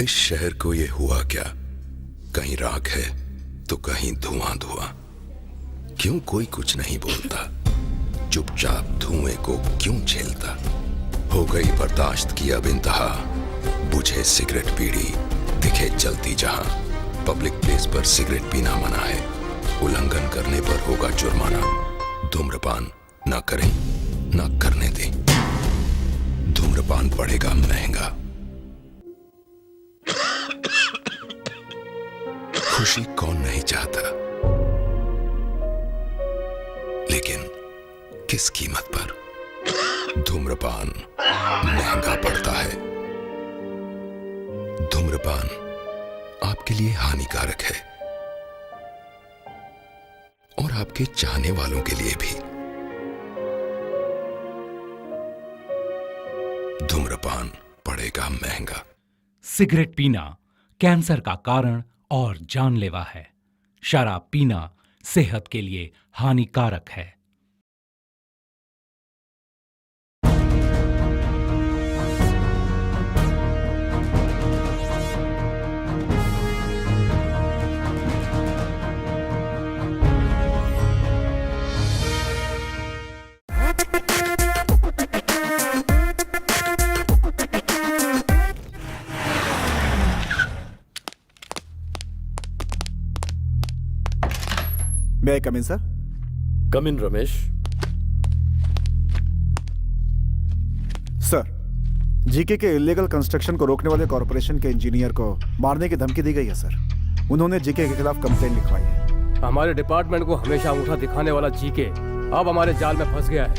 इस शहर को ये हुआ क्या? कहीं राख है तो कहीं धुआं धुआं। क्यों कोई कुछ नहीं बोलता? चुपचाप धुएं को क्यों झेलता? हो गई बर्दाश्त की अब इंतहा। बुझे सिगरेट बीड़ी दिखे जलती जहां। पब्लिक प्लेस पर सिगरेट पीना मना है। उल्लंघन करने पर होगा जुर्माना। धूम्रपान ना करें ना करने दें। धूम्रपान पड़ेगा महंगा। खुशी कौन नहीं चाहता, लेकिन किस कीमत पर? धूम्रपान महंगा पड़ता है। धूम्रपान आपके लिए हानिकारक है और आपके चाहने वालों के लिए भी। धूम्रपान पड़ेगा महंगा। सिगरेट पीना कैंसर का कारण और जानलेवा है। शराब पीना सेहत के लिए हानिकारक है। May I come in, sir? Come in, Ramesh. Sir, GK के इलीगल कंस्ट्रक्शन को रोकने वाले कॉरपोरेशन के इंजीनियर को मारने की धमकी दी गई है सर। उन्होंने जीके के खिलाफ कंप्लेंट लिखवाई है। हमारे डिपार्टमेंट को हमेशा अंगूठा दिखाने वाला जीके अब हमारे जाल में फंस गया है।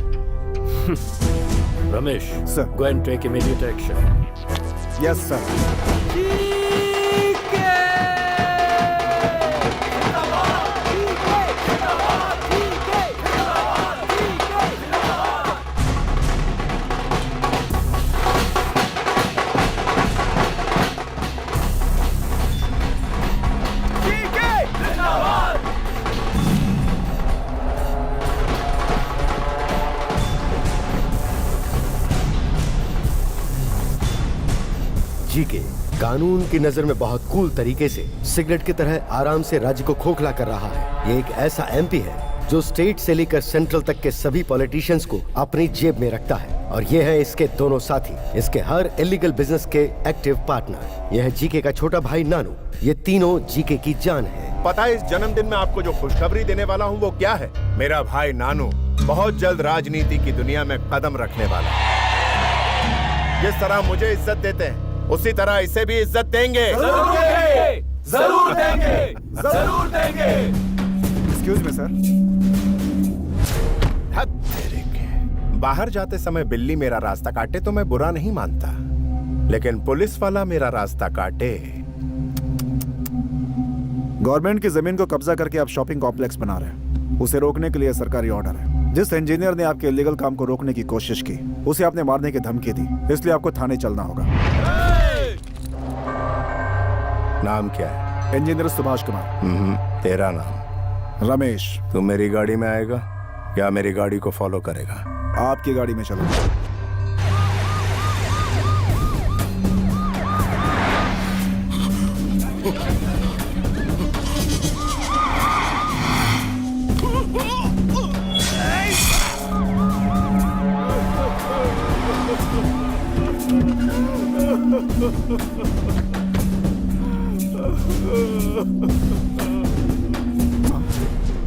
Ramesh, sir, go and take immediate action. Yes sir. GK कानून की नजर में बहुत कूल तरीके से सिगरेट की तरह आराम से राज्य को खोखला कर रहा है। ये एक ऐसा एमपी है जो स्टेट से लेकर सेंट्रल तक के सभी पॉलिटिशियंस को अपनी जेब में रखता है, और ये है इसके दोनों साथी, इसके हर इलीगल बिजनेस के एक्टिव पार्टनर। यह है जीके का छोटा भाई नानू। ये तीनों जीके की जान है। पता है इस जन्मदिन में आपको जो खुशखबरी देने वाला हूँ वो क्या है? मेरा भाई नानू बहुत जल्द राजनीति की दुनिया में कदम रखने वाला है। जिस तरह मुझे इज्जत देते हैं उसी तरह इसे भी इज्जत देंगे। जरूर देंगे, जरूर देंगे, जरूर देंगे। Excuse me sir. हद तेरे के। बाहर जाते समय बिल्ली मेरा रास्ता काटे तो मैं बुरा नहीं मानता, लेकिन पुलिस वाला मेरा रास्ता काटे। गवर्नमेंट की जमीन को कब्जा करके आप शॉपिंग कॉम्प्लेक्स बना रहे हैं, उसे रोकने के लिए सरकारी ऑर्डर है। जिस इंजीनियर ने आपके इलीगल काम को रोकने की कोशिश की उसे आपने मारने की धमकी दी, इसलिए आपको थाने चलना होगा। नाम क्या है? इंजीनियर सुभाष कुमार। तेरा नाम? रमेश। तू मेरी गाड़ी में आएगा या मेरी गाड़ी को फॉलो करेगा? आपकी गाड़ी में चलूंगा।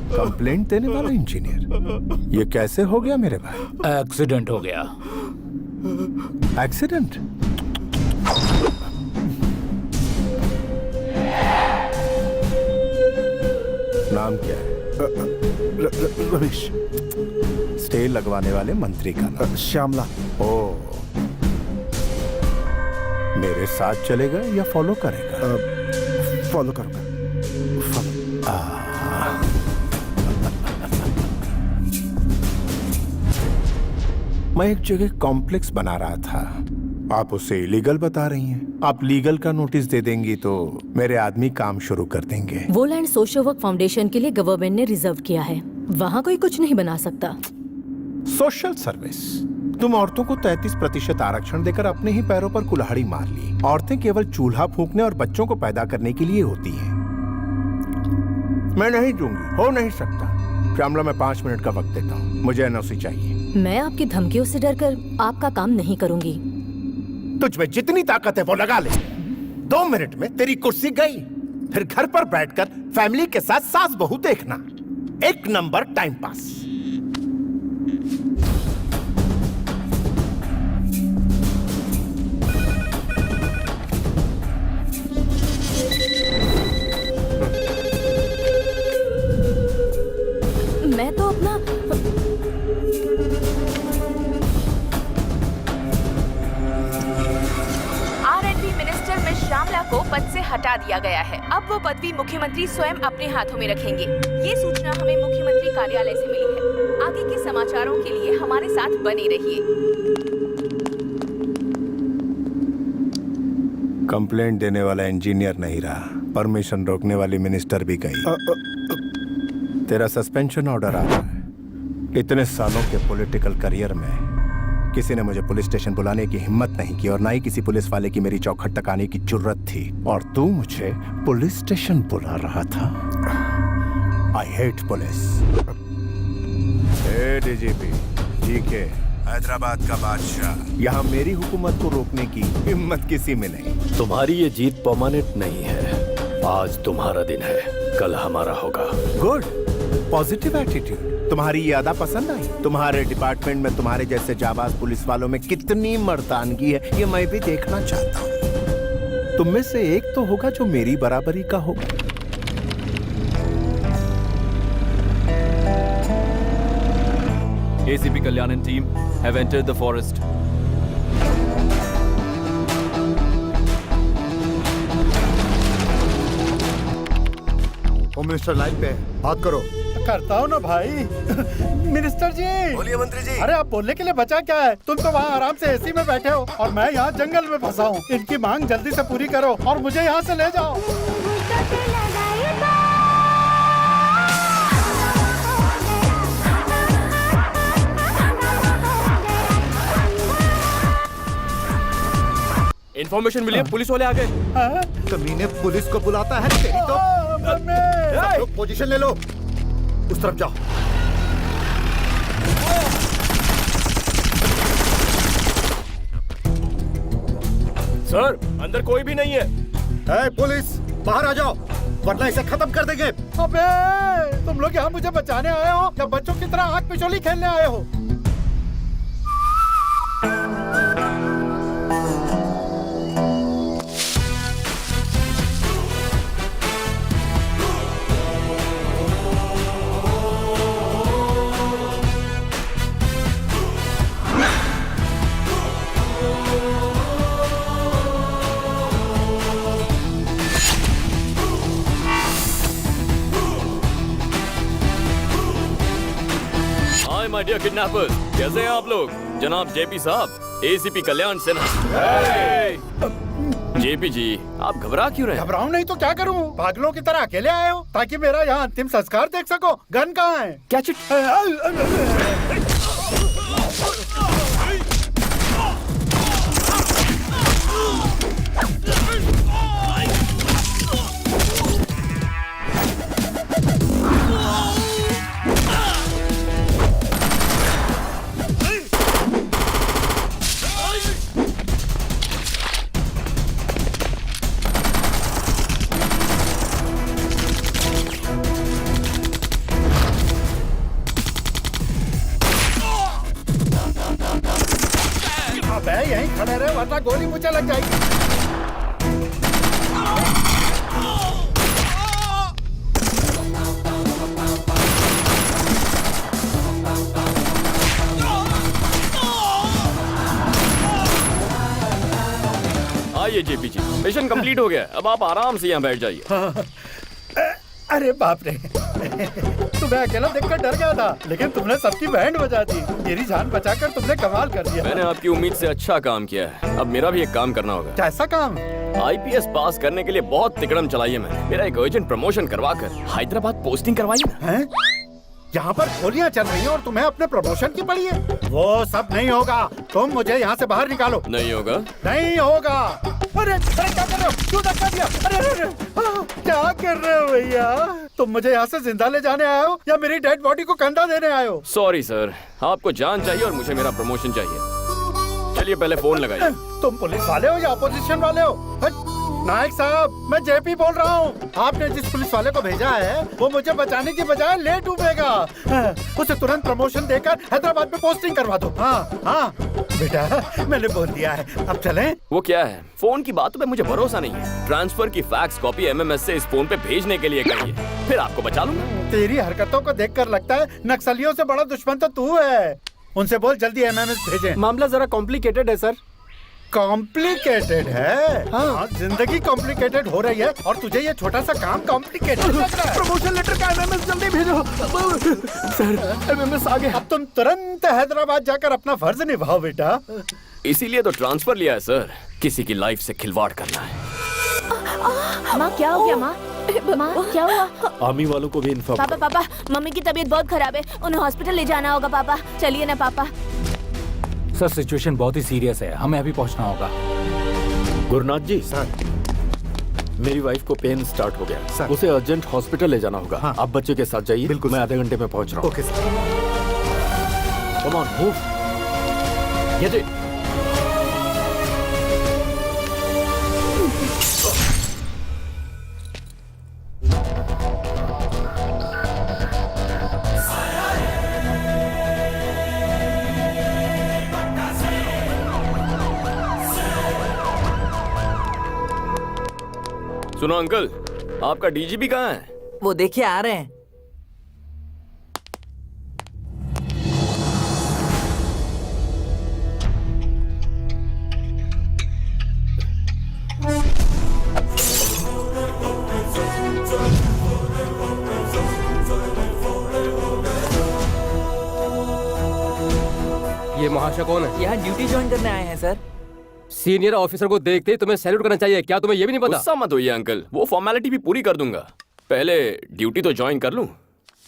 कंप्लेंट देने वाला इंजीनियर, ये कैसे हो गया मेरे भाई? एक्सीडेंट हो गया। एक्सीडेंट? नाम क्या है? रमेश। स्टे लगवाने वाले मंत्री का नाम? श्यामला। ओ, मेरे साथ चलेगा या फॉलो करेगा? फॉलो करूंगा। मैं एक जगह कॉम्प्लेक्स बना रहा था, आप उसे इलीगल बता रही हैं। आप लीगल का नोटिस दे देंगी तो मेरे आदमी काम शुरू कर देंगे। वो लैंड सोशल वर्क फाउंडेशन के लिए गवर्नमेंट ने रिजर्व किया है, वहाँ कोई कुछ नहीं बना सकता। सोशल सर्विस तुम औरतों को 33% आरक्षण देकर अपने ही पैरों पर कुल्हाड़ी मार ली। औरतें केवल चूल्हा फूंकने और बच्चों को पैदा करने के लिए होती हैं। मैं नहीं दूंगी, हो नहीं सकता। श्यामला, मैं 5 मिनट का वक्त देता हूँ, मुझे एनओसी चाहिए। मैं आपकी धमकियों से डरकर आपका काम नहीं करूंगी। तुझ में जितनी ताकत है वो लगा ले। 2 मिनट में तेरी कुर्सी गई। फिर घर पर बैठकर फैमिली के साथ सास बहू देखना, 1 नंबर टाइम पास। मैं तो अपना R&B मिनिस्टर मिस श्यामला को पद से हटा दिया गया है। अब वो पदवी मुख्यमंत्री स्वयं अपने हाथों में रखेंगे। ये सूचना हमें मुख्यमंत्री कार्यालय से मिली है। आगे के समाचारों के लिए हमारे साथ बने रहिए। कंप्लेंट देने वाला इंजीनियर नहीं रहा, परमिशन रोकने वाली मिनिस्टर भी गई। तेरा सस्पेंशन ऑर्डर आ रहा है। इतने सालों के पॉलिटिकल करियर में किसी ने मुझे पुलिस स्टेशन बुलाने की हिम्मत नहीं की और ना ही किसी पुलिस वाले की मेरी चौखट तक आने की जरूरत थी, और तू मुझे पुलिस स्टेशन बुला रहा था। I hate police. DGP GK, Hyderabad का बादशाह, यहाँ मेरी हुकूमत को रोकने की हिम्मत किसी में नहीं। तुम्हारी ये जीत परमानेंट नहीं है। आज तुम्हारा दिन है, कल हमारा होगा। Good, positive attitude. तुम्हारी ये अदा पसंद आई? तुम्हारे डिपार्टमेंट में तुम्हारे जैसे जाबाज पुलिस वालों में कितनी मर्दानगी है, ये मैं भी देखना चाहता हूँ। तुम में से एक तो होगा जो मेरी बराबरी का होगा। ACP Kalyan and team have entered the forest. Home minister line पे है, बात करो। करता हूँ ना भाई। मिनिस्टर जी। बोलिए मंत्री जी। अरे आप बोलने के लिए बचा क्या है? तुम तो वहाँ आराम से एसी में बैठे हो और मैं यहाँ जंगल में फंसा हूँ। इनकी मांग जल्दी से पूरी करो और मुझे यहाँ से ले जाओ। इन्फॉर्मेशन मिली है, पुलिस वाले आ गए। कमीने पुलिस को बुलाता है तेरी तो। सब लोग पोजीशन ले लो, उस तरफ जाओ। सर, अंदर कोई भी नहीं है। पुलिस बाहर आ जाओ, वरना इसे खत्म कर देंगे। अबे तुम लोग यहाँ मुझे बचाने आए हो या बच्चों की तरह आग पिछोली खेलने आए हो? माय डियर किडनैपर्स, कैसे हैं आप लोग? जनाब जेपी साहब, एसीपी कल्याण सिन्हा। जेपी जी, आप घबरा क्यों रहे? घबराऊं नहीं तो क्या करूं? पागलों की तरह अकेले आए हो ताकि मेरा यहाँ अंतिम संस्कार देख सको। गन कहाँ है? Catch it. यहीं खड़े रहे वरना गोली मुझे लग जाएगी। आइए जेपी जी, मिशन कंप्लीट हो गया। अब आप आराम से यहाँ बैठ जाइए। अरे बाप रे, तुम्हें अकेला देखकर डर गया था, लेकिन तुमने सबकी बैंड बजा दी। मेरी जान बचाकर तुमने कमाल कर दिया। मैंने आपकी उम्मीद से अच्छा काम किया है। अब मेरा भी एक काम करना होगा। कैसा काम? IPS पास करने के लिए बहुत तिकड़म चलाई है मैंने। मेरा एक अर्जेंट प्रमोशन करवाकर हैदराबाद पोस्टिंग करवाइए ना। यहाँ पर गोलियां चल रही हैं और तुम्हें अपने प्रमोशन की पड़ी है। वो सब नहीं होगा, तुम मुझे यहाँ से बाहर निकालो। नहीं होगा। नहीं होगा। अरे क्या कर रहे हो? क्यों धक्का दिया? अरे क्या कर रहे हो भैया? तुम मुझे यहाँ से जिंदा ले जाने आए हो या मेरी डेड बॉडी को कंधा देने आए हो? सॉरी सर, आपको जान चाहिए और मुझे मेरा प्रमोशन चाहिए। चलिए पहले फोन लगाइए। तुम पुलिस वाले हो या अपोजिशन वाले हो? नायक साहब, मैं जेपी बोल रहा हूँ। आपने जिस पुलिस वाले को भेजा है वो मुझे बचाने की बजाय ले डूबेगा। उसे तुरंत प्रमोशन देकर हैदराबाद में पोस्टिंग करवा दो। हाँ बेटा, मैंने बोल दिया है, अब चलें? वो क्या है, फोन की बातों पे मुझे भरोसा नहीं है। ट्रांसफर की फैक्स कॉपी एमएमएस से इस फोन पे भेजने के लिए कहिए, फिर आपको बचा लूंगा। तेरी हरकतों को देखकर लगता है नक्सलियों से बड़ा दुश्मन तो तू है। उनसे बोल जल्दी एमएमएस भेजें। मामला जरा कॉम्प्लिकेटेड है सर। कॉम्प्लिकेटेड है? हाँ, जिंदगी कॉम्प्लिकेटेड हो रही है और तुझे ये छोटा सा काम कॉम्प्लिकेटेड लग रहा है। प्रमोशन लेटर का एमएमएस जल्दी भेजो। सर एमएमएस आ गया। अब तुम तुरंत हैदराबाद जाकर अपना फर्ज निभाओ बेटा। इसीलिए तो ट्रांसफर लिया है सर, किसी की लाइफ से खिलवाड़ करना है। माँ क्या हो गया? माँ क्या हुआ? आर्मी वालों को भी इन्फॉर्म। पापा मम्मी की तबीयत बहुत खराब है, उन्हें हॉस्पिटल ले जाना होगा। पापा चलिए ना पापा। सर सिचुएशन बहुत ही सीरियस है, हमें अभी पहुंचना होगा। गुरुनाथ जी सर, मेरी वाइफ को पेन स्टार्ट हो गया सर, उसे अर्जेंट हॉस्पिटल ले जाना होगा। आप बच्चे के साथ जाइए। बिल्कुल, मैं आधे घंटे में पहुंच रहा हूँ। Okay sir. Come on move. ये सुनो अंकल, आपका डीजीपी कहाँ है? वो देखिए आ रहे हैं। ये महाशय कौन है? यहाँ ड्यूटी ज्वाइन करने आए हैं सर। सीनियर ऑफिसर को देखते ही तुम्हें सैल्यूट करना चाहिए। क्या तुम्हें ये भी नहीं पता? गुस्सा मत होइए अंकल, वो फॉर्मेलिटी भी पूरी कर दूंगा, पहले ड्यूटी तो ज्वाइन कर लूं।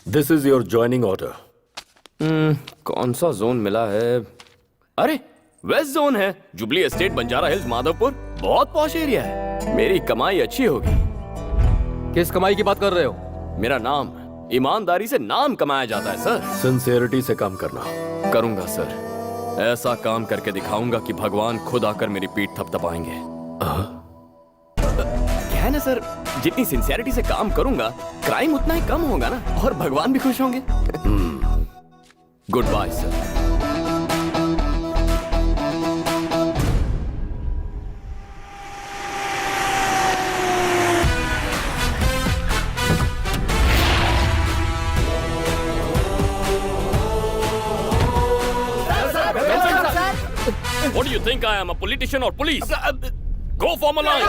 This is your joining order. कौन सा जोन मिला है? अरे वेस्ट जोन है, जुबली एस्टेट, बंजारा हिल्स, माधवपुर। बहुत पॉश एरिया है, मेरी कमाई अच्छी होगी। किस कमाई की बात कर रहे हो? मेरा नाम, ईमानदारी से नाम कमाया जाता है सर। सिंसियरिटी से काम करना। करूंगा सर, ऐसा काम करके दिखाऊंगा कि भगवान खुद आकर मेरी पीठ थपथपाएंगे। क्या है ना सर, जितनी सिंसियरिटी से काम करूंगा क्राइम उतना ही कम होगा ना, और भगवान भी खुश होंगे। Good bye sir. What do you think I am, a politician or police? Go form a line.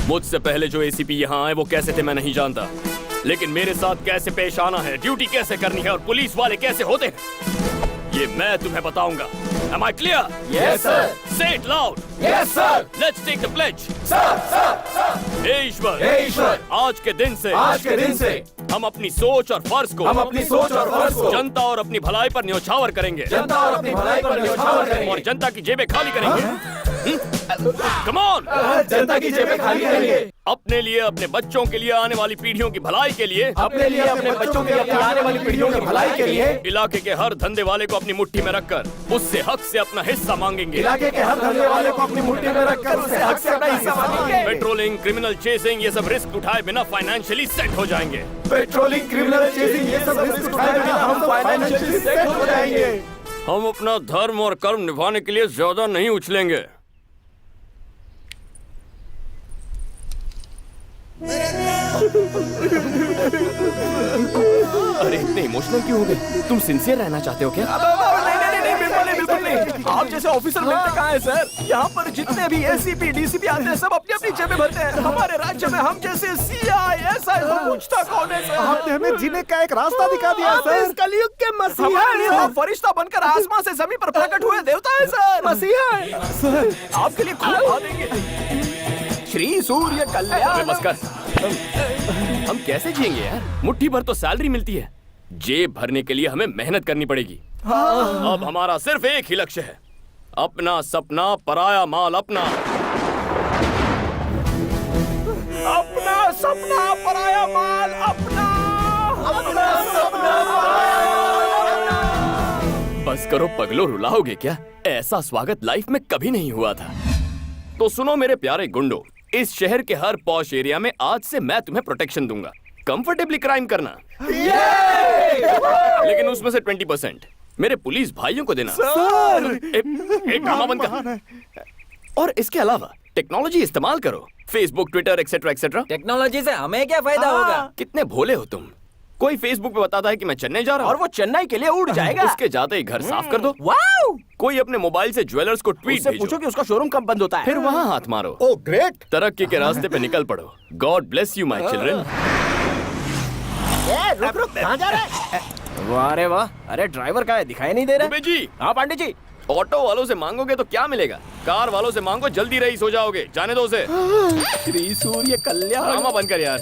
मुझसे पहले जो एसीपी यहाँ आए वो कैसे थे मैं नहीं जानता, लेकिन मेरे साथ कैसे पेश आना है, ड्यूटी कैसे करनी है और पुलिस वाले कैसे होते हैं, ये मैं तुम्हें बताऊंगा। Am I clear? Yes sir. Say it loud. Yes sir. Let's take the pledge. Sir, sir. हे ईश्वर, हे ईश्वर, आज के दिन से हम अपनी सोच और फर्ज को जनता और अपनी भलाई पर न्योछावर करेंगे। और जनता की जेबें खाली करेंगे। Come on! जनता की जेबें खाली करेंगे। अपने लिए, अपने बच्चों के लिए, आने वाली पीढ़ियों की भलाई के लिए, अपने लिए, अपने बच्चों के लिए, आने वाली पीढ़ियों की भलाई के लिए, इलाके के हर धंधे वाले को अपनी मुट्ठी में रखकर उससे हक से अपना हिस्सा मांगेंगे। इलाके के हर धंधे वाले को अपनी मुट्ठी में रखकर उससे हक से अपना हिस्सा मांगेंगे। पेट्रोलिंग, क्रिमिनल चेसिंग, ये सब रिस्क उठाए बिना फाइनेंशियली सेट हो जाएंगे। पेट्रोलिंग, क्रिमिनल चेसिंग, ये सब रिस्क उठाए बिना हम फाइनेंशियली सेट हो जाएंगे। हम अपना धर्म और कर्म निभाने के लिए ज्यादा नहीं उछलेंगे। अरे इतने इमोशनल क्यों हो गए? तुम सिंसियर रहना चाहते हो क्या? नहीं, बिल्कुल नहीं। आप जैसे ऑफिसर मिलते कहाँ हैं सर? यहाँ पर जितने भी एसीपी, डीसीपी आते हैं सब अपनी अपनी जेबें भरते हैं। हमारे राज्य में हम जैसे सीआई, एसआई को पूछता कौन है सर? आपने हमें जीने का एक रास्ता दिखा दिया सर। कलयुग के मसीहा, फरिश्ता बनकर आसमान से जमीन पर प्रकट हुए देवता है सर। मसीहा है सर, आपके लिए खूब भागेंगे। त्रिसूर्य कल्याण। अबे बस कर। हम कैसे जिएंगे यार? मुट्ठी भर तो सैलरी मिलती है, जेब भरने के लिए हमें मेहनत करनी पड़ेगी। अब हमारा सिर्फ एक ही लक्ष्य है, अपना सपना पराया माल अपना। अपना सपना पराया माल अपना, अपना सपना बस करो पगलो, रुलाओगे क्या? ऐसा स्वागत लाइफ में कभी नहीं हुआ था। तो सुनो मेरे प्यारे गुंडो, इस शहर के हर पॉश एरिया में आज से मैं तुम्हें प्रोटेक्शन दूंगा। कंफर्टेबली क्राइम करना, लेकिन उसमें से 20% मेरे पुलिस भाइयों को देना। एक ड्रामा बंद कर। और इसके अलावा टेक्नोलॉजी इस्तेमाल करो, Facebook, Twitter, etcetera etcetera. Technology से हमें क्या फायदा होगा? कितने भोले हो तुम। कोई फेसबुक पे बताता है कि मैं चेन्नई जा रहा हूँ और वो चेन्नई के लिए उड़ जाएगा। उसके जाते ही घर साफ कर दो। वाओ! कोई अपने मोबाइल से ज्वेलर्स को ट्वीट उससे भेजो, पूछो कि उसका शोरूम कब बंद होता है। फिर वहाँ हाथ मारो। Oh great. तरक्की के रास्ते पे निकल पड़ो। God bless you my children. रुक रुक, कहाँ जा रहा है? वाह रे वाह! अरे ड्राइवर का है, दिखाई नहीं दे रहा। दुबे जी, हाँ पांडे जी। ऑटो वालों से मांगोगे तो क्या मिलेगा? कार वालों से मांगो, जल्दी रईस हो जाओगे। जाने दो उसे। त्रिसूर्य कल्याण। ड्रामा बंद कर यार।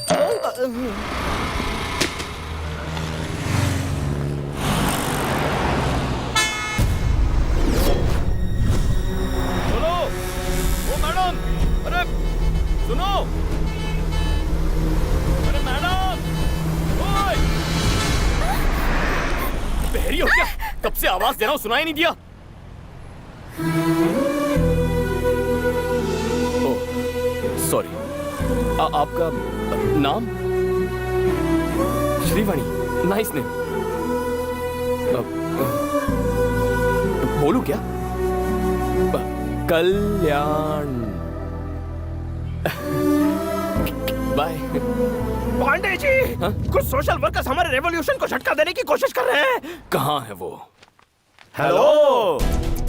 सुनो, ओ मैडम, अरे सुनो, अरे मैडम, ओए, बहरी हो क्या? कब से आवाज दे रहा हूँ, सुनाई नहीं दिया? सॉरी, आपका नाम? Shrivani, nice name. बोलू क्या? कल्याण। बाय। पांडे जी, कुछ सोशल वर्कर्स हमारे रेवोल्यूशन को झटका देने की कोशिश कर रहे हैं। कहाँ है वो? हेलो,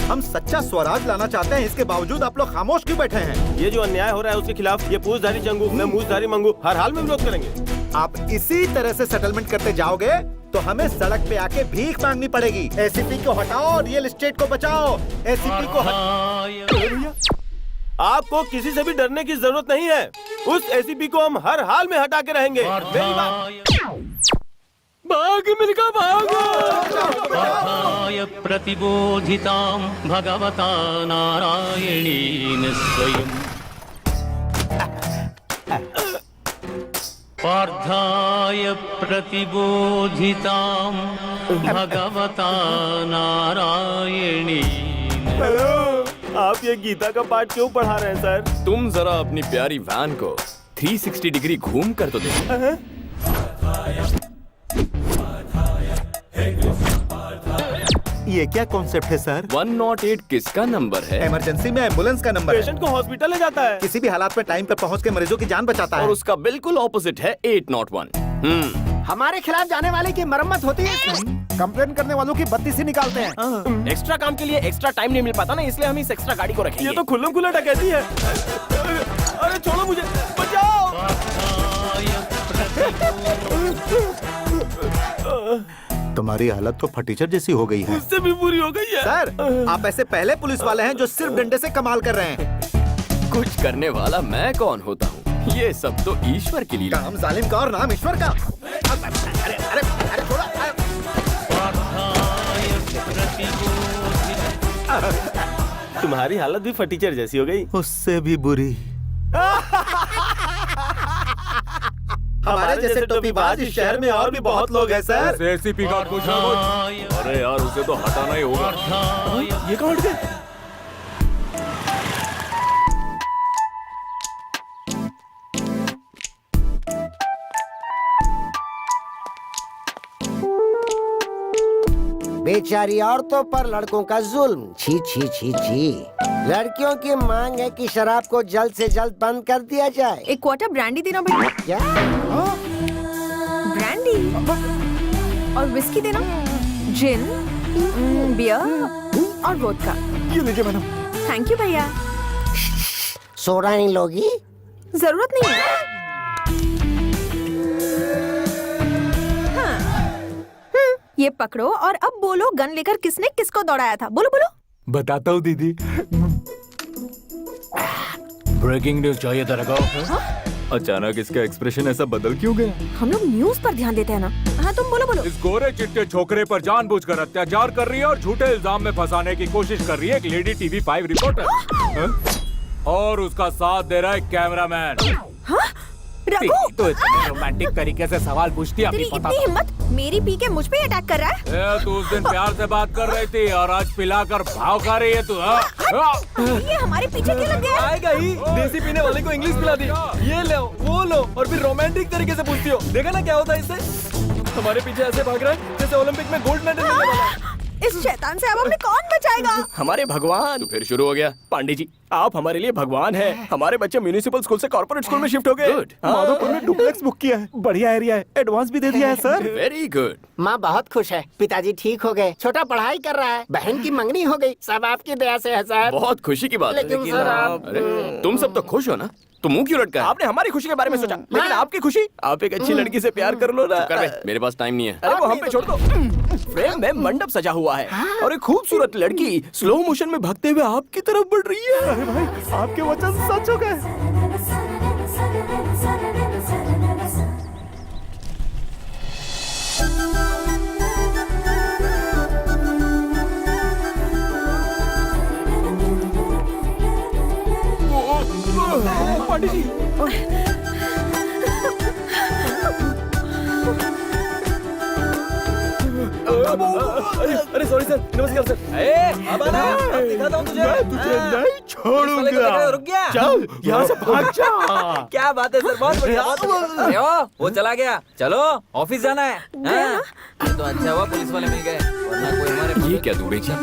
हम सच्चा स्वराज लाना चाहते हैं, इसके बावजूद आप लोग खामोश क्यों बैठे हैं? ये जो अन्याय हो रहा है उसके खिलाफ ये पूछधारी चंगू, मैं मूछधारी मंगू, हर हाल में विरोध करेंगे। आप इसी तरह से सेटलमेंट करते जाओगे तो हमें सड़क पे आके भीख मांगनी पड़ेगी। एसीपी को हटाओ, रियल एस्टेट को बचाओ। एसीपी को आपको किसी से भी डरने की जरूरत नहीं है। उस एसीपी को हम हर हाल में हटा के रहेंगे। मेरी बात। भाग मिलका भाग। प्रतिबोधितां भगवता नारायणेन स्वयं पार्थाय प्रतिबोधितां भगवता नारायणेन। हेलो, आप ये गीता का पाठ क्यों पढ़ा रहे हैं सर? तुम जरा अपनी प्यारी वैन को 360 डिग्री घूम कर तो देखो। ये क्या कॉन्सेप्ट है सर? 108 किसका नंबर है? इमरजेंसी में एम्बुलेंस का नंबर है। पेशेंट को हॉस्पिटल ले जाता है, किसी भी हालात में टाइम पे पहुंच के मरीजों की जान बचाता है। और उसका बिल्कुल ऑपोजिट है 801। हमारे खिलाफ जाने वाले की मरम्मत होती है। कंप्लेन करने वालों की बत्ती से निकालते हैं। एक्स्ट्रा काम के लिए एक्स्ट्रा टाइम नहीं मिल पाता ना, इसलिए हम इस एक्स्ट्रा गाड़ी को रखेंगे। ये तो खुल्लम खुल्ला डकैती है। अरे छोड़ो मुझे, बचाओ। तुम्हारी हालत तो फटीचर जैसी हो गई है। उससे भी बुरी हो गई है। सर, आप ऐसे पहले पुलिस वाले हैं जो सिर्फ डंडे से कमाल कर रहे हैं। कुछ करने वाला मैं कौन होता हूँ? ये सब तो ईश्वर के लिए। काम जालिम का और नाम ईश्वर का। अरे अरे अरे थोड़ा। तुम्हारी हालत भी फटीचर जैसी हो गई। उससे भी बुरी। हमारे जैसे टोपीबाज इस शहर में और भी बहुत लोग हैं सर। एसीपी का कुछ ना कुछ। अरे यार, उसे तो हटाना ही होगा। ये कहाँ हट गए? बेचारी औरतों पर लड़कों का जुल्म। छी छी छी छी। लड़कियों की मांग है कि शराब को जल्द से जल्द बंद कर दिया जाए। एक क्वार्टर ब्रांडी देना भैया। क्या? ब्रांडी और विस्की देना, जिन, बियर और वोडका। ये लीजिए मैडम। थैंक यू भैया। सोडा नहीं लोगी? जरूरत नहीं है। ये पकड़ो और अब बोलो, गन लेकर किसने किसको दौड़ाया था? बोलो बोलो। बताता हूँ दीदी। ब्रेकिंग न्यूज चाहिए था रखो। अचानक इसका एक्सप्रेशन ऐसा बदल क्यों गया? हम लोग न्यूज पर ध्यान देते हैं ना। हाँ तुम बोलो बोलो। इस गोरे चिट्टे छोकरे पर जानबूझकर अत्याचार कर रही है और झूठे इल्जाम में फंसाने की कोशिश कर रही है एक लेडी टीवी 5 रिपोर्टर और उसका साथ दे रहा है कैमरामैन। रघु तो इतने रोमांटिक तरीके से सवाल पूछती है अपनी तेरी पता इतनी हिम्मत, मेरी पी के मुझ पे अटैक कर रहा है। तू उस दिन प्यार से बात कर रही थी और आज पिलाकर भाव खा रही है तू। ये हमारे पीछे क्यों लग गया? आएगा ही, देसी पीने वाले को इंग्लिश पिला दी, ये लो वो लो, और फिर रोमांटिक तरीके से पूछती हो। देखा ना क्या होता है इससे? हमारे पीछे ऐसे भाग रहा है जैसे ओलंपिक में गोल्ड मेडल मिलने वाला है। इस शैतान से अब हमें कौन बचाएगा? हमारे भगवान। तो फिर शुरू हो गया। पांडे जी आप हमारे लिए भगवान हैं। हमारे बच्चे म्युनिसिपल स्कूल से कॉर्पोरेट स्कूल में शिफ्ट हो गए। गुड। माधोपुर में डुप्लेक्स बुक किया है, बढ़िया एरिया है, एडवांस भी दे दिया है सर। Very good. माँ बहुत खुश है, पिताजी ठीक हो गए, छोटा पढ़ाई कर रहा है, बहन की मंगनी हो गई, सब आपकी दया से है सर। बहुत खुशी की बात है। लेकिन सर आप अरे तुम सब तो खुश हो ना, तो मुंह क्यों लटका है? आपने हमारी खुशी के बारे में सोचा, लेकिन आपकी खुशी, आप एक अच्छी लड़की से प्यार कर लो ना। कर बे, मेरे पास टाइम नहीं है। अरे वो हम पे छोड़ दो। फ्रेम में मंडप सजा हुआ है और एक खूबसूरत लड़की स्लो मोशन में भागते हुए आपकी तरफ बढ़ रही है। अरे भाई आपके वचन सच हो गए। पांडे जी अरे सॉरी सर, नमस्कार सर। अब आना, अब दिखाता हूँ तुझे। मैं तुझे नहीं छोड़ूंगा। रुक गया। चल यहाँ से भाग जा। क्या बात है सर, बहुत बढ़िया। वो चला गया, चलो ऑफिस जाना है। ये तो अच्छा हुआ पुलिस वाले मिल गए, वरना कोई हमारे। ये क्या दुबे जी?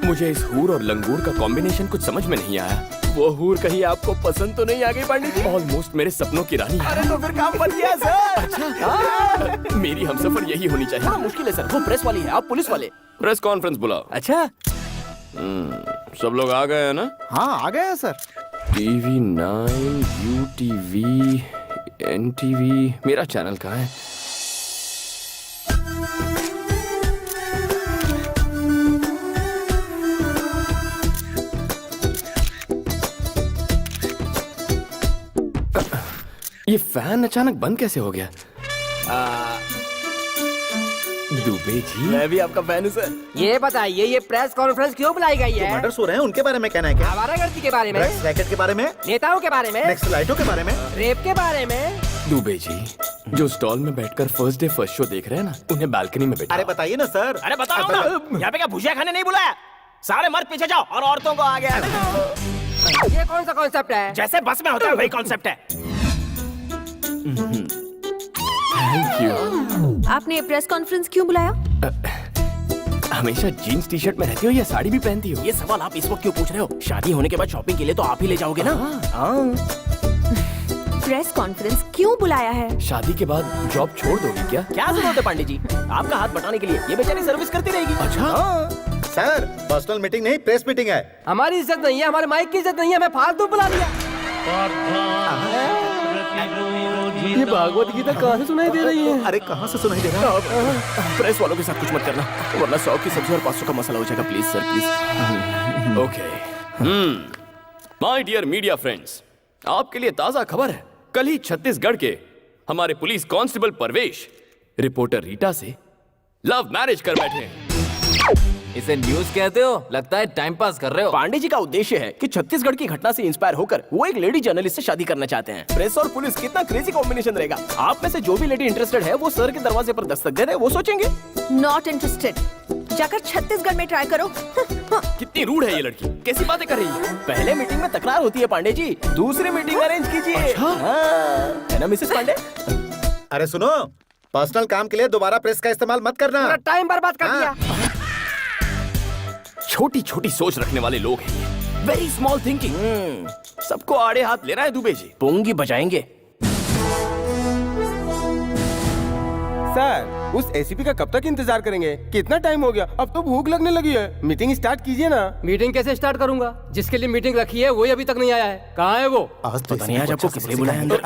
मुझे इस हूर और लंगूर का कॉम्बिनेशन कुछ समझ में नहीं आया। वो हूर कहीं आपको पसंद तो नहीं आ गई पांडे जी? ऑलमोस्ट मेरे सपनों की रानी। अरे तो फिर काम बन गया सर। अच्छा मेरी हमसफर यही होनी चाहिए। थोड़ा मुश्किल है सर, वो प्रेस वाली है, आप पुलिस वाले। प्रेस कॉन्फ्रेंस बुलाओ। अच्छा सब लोग आ गए हैं ना? हाँ आ गए हैं सर। TV 9, UTV, NTV, मेरा चैनल कहाँ है? ये फैन अचानक बंद कैसे हो गया? दुबे जी मैं भी आपका फैन हूँ सर। ये बताइए ये प्रेस कॉन्फ्रेंस क्यों बुलाई गई है? मर्डर्स हो रहे हैं, उनके बारे में कहना है क्या? आवारागर्दी के बारे में, ड्रग्स रैकेट के बारे में, नेताओं के बारे में, नक्सलाइटों के बारे में, रेप के बारे में। दुबे जी जो स्टॉल में बैठकर फर्स्ट डे फर्स्ट शो देख रहे हैं ना, उन्हें बालकनी में बैठा। अरे बताइए ना सर। अरे बताओ ना, यहाँ पे क्या भुजिया खाने नहीं बुलाया? सारे मर्द पीछे जाओ और औरतों को आगे आने दो। ये कौन सा कॉन्सेप्ट है? जैसे बस में होता है वही कॉन्सेप्ट है। Thank you. आपने प्रेस कॉन्फ्रेंस क्यों बुलाया? हमेशा जीन्स टी शर्ट में रहती हो या साड़ी भी पहनती हो? ये सवाल आप इस वक्त क्यों पूछ रहे हो? शादी होने के बाद शॉपिंग के लिए तो आप ही ले जाओगे ना। प्रेस कॉन्फ्रेंस क्यों बुलाया है? शादी के बाद जॉब छोड़ दोगी क्या? क्या जरूरत है पांडे जी आपका हाथ बटाने के लिए? ये बेचारी सर्विस करती रहेगी। अच्छा सर पर्सनल मीटिंग नहीं, प्रेस मीटिंग है। हमारी इज्जत नहीं है, हमारे माइक की इज्जत नहीं है, हमें फालतू बुला लिया। ये भागवत गीता कहाँ से सुनाई दे रही है? अरे कहाँ से सुनाई दे रहा है? प्रेस वालों के साथ कुछ मत करना, वरना 100 की सब्जी और 500 का मसाला हो जाएगा। Please sir please. Okay my dear media friends, आपके लिए ताजा खबर है। कल ही छत्तीसगढ़ के हमारे पुलिस कांस्टेबल परवेश रिपोर्टर रीटा से लव मैरिज कर बैठे हैं। इसे न्यूज कहते हो? लगता है टाइम पास कर रहे हो। पांडे जी का उद्देश्य है कि छत्तीसगढ़ की घटना से इंस्पायर होकर वो एक लेडी जर्नलिस्ट से शादी करना चाहते हैं। प्रेस और पुलिस कितना क्रेजी कॉम्बिनेशन रहेगा। आप में से जो भी लेडी इंटरेस्टेड है वो सर के दरवाजे पर दस्तक दे रहे, वो सोचेंगे। नॉट इंटरेस्टेड, जाकर छत्तीसगढ़ में ट्राई करो। कितनी रूड है ये लड़की, कैसी बातें कर रही है? पहले मीटिंग में तकरार होती है पांडे जी, दूसरी मीटिंग अरेंज कीजिए। है ना मिसेस पांडे? अरे सुनो, पर्सनल काम के लिए दोबारा प्रेस का इस्तेमाल मत करना। टाइम बर्बाद कर दिया। छोटी छोटी सोच रखने वाले लोग हैं ये, वेरी स्मॉल थिंकिंग। सबको आड़े हाथ लेना है दुबे जी। पोंगी बजाएंगे। सर उस एसीपी का कब तक इंतजार करेंगे? कितना टाइम हो गया, अब तो भूख लगने लगी है। मीटिंग स्टार्ट कीजिए ना। मीटिंग कैसे स्टार्ट करूंगा? जिसके लिए मीटिंग रखी है वही अभी तक नहीं आया है। कहाँ है वो? आज पता नहीं आज आपको किसने बुलाया अंदर।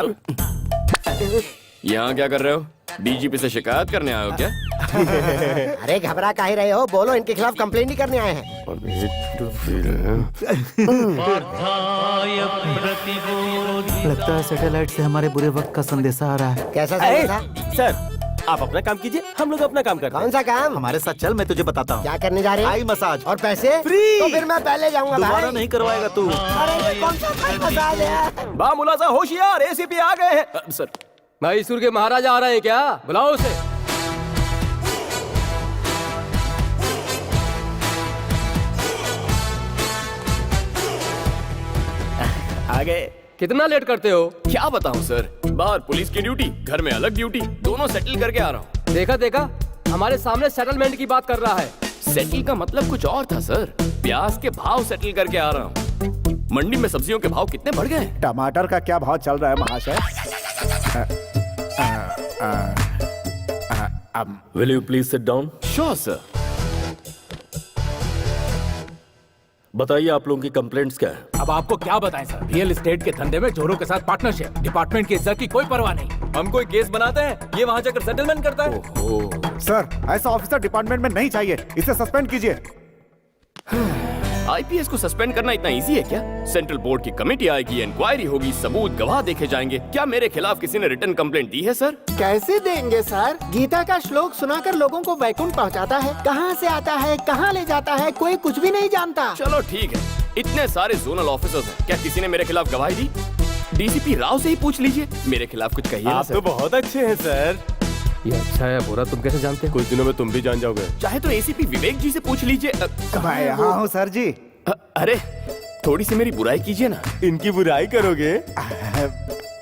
यहाँ क्या कर रहे हो? डीजीपी से शिकायत करने आए हो क्या? अरे घबरा काहे रहे हो? बोलो, इनके खिलाफ कंप्लेंट ही करने आए हैं। लगता है सैटेलाइट से हमारे बुरे वक्त का संदेशा आ रहा है। कैसा संदेशा? सर आप अपना काम कीजिए, हम लोग अपना काम करते हैं। कौन सा काम? हमारे साथ चल, मैं तुझे बताता हूँ। क्या करने जा रहे हैं? आई मसाज और पैसे फ्री। तो फिर मैं पहले जाऊंगा। दोबारा नहीं करवाएगा तू। अरे ये कौन सा थाई मसाज है? बा मुलाजा होशियार, एसीपी आ गए हैं। सर मैसूर के महाराजा आ रहे हैं क्या? बुलाओ उसे। आ गए। कितना लेट करते हो? क्या बताऊं सर, बाहर पुलिस की ड्यूटी, घर में अलग ड्यूटी, दोनों सेटल करके आ रहा हूँ। देखा देखा, हमारे सामने सेटलमेंट की बात कर रहा है। सेटल का मतलब कुछ और था सर, प्याज के भाव सेटल करके आ रहा हूँ। मंडी में सब्जियों के भाव कितने बढ़ गए? टमाटर का क्या भाव चल रहा है महाशय? Will you please sit down? Sure sir. बताइए आप लोगों की कंप्लेंट्स क्या है? अब आपको क्या बताएं सर, रियल एस्टेट के धंधे में जोरों के साथ पार्टनरशिप, डिपार्टमेंट की इज्जत की कोई परवाह नहीं। हम कोई केस बनाते हैं, ये वहाँ जाकर सेटलमेंट करता है। सर, ऐसा ऑफिसर डिपार्टमेंट में नहीं चाहिए, इसे सस्पेंड कीजिए। आईपीएस को सस्पेंड करना इतना इजी है क्या? सेंट्रल बोर्ड की कमेटी आएगी, इंक्वायरी होगी, सबूत गवाह देखे जाएंगे। क्या मेरे खिलाफ किसी ने रिटर्न कंप्लेंट दी है सर? कैसे देंगे सर? गीता का श्लोक सुनाकर लोगों को वैकुंठ पहुंचाता है, कहां से आता है कहां ले जाता है कोई कुछ भी नहीं जानता। चलो ठीक है, इतने सारे जोनल ऑफिसर्स हैं, क्या किसी ने मेरे खिलाफ गवाही दी? डीसीपी राव से ही पूछ लीजिए, मेरे खिलाफ कुछ कहिए। आप तो बहुत अच्छे हैं सर। ये अच्छा है बुरा तुम कैसे जानते हो? कुछ दिनों में तुम भी जान जाओगे। चाहे तो एसीपी विवेक जी से पूछ लीजिए। मैं यहाँ हूँ सर जी। अरे थोड़ी सी मेरी बुराई कीजिए ना। इनकी बुराई करोगे?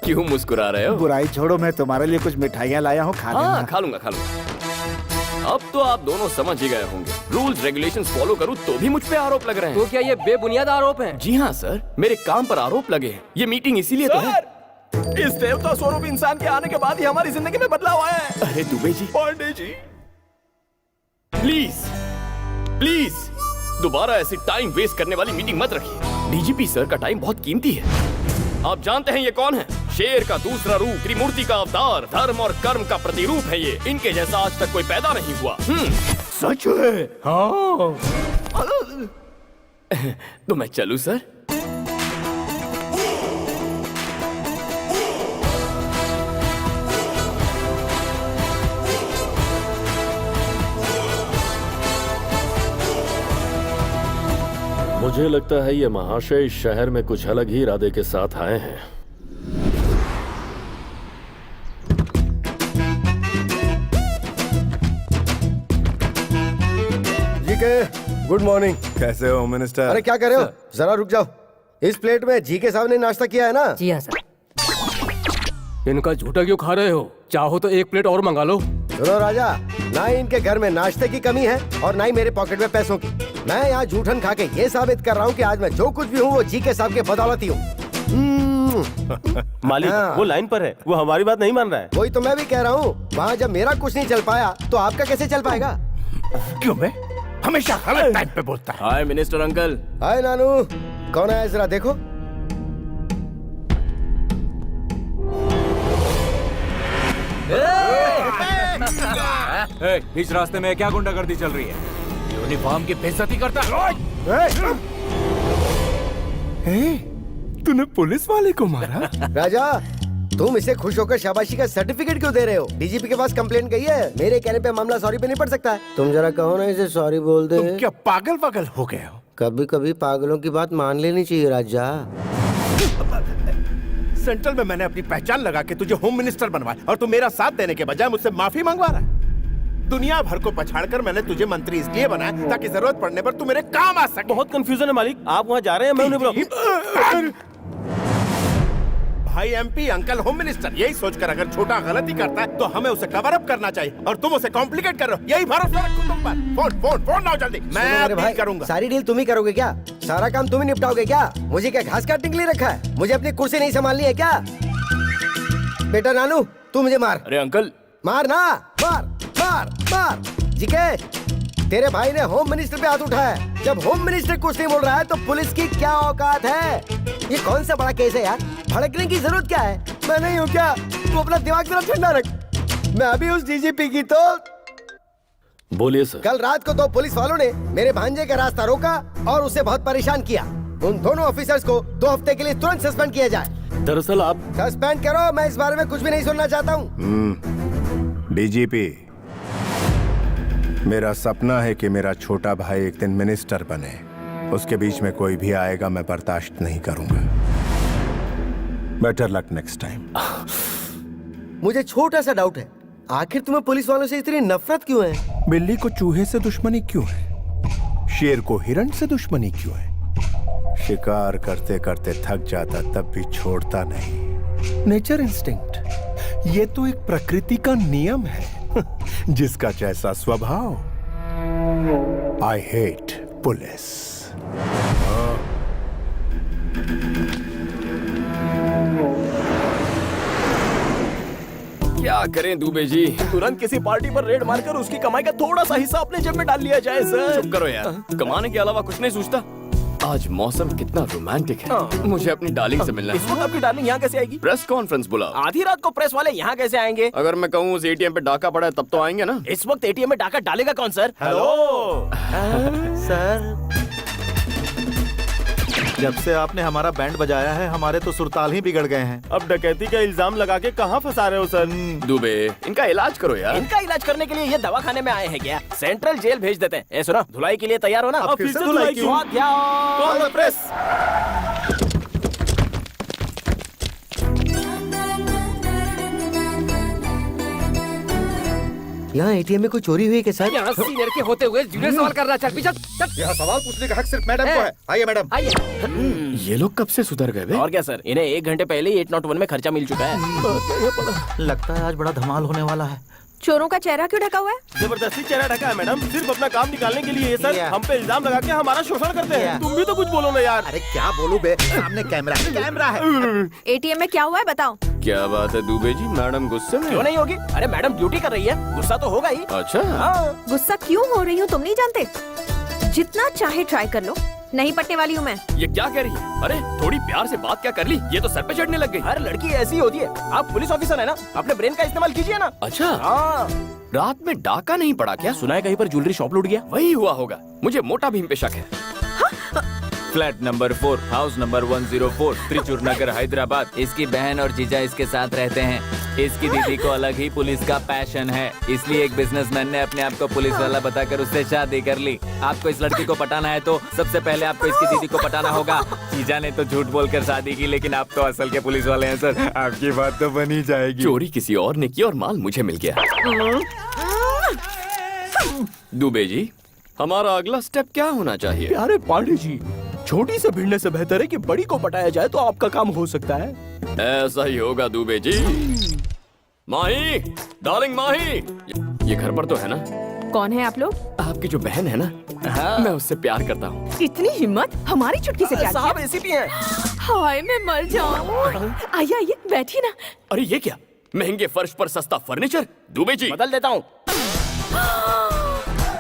क्यों मुस्कुरा रहे हो? बुराई छोड़ो, मैं तुम्हारे लिए कुछ मिठाइयाँ लाया हूँ, खा लेना। हाँ खा लूंगा खा लूंगा। अब तो आप दोनों समझ ही गए होंगे, रूल्स रेगुलेशंस फॉलो करूँ तो भी मुझ पे आरोप लग रहे हैं। तो क्या ये बेबुनियाद आरोप हैं? जी हाँ सर, मेरे काम पर आरोप लगे हैं। ये मीटिंग इसीलिए तो है। इस देवता स्वरूप इंसान के आने के बाद ही हमारी जिंदगी में बदलाव आया है। अरे दुबे जी, पांडे जी, प्लीज प्लीज दोबारा ऐसी टाइम वेस्ट करने वाली मीटिंग मत रखिए। डीजीपी सर का टाइम बहुत कीमती है। आप जानते हैं ये कौन है? शेर का दूसरा रूप, त्रिमूर्ति का अवतार, धर्म और कर्म का प्रतिरूप है ये। इनके जैसा आज तक कोई पैदा नहीं हुआ। सच है? हाँ। तो मैं चलूं सर? मुझे लगता है ये महाशय इस शहर में कुछ अलग ही इरादे के साथ आए हैं। जी के गुड मॉर्निंग। कैसे हो मिनिस्टर? अरे क्या कर रहे हो? जरा रुक जाओ। इस प्लेट में जी के साहब ने नाश्ता किया है ना? जी हाँ सर। इनका झूठा क्यों खा रहे हो? चाहो तो एक प्लेट और मंगा लो। सुनो राजा, ना ही इनके घर में नाश्ते की कमी है और ना ही मेरे पॉकेट में पैसों की। मैं यहाँ जूठन खा के ये साबित कर रहा हूँ कि आज मैं जो कुछ भी हूँ वो जी के साहब के बदौलत ही हूँ। मालिक वो लाइन पर है, वो हमारी बात नहीं मान रहा है। वही तो मैं भी कह रहा हूँ, वहाँ जब मेरा कुछ नहीं चल पाया तो आपका कैसे चल पाएगा? क्यों मैं हमेशा गलत टाइम पे बोलता है। हाय मिनिस्टर अंकल। हाय नानू, कौन है जरा देखो। बीच रास्ते में क्या गुंडागर्दी चल रही है? यूनिफॉर्म की बेइज्जती करता है। तूने पुलिस वाले को मारा? राजा, तुम इसे खुश होकर शाबाशी का सर्टिफिकेट क्यों दे रहे हो? डीजीपी के पास कंप्लेंट गई है, मेरे कहने पे मामला सॉरी पे नहीं पड़ सकता है। तुम जरा कहो ना इसे सॉरी बोल दे। तुम क्या पागल पागल हो गए हो? कभी कभी पागलों की बात मान लेनी चाहिए राजा। सेंट्रल में मैंने अपनी पहचान लगा के तुझे होम मिनिस्टर बनवाया और तू मेरा साथ देने के बजाय मुझसे माफी मंगवा रहा है। दुनिया भर को पछाड़कर मैंने तुझे मंत्री इसलिए बनाया ताकि जरूरत पड़ने पर तू मेरे काम आ सके। बहुत कंफ्यूजन है मालिक, आप वहाँ जा रहे हैं, मैं उन्हें बुलाऊं। भाई एमपी, अंकल होम मिनिस्टर, यही सोचकर अगर छोटा गलती करता है तो हमें उसे कवर अप करना चाहिए और तुम उसे कॉम्प्लिकेट कर रहे हो। यही भरोसा रखो तुम पर। फोन फोन फोन लाओ जल्दी, मैं भाई करूंगा। सारी डील तुम ही करोगे क्या? सारा काम तुम ही निपटाओगे क्या? मुझे क्या घास काटने के लिए रखा है? मुझे अपनी कुर्सी नहीं संभालनी है क्या? बेटा नानू, तू मुझे मार। अरे अंकल, मार ना, मार मार मार। जीके, तेरे भाई ने होम मिनिस्टर पे हाथ उठाया है। जब होम मिनिस्टर कुछ नहीं बोल रहा है तो पुलिस की क्या औकात है? ये कौन सा बड़ा केस है यार? भड़कने की जरूरत क्या है? मैं नहीं हूँ क्या? तू अपना दिमाग जरा ठंडा रख। मैं अभी उस डीजीपी की तो बोलिए सर। कल रात को 2 पुलिस वालों ने मेरे भांजे का रास्ता रोका और उसे बहुत परेशान किया। उन दोनों ऑफिसर्स को 2 हफ्ते के लिए तुरंत सस्पेंड किया जाए। दरअसल आप सस्पेंड करो, मैं इस बारे में कुछ भी नहीं सुनना चाहता हूँ। डीजीपी, मेरा सपना है कि मेरा छोटा भाई एक दिन मिनिस्टर बने। उसके बीच में कोई भी आएगा मैं बर्दाश्त नहीं करूंगा। Better luck next time. मुझे छोटा सा डाउट है, आखिर तुम्हें पुलिस वालों से इतनी नफरत क्यों है? बिल्ली को चूहे से दुश्मनी क्यों है? शेर को हिरण से दुश्मनी क्यों है? शिकार करते करते थक जाता तब भी छोड़ता नहीं। नेचर इंस्टिंक्ट, ये तो एक प्रकृति का नियम है। जिसका जैसा स्वभाव। I hate police. क्या करें दुबे जी, तुरंत किसी पार्टी पर रेड मारकर उसकी कमाई का थोड़ा सा हिस्सा अपने जेब में डाल लिया जाए सर। चुप करो यार, कमाने के अलावा कुछ नहीं सोचता। आज मौसम कितना रोमांटिक है। मुझे अपनी डार्लिंग से मिलना है। इस वक्त आपकी डार्लिंग यहाँ कैसे आएगी? प्रेस कॉन्फ्रेंस बुला। आधी रात को प्रेस वाले यहाँ कैसे आएंगे? अगर मैं कहूँ उस एटीएम पे डाका पड़ा है तब तो आएंगे ना। इस वक्त एटीएम में डाका डालेगा कौन सर? हेलो सर, जब से आपने हमारा बैंड बजाया है हमारे तो सुरताल ही बिगड़ गए हैं। अब डकैती का इल्जाम लगा के कहाँ फंसा रहे हो सर? दुबे, इनका इलाज करो यार। इनका इलाज करने के लिए ये दवाखाने में आए हैं क्या? सेंट्रल जेल भेज देते हैं। ए सुनो, धुलाई के लिए तैयार हो ना? अब फिर से धुलाई क्यों? Call the press. यहाँ एटीएम में कोई चोरी हुई है क्या सर? यहाँ सीनियर के होते हुए जूनियर सवाल कर रहा है। चल पीछे चल। यहाँ सवाल पूछने का हक सिर्फ मैडम को है। आइए मैडम। आइए। ये लोग कब से सुधर गए बे? और क्या सर, इन्हें 1 घंटे पहले ही 801 में खर्चा मिल चुका है। लगता है आज बड़ा धमाल होने वाला है। चोरों का चेहरा क्यों ढका हुआ है? जबरदस्ती चेहरा ढका है मैडम, सिर्फ अपना काम निकालने के लिए। ये सर हम पे इल्जाम लगा के हमारा शोषण करते हैं। तुम भी तो कुछ बोलो ना यार। अरे क्या बोलूं बे, सामने कैमरा है। एटीएम में क्या हुआ है बताओ। क्या बात है दुबे जी, मैडम गुस्से में? क्यों नहीं होगी? अरे मैडम ड्यूटी कर रही है, गुस्सा तो होगा ही। अच्छा हाँ। गुस्सा क्यों हो रही हूँ तुम नहीं जानते? जितना चाहे ट्राई कर लो, नहीं पटने वाली हूँ मैं। ये क्या कह रही है? अरे थोड़ी प्यार से बात क्या कर ली, ये तो सर पे चढ़ने लग गई। हर लड़की ऐसी होती है। आप पुलिस ऑफिसर है ना, अपने ब्रेन का इस्तेमाल कीजिए ना। अच्छा हाँ। रात में डाका नहीं पड़ा क्या? सुना है कहीं पर ज्वेलरी शॉप लूट गया। वही हुआ होगा, मुझे मोटा भीम पे शक है। Flat number 4 house number 104 Trichur Nagar Hyderabad. इसकी बहन और जीजा इसके साथ रहते हैं। इसकी दीदी को अलग ही पुलिस का पैशन है, इसलिए एक बिजनेसमैन ने अपने आप को पुलिस वाला बताकर उससे शादी कर ली। आपको इस लड़की को पटाना है तो सबसे पहले आपको इसकी दीदी को पटाना होगा। जीजा ने तो झूठ बोलकर शादी की, लेकिन आप तो असल के पुलिस वाले हैं सर, आपकी बात तो बनी जाएगी। चोरी किसी और ने की और माल मुझे मिल गया। दुबे जी, हमारा अगला स्टेप क्या होना चाहिए? प्यारे पांडे जी, छोटी से भिड़ने से बेहतर है कि बड़ी को पटाया जाए तो आपका काम हो सकता है। ऐसा ही होगा दुबे जी। माही, डार्लिंग माही, ये घर पर तो है ना? कौन है आप लोग? आपकी जो बहन है ना, मैं उससे प्यार करता हूँ। इतनी हिम्मत, हमारी चुटकी से प्यार साहब किया? एसीपी हैं। हाय मैं मर जाऊँ। आइए आइए बैठिए ना। अरे ये क्या, महंगे फर्श पर सस्ता फर्नीचर? दुबे जी बदल देता हूँ।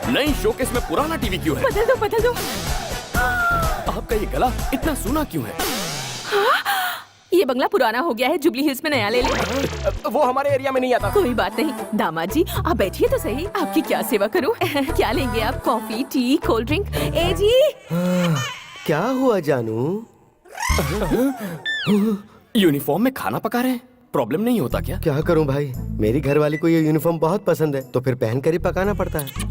नई शोकेस में पुराना टीवी क्यों है? बदल दो बदल दो। आपका ये गला इतना सूना क्यों है? ये बंगला पुराना हो गया है, जुबली हिल्स में नया ले ले। वो हमारे एरिया में नहीं आता। कोई बात नहीं दामाद जी, आप बैठिए तो सही, आपकी क्या सेवा करूं? क्या लेंगे आप? Coffee, tea, cold drink? ए जी क्या हुआ जानू? यूनिफॉर्म में खाना पका रहे हैं, प्रॉब्लम नहीं होता क्या? क्या करूं भाई, मेरी घरवाली को ये यूनिफॉर्म बहुत पसंद है तो फिर पहन कर ही पकाना पड़ता है।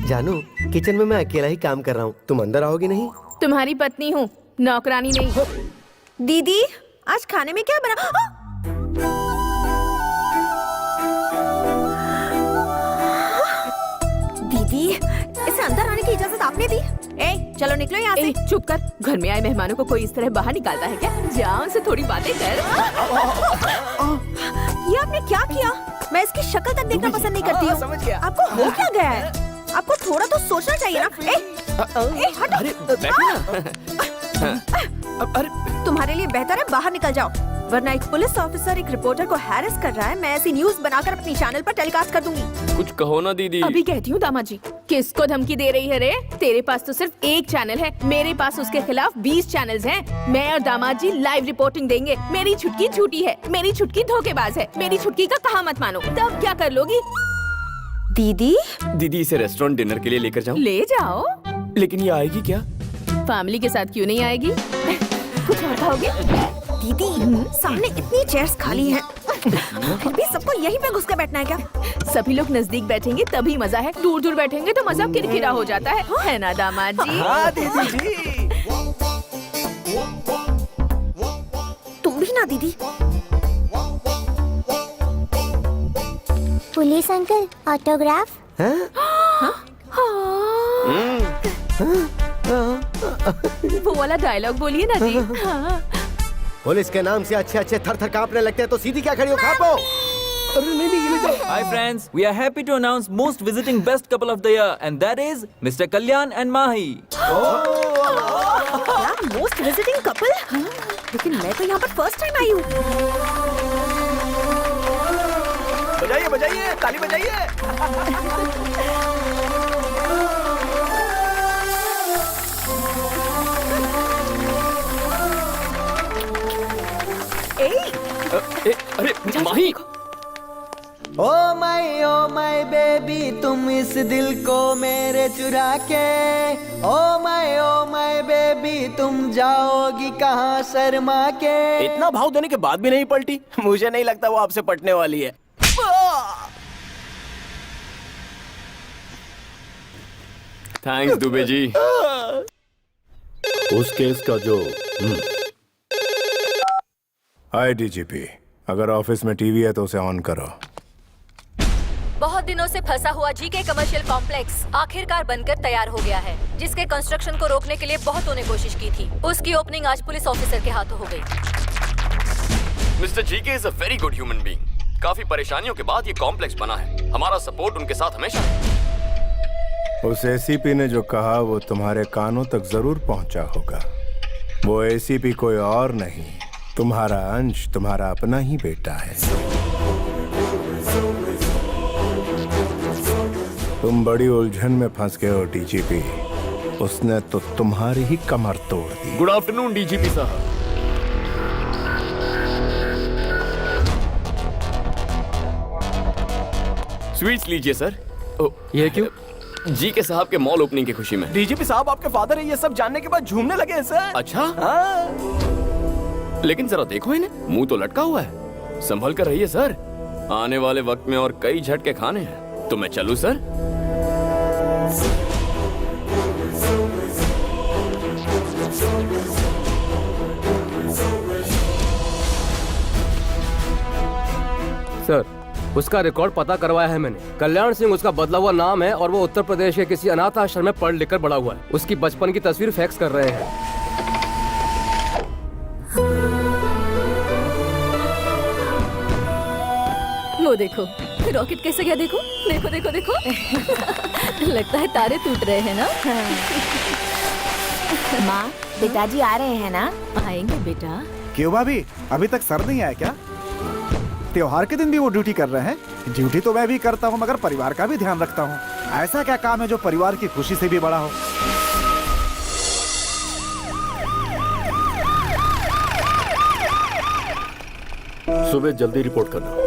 जानू, किचन में मैं अकेला ही काम कर रहा हूँ, तुम अंदर आओगी नहीं? तुम्हारी पत्नी हूँ, नौकरानी नहीं। दीदी आज खाने में क्या बना? दीदी इसे अंदर आने की इजाजत आपने दी? चलो निकलो यहाँ से। चुप कर, घर में आए मेहमानों को कोई इस तरह बाहर निकालता है क्या? जाओ से थोड़ी बातें कर। ये आपने क्या किया? मैं इसकी शक्ल तक देखना पसंद नहीं करती हूँ। समझ गया। आपको हो क्या गया है? आपको थोड़ा तो सोचना चाहिए ना। हटो। अरे बैठो ना। तुम्हारे लिए बेहतर है बाहर निकल जाओ। वरना एक पुलिस ऑफिसर एक रिपोर्टर को हैरेस कर रहा है, मैं ऐसी न्यूज बनाकर अपनी चैनल पर टेलीकास्ट कर दूंगी। कुछ कहो ना दीदी। अभी कहती हूँ दामाद जी। किसको धमकी दे रही है रे? तेरे पास तो सिर्फ एक चैनल है, मेरे पास उसके खिलाफ 20 चैनल्स हैं। मैं और दामाद जी लाइव रिपोर्टिंग देंगे। मेरी छुटकी झूठी है, मेरी छुटकी धोखेबाज है, मेरी छुटकी का कहा मत मानो। तब क्या कर लोगी? दीदी दीदी इसे रेस्टोरेंट डिनर के लिए लेकर जाऊं? ले जाओ। लेकिन ये आएगी क्या? फैमिली के साथ क्यों नहीं आएगी? कुछ और खाओगे? दीदी सामने इतनी चेयर्स खाली हैं, फिर भी सबको यहीं पे घुस के बैठना है क्या? सभी लोग नजदीक बैठेंगे तभी मजा है, दूर दूर बैठेंगे तो मजा किरकिरा हो जाता है ना दामाद जी? हाँ दीदी जी। तुम भी ना दीदी। Police uncle, autograph. वो वाला डायलॉग बोलिए ना जी। हाँ। पुलिस के नाम से अच्छे अच्छे थर थर कांपने लगते हैं तो सीधी क्या खड़ी हो खापो। Hi friends, we are happy to announce most visiting best couple of the year and that is Mr. Kalyan and Mahi. Most visiting couple? लेकिन मैं तो यहाँ पर फर्स्ट टाइम आई हूँ। बजाइए बजाइए, ताली बजाइए। अरे माही। ओ माय बेबी, तुम इस दिल को मेरे चुरा के। ओ माय बेबी, तुम जाओगी कहाँ शर्मा के। इतना भाव देने के बाद भी नहीं पलटी? मुझे नहीं लगता वो आपसे पटने वाली है। थैंक्स दुबे जी। उस केस का जो हाय डीजीपी, अगर ऑफिस में टीवी है तो उसे ऑन करो। बहुत दिनों से फंसा हुआ जीके कमर्शियल कॉम्प्लेक्स आखिरकार बनकर तैयार हो गया है, जिसके कंस्ट्रक्शन को रोकने के लिए बहुतों ने कोशिश की थी। उसकी ओपनिंग आज पुलिस ऑफिसर के हाथों हो गई। Mister GK is a very good human being. काफी परेशानियों के बाद ये कॉम्प्लेक्स बना है। हमारा सपोर्ट उनके साथ हमेशा है। उस एसीपी ने जो कहा वो तुम्हारे कानों तक जरूर पहुंचा होगा। वो एसीपी कोई और नहीं, तुम्हारा अंश, तुम्हारा अपना ही बेटा है। तुम बड़ी उलझन में फंस गए हो डीजीपी। उसने तो तुम्हारी ही कमर तोड़ दी। गुड आफ्टरनून डीजीपी साहब। स्वीट्स लीजिए सर। ये क्यों? जी के साहब के मॉल ओपनिंग की खुशी में। डीजीपी साहब आपके फादर है, ये सब जानने के बाद झूमने लगे हैं सर। अच्छा? हाँ। लेकिन जरा देखो इन्हें, मुंह तो लटका हुआ है। संभल कर रहिए सर, आने वाले वक्त में और कई झटके खाने हैं। तो मैं चलूं सर? सर, उसका रिकॉर्ड पता करवाया है मैंने। कल्याण सिंह उसका बदला हुआ नाम है और वो उत्तर प्रदेश के किसी अनाथ आश्रम में पढ़ लिख कर बड़ा हुआ है। उसकी बचपन की तस्वीर फैक्स कर रहे हैं। वो देखो रॉकेट कैसे गया, देखो देखो देखो देखो। लगता है तारे टूट रहे हैं ना। माँ, पिताजी आ रहे हैं ना? आएंगे बेटा। क्यों भाभी, अभी तक सर नहीं आया क्या? त्योहार के दिन भी वो ड्यूटी कर रहे हैं। ड्यूटी तो मैं भी करता हूँ, मगर परिवार का भी ध्यान रखता हूँ। ऐसा क्या काम है जो परिवार की खुशी से भी बड़ा हो? सुबह जल्दी रिपोर्ट करना।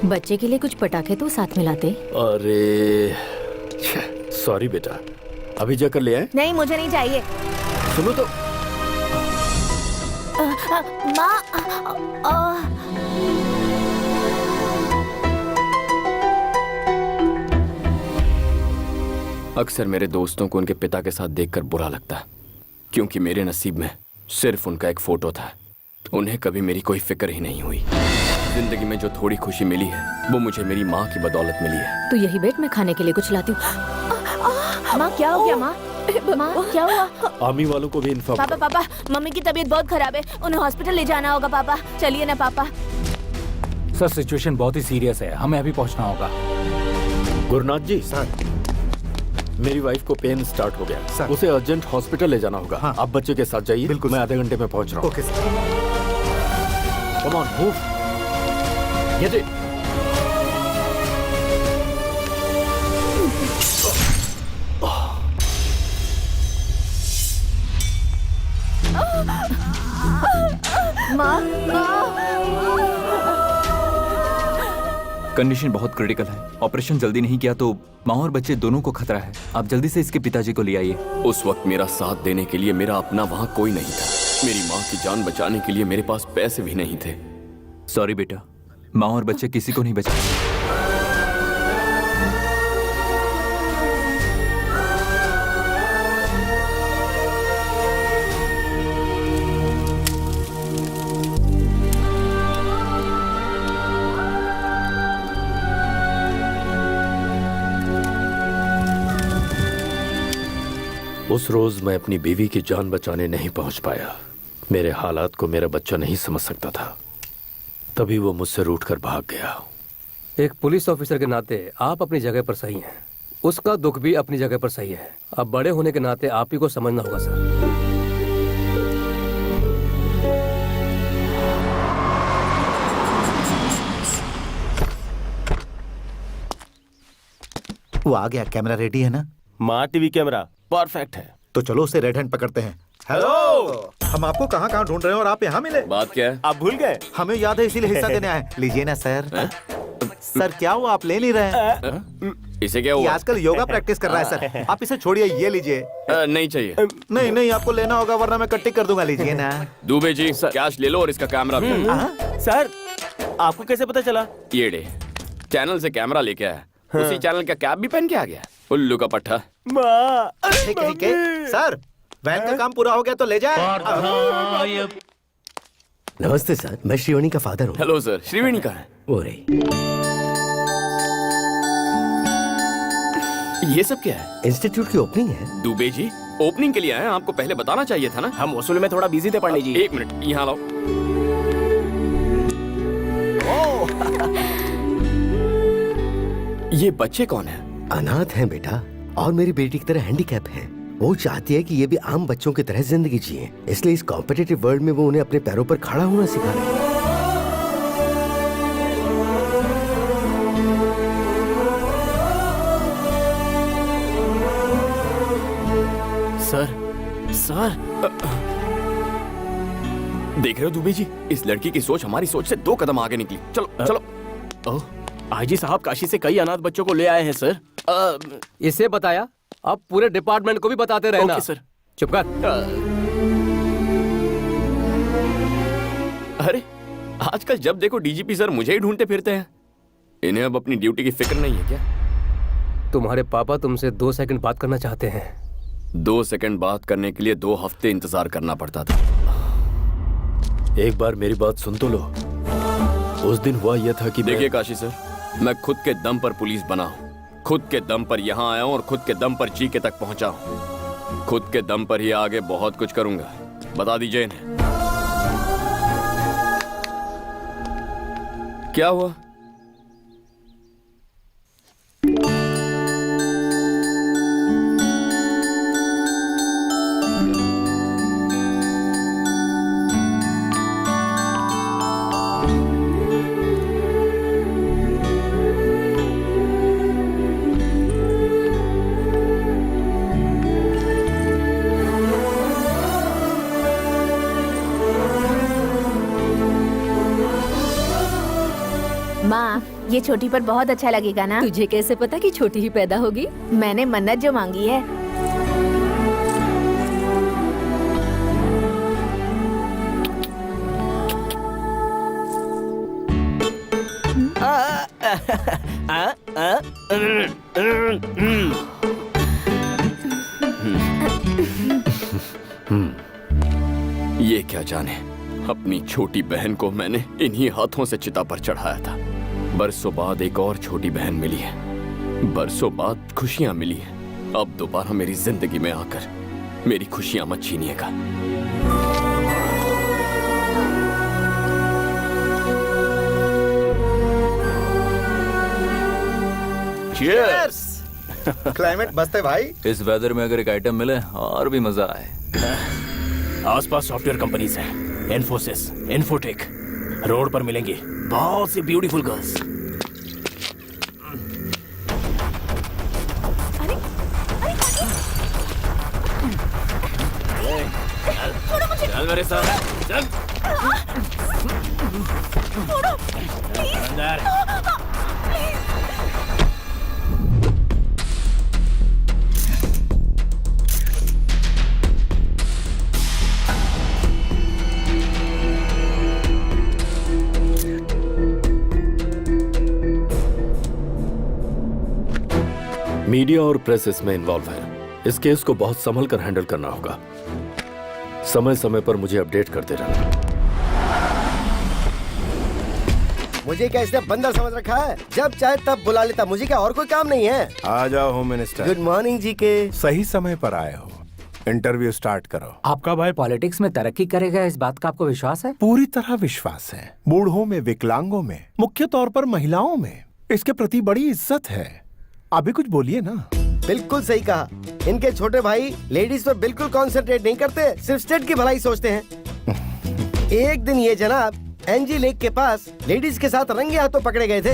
बच्चे के लिए कुछ पटाखे तो साथ में लाते। अरे सॉरी बेटा, अभी जाकर ले आए। नहीं, मुझे नहीं चाहिए। सुनो तो। माँ, अक्सर मेरे दोस्तों को उनके पिता के साथ देखकर बुरा लगता है, क्योंकि मेरे नसीब में सिर्फ उनका एक फोटो था। उन्हें कभी मेरी कोई फिक्र ही नहीं हुई। जिंदगी में जो थोड़ी खुशी मिली है वो मुझे मेरी माँ की बदौलत मिली है। तो यही बैठ, मैं खाने के लिए कुछ लाती हूँ। माँ क्या हो गया? माँ, माँ क्या हुआ? आर्मी वालों को भी इन्फॉर्म। पापा पापा, मम्मी की तबीयत बहुत खराब है, उन्हें हॉस्पिटल ले जाना होगा। पापा चलिए ना पापा। सर सिचुएशन बहुत ही सीरियस है, हमें अभी पहुंचना होगा। गुरुनाथ जी, मेरी वाइफ को पेन स्टार्ट हो गया, उसे अर्जेंट हॉस्पिटल ले जाना होगा। आप बच्चे के साथ जाइए, बिल्कुल मैं आधे घंटे में पहुंच रहा हूँ। Okay sir. Come on move. Get it. माँ, कंडीशन बहुत क्रिटिकल है। ऑपरेशन जल्दी नहीं किया तो माँ और बच्चे दोनों को खतरा है। आप जल्दी से इसके पिताजी को ले आइए। उस वक्त मेरा साथ देने के लिए मेरा अपना वहाँ कोई नहीं था। मेरी माँ की जान बचाने के लिए मेरे पास पैसे भी नहीं थे। सॉरी बेटा, माँ और बच्चे किसी को नहीं बचा। उस रोज मैं अपनी बीवी की जान बचाने नहीं पहुंच पाया। मेरे हालात को मेरा बच्चा नहीं समझ सकता था, तभी वो मुझसे रूठकर भाग गया। एक पुलिस ऑफिसर के नाते आप अपनी जगह पर सही हैं। उसका दुख भी अपनी जगह पर सही है। अब बड़े होने के नाते आप ही को समझना होगा सर। वो आ गया। कैमरा रेडी है ना? माँ टीवी कैमरा परफेक्ट है। तो चलो उसे रेड हैंड पकड़ते हैं। हेलो, हम आपको कहाँ कहाँ ढूंढ रहे हैं और आप यहाँ मिले। बात क्या है? आप भूल गए? हमें याद है, इसीलिए हिस्सा देने आए। लीजिए ना सर। सर क्या हुआ, आप ले नहीं रहे हैं? इसे क्या ये हुआ? आजकल योगा प्रैक्टिस कर रहा है सर। आप इसे छोड़िए, ये लीजिए। नहीं चाहिए। नहीं नहीं, आपको लेना होगा वरना मैं कट्टी कर दूंगा। लीजिए ना। दुबे जी कैश ले लो और इसका कैमरा भी। सर आपको कैसे पता चला? ये डे चैनल से कैमरा लेके आया, उसी चैनल का कैप भी पहन के आ गया। उल्लू का पट्टा। ठीक है, ठीक है। सर वैन का काम पूरा हो गया तो ले जाए। नमस्ते सर, मैं श्रीवाणी का फादर हूँ। हेलो सर, श्रीवाणी का है? वो रही। ये सब क्या है? इंस्टीट्यूट की ओपनिंग है। दुबे जी ओपनिंग के लिए आए हैं, आपको पहले बताना चाहिए था ना। हम वसूल में थोड़ा बिजी थे पंडित जी। एक मिनट यहाँ लाओ। ये बच्चे कौन है? अनाथ हैं बेटा, और मेरी बेटी की तरह हैंडीकैप है। वो चाहती है कि ये भी आम बच्चों की तरह जिंदगी जिए, इसलिए इस कॉम्पिटिटिव वर्ल्ड में वो उन्हें अपने पैरों पर खड़ा होना सिखा रही है। सर देख रहे हो दुबे जी, इस लड़की की सोच हमारी सोच से 2 कदम आगे निकली। चलो चलो। आईजी साहब काशी से कई अनाथ बच्चों को ले आए हैं सर। इसे बताया, अब पूरे डिपार्टमेंट को भी बताते रहना। Okay sir. चुप कर। अरे आजकल जब देखो डीजीपी सर मुझे ही ढूंढते फिरते हैं। इन्हें अब अपनी ड्यूटी की फिक्र नहीं है क्या? तुम्हारे पापा तुमसे 2 सेकंड बात करना चाहते हैं। 2 सेकंड बात करने के लिए 2 हफ्ते इंतजार करना पड़ता था। एक बार मेरी बात सुन तो लो। उस दिन हुआ यह था कि देखिए काशी सर, मैं खुद के दम पर पुलिस बना हूँ, खुद के दम पर यहाँ आया हूँ और खुद के दम पर जीके तक पहुँचा हूँ। खुद के दम पर ही आगे बहुत कुछ करूंगा। बता दीजिए इन्हें। क्या हुआ? माँ ये छोटी पर बहुत अच्छा लगेगा ना? तुझे कैसे पता कि छोटी ही पैदा होगी? मैंने मन्नत जो मांगी है। ये क्या जाने, अपनी छोटी बहन को मैंने इन्हीं हाथों से चिता पर चढ़ाया था। बरसों बाद एक और छोटी बहन मिली है, बरसों बाद खुशियां मिली हैं। अब दोबारा मेरी जिंदगी में आकर मेरी खुशियां मत छीनिएगा। Cheers! क्लाइमेट मस्त है भाई। इस वेदर में अगर एक आइटम मिले और भी मजा आए। आसपास सॉफ्टवेयर कंपनीज हैं, इन्फोसिस, इन्फोटेक। रोड पर मिलेंगी बहुत सी ब्यूटीफुल गर्ल्स। चल मेरे साथ, चल। अंदर। मीडिया और प्रेस इसमें इन्वॉल्व है। इस केस को बहुत संभल कर हैंडल करना होगा। समय समय पर मुझे अपडेट करते रहना। मुझे क्या इसने बंदर समझ रखा है? जब चाहे तब बुला लेता, मुझे क्या और कोई काम नहीं है? आ जाओ होम मिनिस्टर। गुड मॉर्निंग जी के। सही समय पर आए हो। इंटरव्यू स्टार्ट करो। आपका भाई पॉलिटिक्स में तरक्की करेगा, इस बात का आपको विश्वास है? पूरी तरह विश्वास है। बूढ़ों में, विकलांगों में, मुख्य तौर पर महिलाओं में इसके प्रति बड़ी इज्जत है। अभी कुछ बोलिए ना। बिल्कुल सही कहा। इनके छोटे भाई लेडीज पर बिल्कुल कॉन्सेंट्रेट नहीं करते, सिर्फ स्टेट की भलाई सोचते हैं। एक दिन ये जनाब एनजी लेक के पास लेडीज के साथ रंगे हाथों पकड़े गए थे।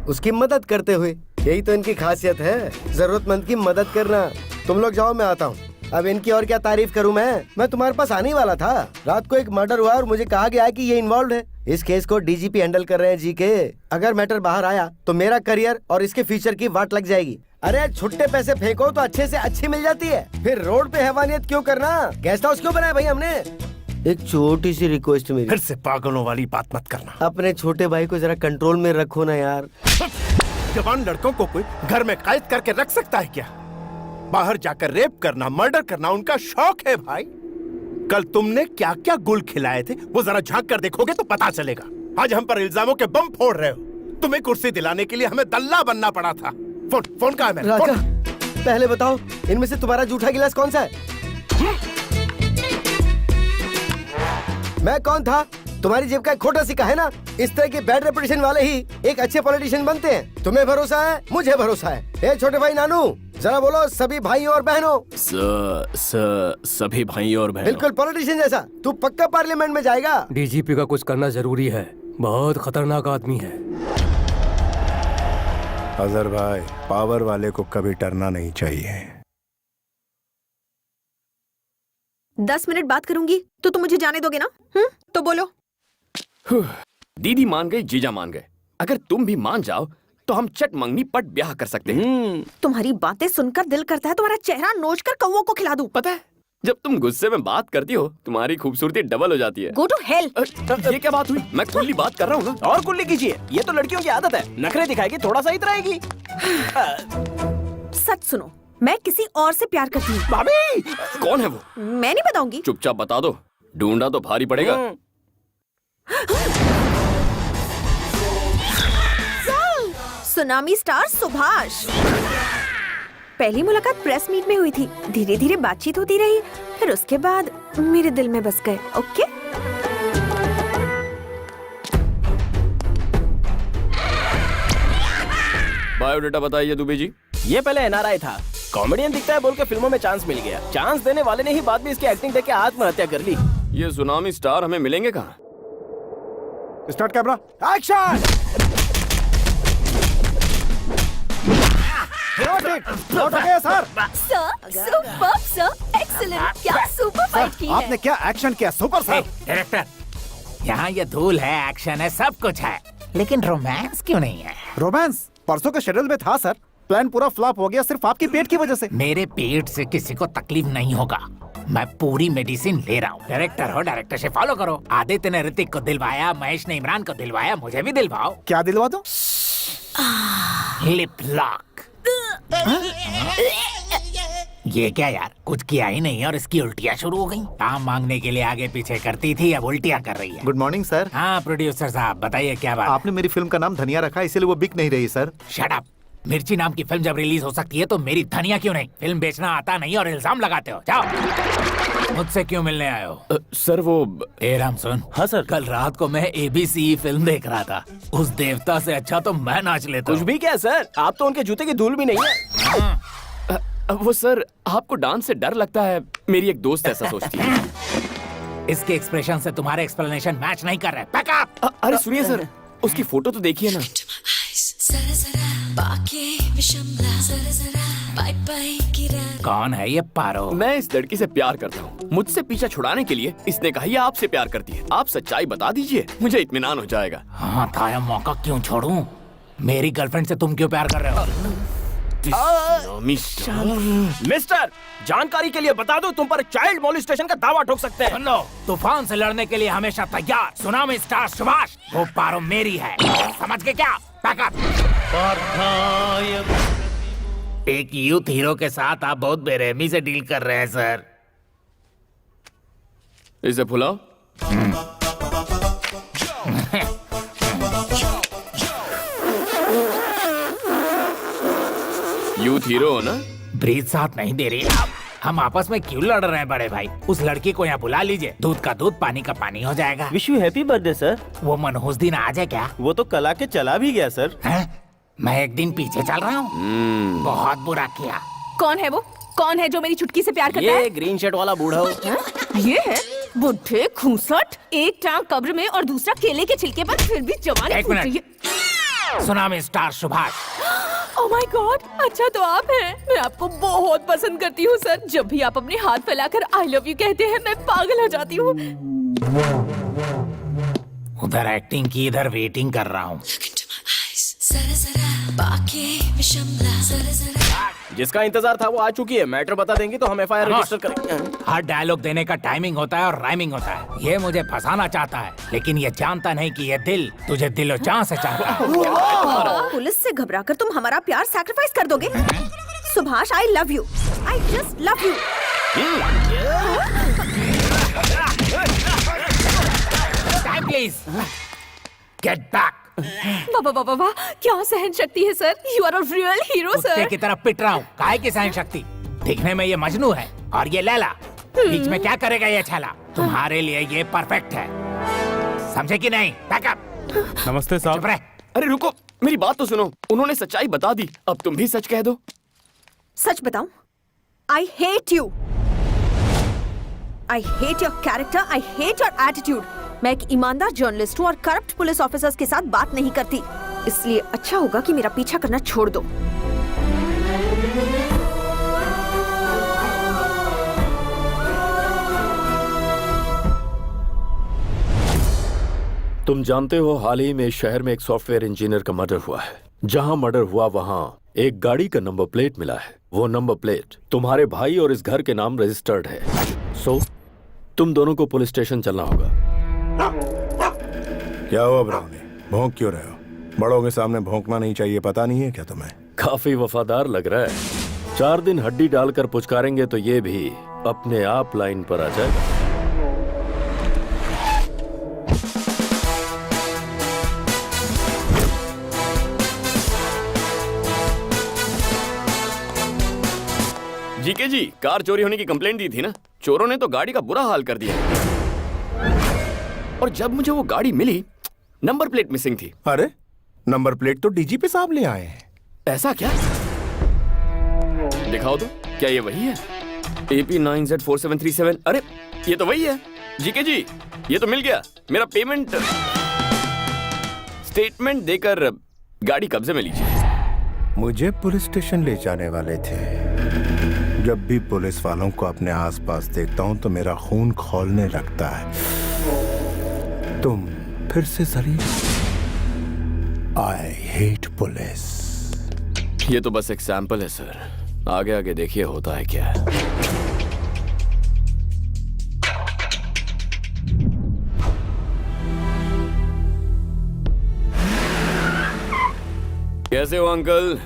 उसकी मदद करते हुए। यही तो इनकी खासियत है, जरूरतमंद की मदद करना। तुम लोग जाओ, मैं आता हूँ। अब इनकी और क्या तारीफ करूं मैं तुम्हारे पास आने वाला था। रात को एक मर्डर हुआ और मुझे कहा गया कि ये इन्वॉल्व है। इस केस को डीजीपी हैंडल कर रहे हैं जी के। अगर मैटर बाहर आया तो मेरा करियर और इसके फ्यूचर की वाट लग जाएगी। अरे छुट्टे पैसे फेंको तो अच्छे से अच्छी मिल जाती है, फिर रोड पे हैवानियत क्यों करना? गेस्ट हाउस क्यों बनाया भाई हमने? एक छोटी सी रिक्वेस्ट मेरी, फिर से पागलों वाली बात मत करना। अपने छोटे भाई को जरा कंट्रोल में रखो ना यार। जवान लड़कों को कोई घर में कैद करके रख सकता है क्या? बाहर जाकर रेप करना, मर्डर करना उनका शौक है भाई। कल तुमने क्या क्या गुल खिलाए थे वो जरा झांक कर देखोगे तो पता चलेगा। आज हम पर इल्जामों के बम फोड़ रहे हो। तुम्हें कुर्सी दिलाने के लिए हमें दल्ला बनना पड़ा था। फोन कहाँ है मेरा? राजा, पहले बताओ इनमें से तुम्हारा जूठा गिलास कौन सा है? मैं कौन था? तुम्हारी जेब का एक खोटा सिक्का है ना। इस तरह के बैड रेपुटेशन वाले ही एक अच्छे पॉलिटिशियन बनते हैं। तुम्हें भरोसा है, मुझे भरोसा है। ए छोटे भाई नानू, जरा बोलो सभी भाइयों और बहनों। सभी भाइयों और बहनों। बिल्कुल पॉलिटिशियन जैसा। तू पक्का पार्लियामेंट में जाएगा। डीजीपी का कुछ करना जरूरी है, बहुत खतरनाक आदमी है। अजहर भाई, पावर वाले को कभी डरना नहीं चाहिए। 10 मिनट बात करूंगी तो तुम मुझे जाने दोगे ना? तो बोलो। दीदी मान गई, जीजा मान गए। अगर तुम भी मान जाओ तो हम चट मंगनी पट ब्याह कर सकते हैं। तुम्हारी बातें सुनकर दिल करता है तुम्हारा चेहरा नोच कर कौवों को खिला दूं। पता है, जब तुम गुस्से में बात करती हो तुम्हारी खूबसूरती डबल हो जाती है। Go to hell. ये क्या बात हुई? मैं कुल्ली बात कर रहा हूँ ना। और कुल्ली कीजिए, ये तो लड़कियों की आदत है। नखरे दिखाएगी, थोड़ा सा इतराएगी। सच सुनो, मैं किसी और से प्यार करती हूँ। भाभी, कौन है वो? मैं नहीं बताऊंगी। चुपचाप बता दो, ढूंढा तो भारी पड़ेगा। Tsunami star Subhash. पहली मुलाकात प्रेस मीट में हुई थी, धीरे धीरे बातचीत होती रही, फिर उसके बाद मेरे दिल में बस गए। ओके? बायोडाटा बताइए दुबे जी। ये पहले एनआरआई था, कॉमेडियन दिखता है बोल के फिल्मों में चांस मिल गया। चांस देने वाले ने ही बाद में इसकी एक्टिंग देख के आत्महत्या कर ली। ये सुनामी स्टार हमें मिलेंगे कहाँ? Start camera, action. Sir, super sir, excellent. क्या सुपर फाइट की है। आपने क्या एक्शन किया सुपर सर। डायरेक्टर, यहाँ ये धूल है, एक्शन है, सब कुछ है, लेकिन रोमांस क्यों नहीं है? रोमांस परसों के शेड्यूल में था सर। प्लान पूरा फ्लॉप हो गया सिर्फ आपके पेट की वजह से। मेरे पेट से किसी को तकलीफ नहीं होगा, मैं पूरी मेडिसिन ले रहा हूँ। डायरेक्टर हो, डायरेक्टर से फॉलो करो। आदित्य ने ऋतिक को दिलवाया, महेश ने इमरान को दिलवाया, मुझे भी दिलवाओ। क्या दिलवा दो? Lip lock. ये क्या यार, कुछ किया ही नहीं और इसकी उल्टियाँ शुरू हो गई। काम मांगने के लिए आगे पीछे करती थी, अब उल्टियाँ कर रही है। Good morning sir. हाँ प्रोड्यूसर साहब बताइए क्या बात? आपने मेरी फिल्म का नाम धनिया रखा, इसीलिए वो बिक नहीं रही सर। Shut up. मिर्ची नाम की फिल्म जब रिलीज हो सकती है तो मेरी धनिया क्यों नहीं? फिल्म बेचना आता नहीं और इल्जाम लगाते हो। जाओ। मुझसे क्यों मिलने आए हो? सर वो ए राम सुन। हाँ सर। कल रात को मैं ABC फिल्म देख रहा था। उस देवता से अच्छा तो मैं नाच लेता कुछ हूँ। भी क्या सर, आप तो उनके जूते की धूल भी नहीं है। वो सर आपको डांस से डर लगता है, मेरी एक दोस्त ऐसा सोचती है। इसके एक्सप्रेशन से तुम्हारे एक्सप्लेनेशन मैच नहीं कर रहे। Back up! अरे सुनिए सर, उसकी फोटो तो देखिए ना। कौन है ये पारो? मैं इस लड़की से प्यार करता हूँ। मुझसे पीछा छुड़ाने के लिए इसने कहा ये आपसे प्यार करती है। आप सच्चाई बता दीजिए, मुझे इत्मीनान हो जाएगा। हाँ था, मौका क्यों छोड़ूं? मेरी गर्लफ्रेंड से तुम क्यों प्यार कर रहे हो? मिस्टर, जानकारी के लिए बता दो, तुम पर चाइल्ड मोलिस्टेशन का दावा ठोक सकते हैं। सुन लो, तूफान से लड़ने के लिए हमेशा तैयार। सुनामी स्टार सुभाष, वो पारो मेरी है। समझ के क्या? Back up! एक यूथ हीरो के साथ आप बहुत बेरहमी से डील कर रहे हैं सर। इसे भुलाओ। यूथ हीरो हो ना? ब्रीथ साथ नहीं दे रही। हम आपस में क्यों लड़ रहे हैं बड़े भाई? उस लड़की को यहाँ बुला लीजिए, दूध का दूध पानी का पानी हो जाएगा। Wish you happy birthday sir. वो मनहूस दिन आ जाए क्या? वो तो कल आके चला भी गया सर। मैं एक दिन पीछे चल रहा हूँ। बहुत बुरा किया। कौन है वो? कौन है जो मेरी चुटकी से प्यार करता है? ये ग्रीन शर्ट वाला बूढ़ा हो। ये है बुढ़े खूंसट, एक टांग कब्र में और दूसरा केले के छिलके पर, फिर भी जवानी एक फूट रही मिनट। है। Tsunami star Subhash. Oh my God, अच्छा तो आप हैं। मैं आपको बहुत पसंद करती हूँ सर। जब भी आप अपने हाथ फैलाकर आई लव यू कहते हैं, मैं पागल हो जाती हूँ। उधर एक्टिंग की, इधर वेटिंग कर रहा हूँ। जिसका इंतजार था वो आ चुकी है। मैटर बता देंगी तो हम FIR रजिस्टर करेंगे। हर डायलॉग देने का टाइमिंग होता है और राइमिंग होता है। ये मुझे फंसाना चाहता है, लेकिन ये जानता नहीं कि ये दिल तुझे दिलो जान से चाहता है। पुलिस से घबराकर तुम हमारा प्यार सैक्रिफाइस कर दोगे? Subhash, I love you, I just love you. Please get back. वाह वाह वाह, क्या सहन शक्ति है sir. You are a real hero कुत्ते सर। की तरफ पिट रहा हूँ। काहे की सहन शक्ति? दिखने में ये मजनू है और ये लैला। बीच में क्या करेगा ये छला? तुम्हारे लिए ये परफेक्ट है, समझे कि नहीं? बैकअप। नमस्ते साहब। अरे रुको, मेरी बात तो सुनो। उन्होंने सच्चाई बता दी, अब तुम भी सच कह दो। सच बताऊं? I hate you. I hate your character, I hate your attitude. मैं एक ईमानदार जर्नलिस्ट हूँ और करप्ट पुलिस ऑफिसर्स के साथ बात नहीं करती, इसलिए अच्छा होगा कि मेरा पीछा करना छोड़ दो। तुम जानते हो हाल ही में शहर में एक सॉफ्टवेयर इंजीनियर का मर्डर हुआ है। जहां मर्डर हुआ वहां एक गाड़ी का नंबर प्लेट मिला है। वो नंबर प्लेट तुम्हारे भाई और इस घर के नाम रजिस्टर्ड है। सो तुम दोनों को पुलिस स्टेशन चलना होगा। क्या हुआ ब्राउनी, भौंक क्यों रहे हो? बड़ों के सामने भौंकना नहीं चाहिए, पता नहीं है क्या तुम्हें? काफी वफादार लग रहा है। 4 दिन हड्डी डालकर पुचकारेंगे तो ये भी अपने आप लाइन पर आ जाएगा। जीके जी, कार चोरी होने की कंप्लेंट दी थी ना? चोरों ने तो गाड़ी का बुरा हाल कर दिया और जब मुझे वो गाड़ी मिली, नंबर प्लेट मिसिंग थी। अरे, नंबर प्लेट तो डीजीपी साहब ले आए हैं। ऐसा क्या? दिखाओ तो, क्या ये वही है? AP9Z4737। अरे ये तो वही है। जीके जी, ये तो मिल गया। मेरा पेमेंट स्टेटमेंट देकर गाड़ी कब्जे में लीजिए। मुझे पुलिस स्टेशन ले जाने वाले थे। जब भी पुलिस वालों को अपने आसपास देखता हूं तो मेरा खून खौलने लगता है। तुम फिर से शरीर। I hate police. ये तो बस एक सैंपल है सर, आगे आगे देखिए होता है क्या। कैसे हो अंकल?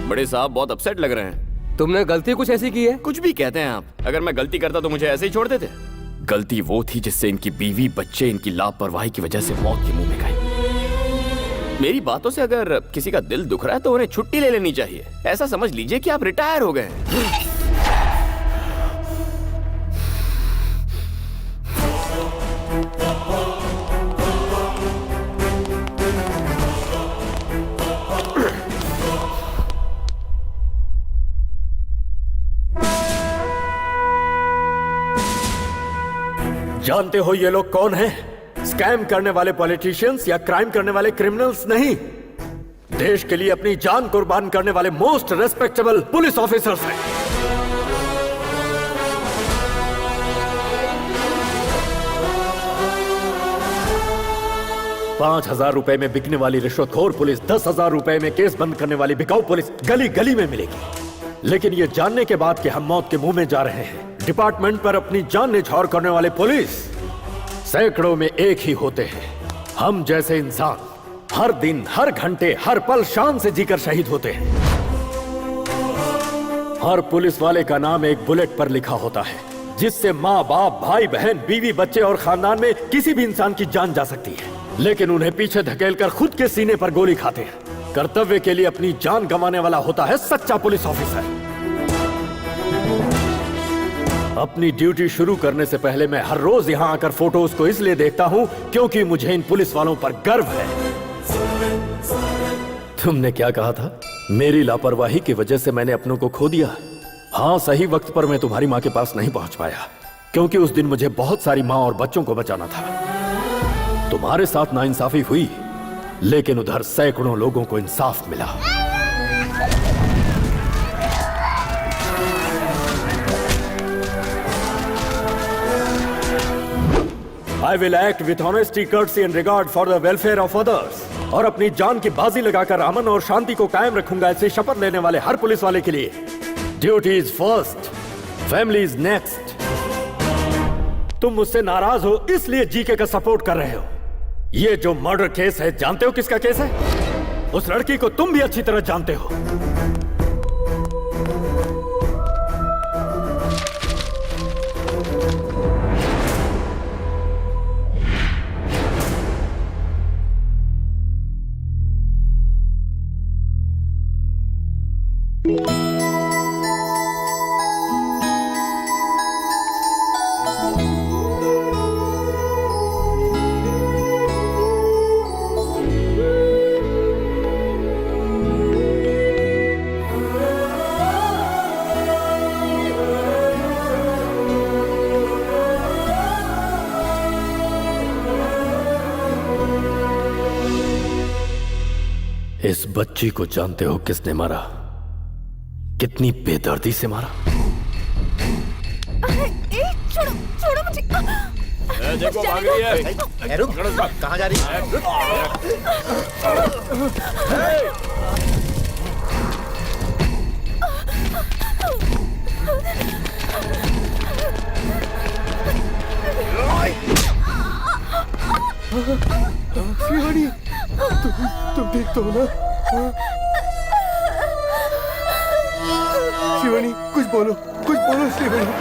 बड़े साहब बहुत अपसेट लग रहे हैं। तुमने गलती कुछ ऐसी की है? कुछ भी कहते हैं आप। अगर मैं गलती करता तो मुझे ऐसे ही छोड़ देते? गलती वो थी जिससे इनकी बीवी बच्चे इनकी लापरवाही की वजह से मौत के मुंह में गए। मेरी बातों से अगर किसी का दिल दुख रहा है तो उन्हें छुट्टी ले लेनी चाहिए। ऐसा समझ लीजिए कि आप रिटायर हो गए हैं। जानते हो ये लोग कौन हैं? स्कैम करने वाले पॉलिटिशियंस या क्राइम करने वाले क्रिमिनल्स नहीं, देश के लिए अपनी जान कुर्बान करने वाले मोस्ट रेस्पेक्टेबल पुलिस ऑफिसर्स हैं। ₹5,000 में बिकने वाली रिश्वतखोर पुलिस 10,000 रुपए में केस बंद करने वाली बिकाऊ पुलिस गली गली में मिलेगी। लेकिन ये जानने के बाद कि हम मौत के मुंह में जा रहे हैं, डिपार्टमेंट पर अपनी जान न्यौछावर करने वाले पुलिस सैकड़ों में एक ही होते हैं। हम जैसे इंसान हर दिन, हर घंटे, हर पल शान से जीकर शहीद होते हैं। हर पुलिस वाले का नाम एक बुलेट पर लिखा होता है, जिससे माँ बाप, भाई बहन, बीवी बच्चे और खानदान में किसी भी इंसान की जान जा सकती है। लेकिन उन्हें पीछे धकेलकर खुद के सीने पर गोली खाते हैं। कर्तव्य के लिए अपनी जान गंवाने वाला होता है सच्चा पुलिस ऑफिसर। अपनी ड्यूटी शुरू करने से पहले मैं हर रोज यहाँ आकर फोटोज को इसलिए देखता हूँ क्योंकि मुझे इन पुलिस वालों पर गर्व है। तुमने क्या कहा था? मेरी लापरवाही की वजह से मैंने अपनों को खो दिया। हाँ, सही वक्त पर मैं तुम्हारी माँ के पास नहीं पहुंच पाया क्योंकि उस दिन मुझे बहुत सारी माँ और बच्चों को बचाना था। तुम्हारे साथ नाइंसाफी हुई, लेकिन उधर सैकड़ों लोगों को इंसाफ मिला। I will act with honesty, courtesy and regard for the welfare of others। और अपनी जान की बाजी लगाकर अमन और शांति को कायम रखूंगा, ऐसे शपथ लेने वाले हर पुलिस वाले के लिए duty is first, family is next. तुम मुझसे नाराज हो इसलिए जीके का सपोर्ट कर रहे हो। ये जो मर्डर केस है, जानते हो किसका केस है? उस लड़की को तुम भी अच्छी तरह जानते हो। इस बच्ची को जानते हो किसने मारा? कितनी बेदर्दी से मारा? छोड़ो छोड़ो मुझे। देखो भाग रही है। रुक, कहाँ जा रही है? शिवानी, तुम ठीक तो हो ना? शिवानी, कुछ बोलो शिवानी।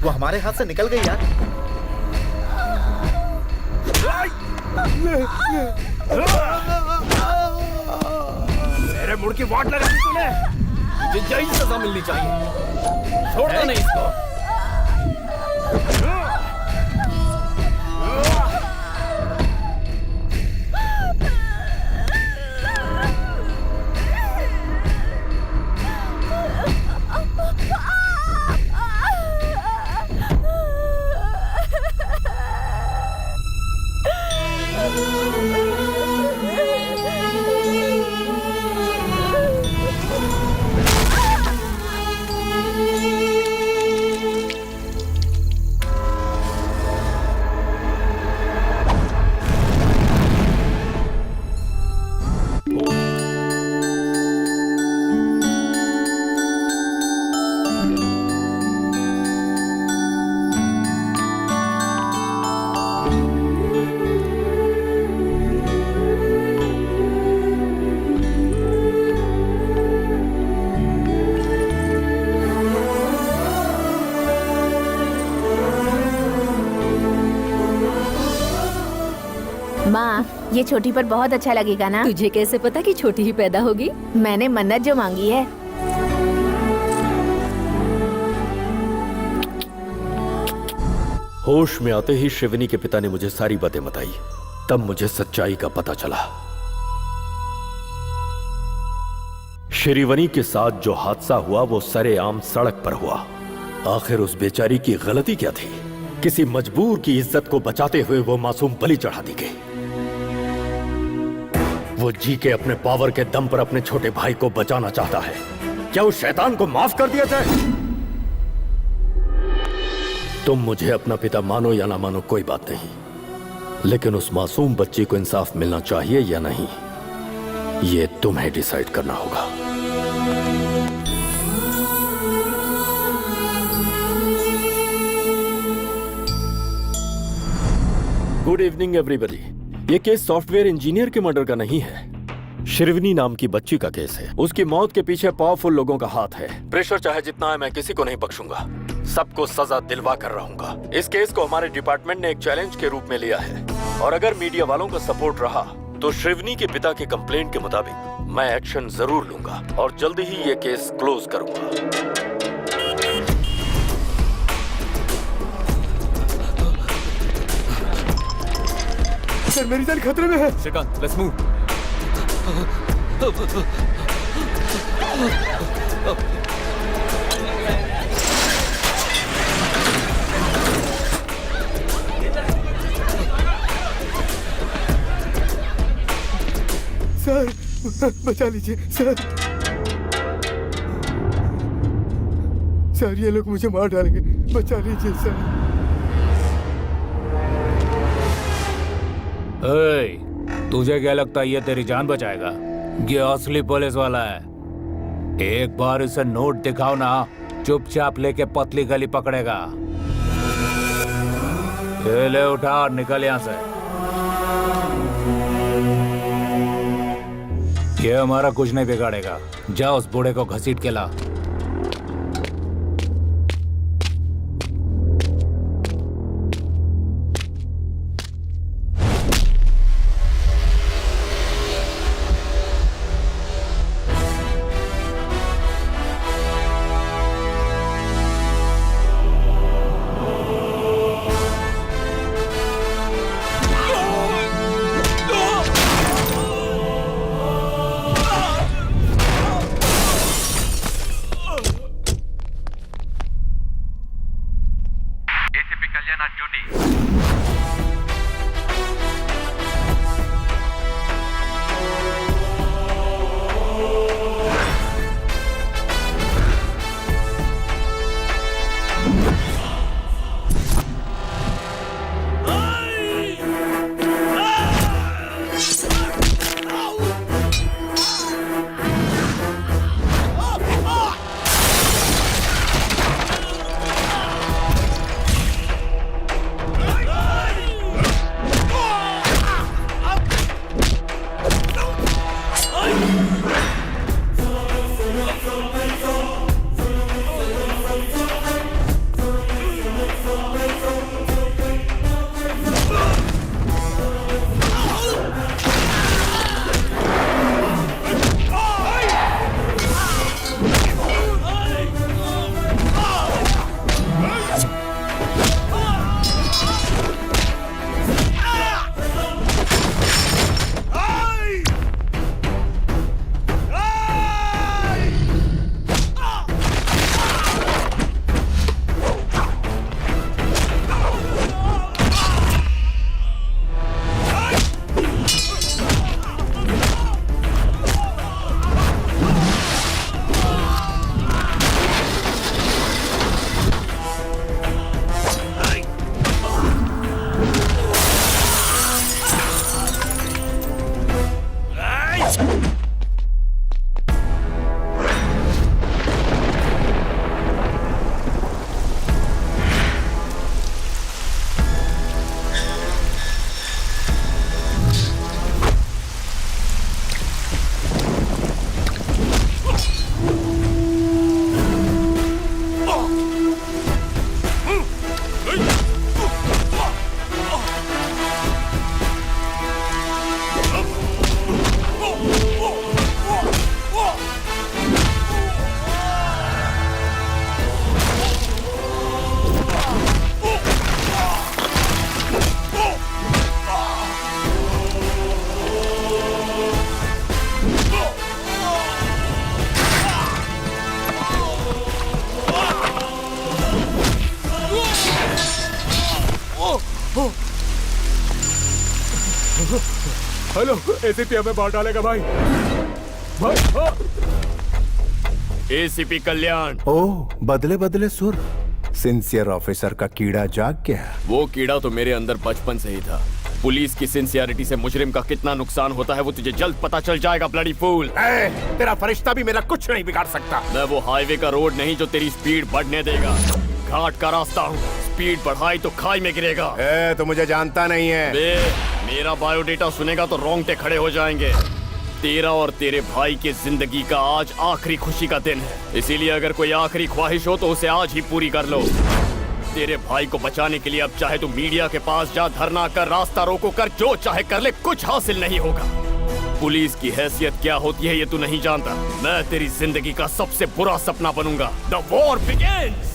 वो हमारे हाथ से निकल गई यार। मेरे मुड़ की वाट लगा दी तूने। तुझे यही सजा मिलनी चाहिए। छोड़ना नहीं इसको। माँ, ये छोटी पर बहुत अच्छा लगेगा ना? तुझे कैसे पता कि छोटी ही पैदा होगी? मैंने मन्नत जो मांगी है। होश में आते ही शिवनी के पिता ने मुझे सारी बातें बताई। तब मुझे सच्चाई का पता चला। श्रीवनी के साथ जो हादसा हुआ वो सरेआम सड़क पर हुआ। आखिर उस बेचारी की गलती क्या थी? किसी मजबूर की इज्जत को बचाते हुए वो मासूम बलि चढ़ा दी गई। वो जी के अपने पावर के दम पर अपने छोटे भाई को बचाना चाहता है। क्या उस शैतान को माफ कर दिया जाए? तुम मुझे अपना पिता मानो या ना मानो कोई बात नहीं, लेकिन उस मासूम बच्ची को इंसाफ मिलना चाहिए या नहीं, ये तुम्हें डिसाइड करना होगा। Good evening everybody. ये केस सॉफ्टवेयर इंजीनियर के मर्डर का नहीं है, श्रीवनी नाम की बच्ची का केस है। उसकी मौत के पीछे पावरफुल लोगों का हाथ है। प्रेशर चाहे जितना है, मैं किसी को नहीं बख्शूंगा, सबको सजा दिलवा कर रहूंगा। इस केस को हमारे डिपार्टमेंट ने एक चैलेंज के रूप में लिया है, और अगर मीडिया वालों का सपोर्ट रहा तो श्रीवनी के पिता के कंप्लेंट के मुताबिक मैं एक्शन जरूर लूंगा और जल्दी ही ये केस क्लोज करूंगा। सर, मेरी जान खतरे में है। Shrikant, let's move. सर, बचा लीजिए सर। सर, ये लोग मुझे मार डालेंगे, बचा लीजिए सर। तुझे क्या लगता है ये तेरी जान बचाएगा? ये असली पुलिस वाला है। एक बार इसे नोट दिखाओ ना, चुपचाप लेके पतली गली पकड़ेगा। ले उठा और निकल यहाँ से। ये हमारा कुछ नहीं बिगाड़ेगा। जा उस बूढ़े को घसीट के ला। हेलो, एसीपी हमें मार डालेगा भाई। भाई एसीपी कल्याण। ओह, बदले बदले सुर। सिंसियर ऑफिसर का कीड़ा जाग गया। वो कीड़ा तो मेरे अंदर बचपन से ही था। पुलिस की सिंसियरिटी से मुजरिम का कितना नुकसान होता है वो तुझे जल्द पता चल जाएगा, ब्लडी फूल। तेरा फरिश्ता भी मेरा कुछ नहीं बिगाड़ सकता। मैं वो हाईवे का रोड नहीं जो तेरी स्पीड बढ़ने देगा। घाट का रास्ता हूँ, स्पीड बढ़ाई तो खाई में गिरेगा। तो मुझे जानता नहीं है। मेरा बायोडेटा सुनेगा तो रोंगटे खड़े हो जाएंगे। तेरा और तेरे भाई की जिंदगी का आज आखिरी खुशी का दिन है, इसीलिए अगर कोई आखिरी ख्वाहिश हो तो उसे आज ही पूरी कर लो। तेरे भाई को बचाने के लिए अब चाहे तू मीडिया के पास जा, धरना कर, रास्ता रोको कर, जो चाहे कर ले, कुछ हासिल नहीं होगा। पुलिस की हैसियत क्या होती है ये तू नहीं जानता। मैं तेरी जिंदगी का सबसे बुरा सपना बनूंगा। The war begins.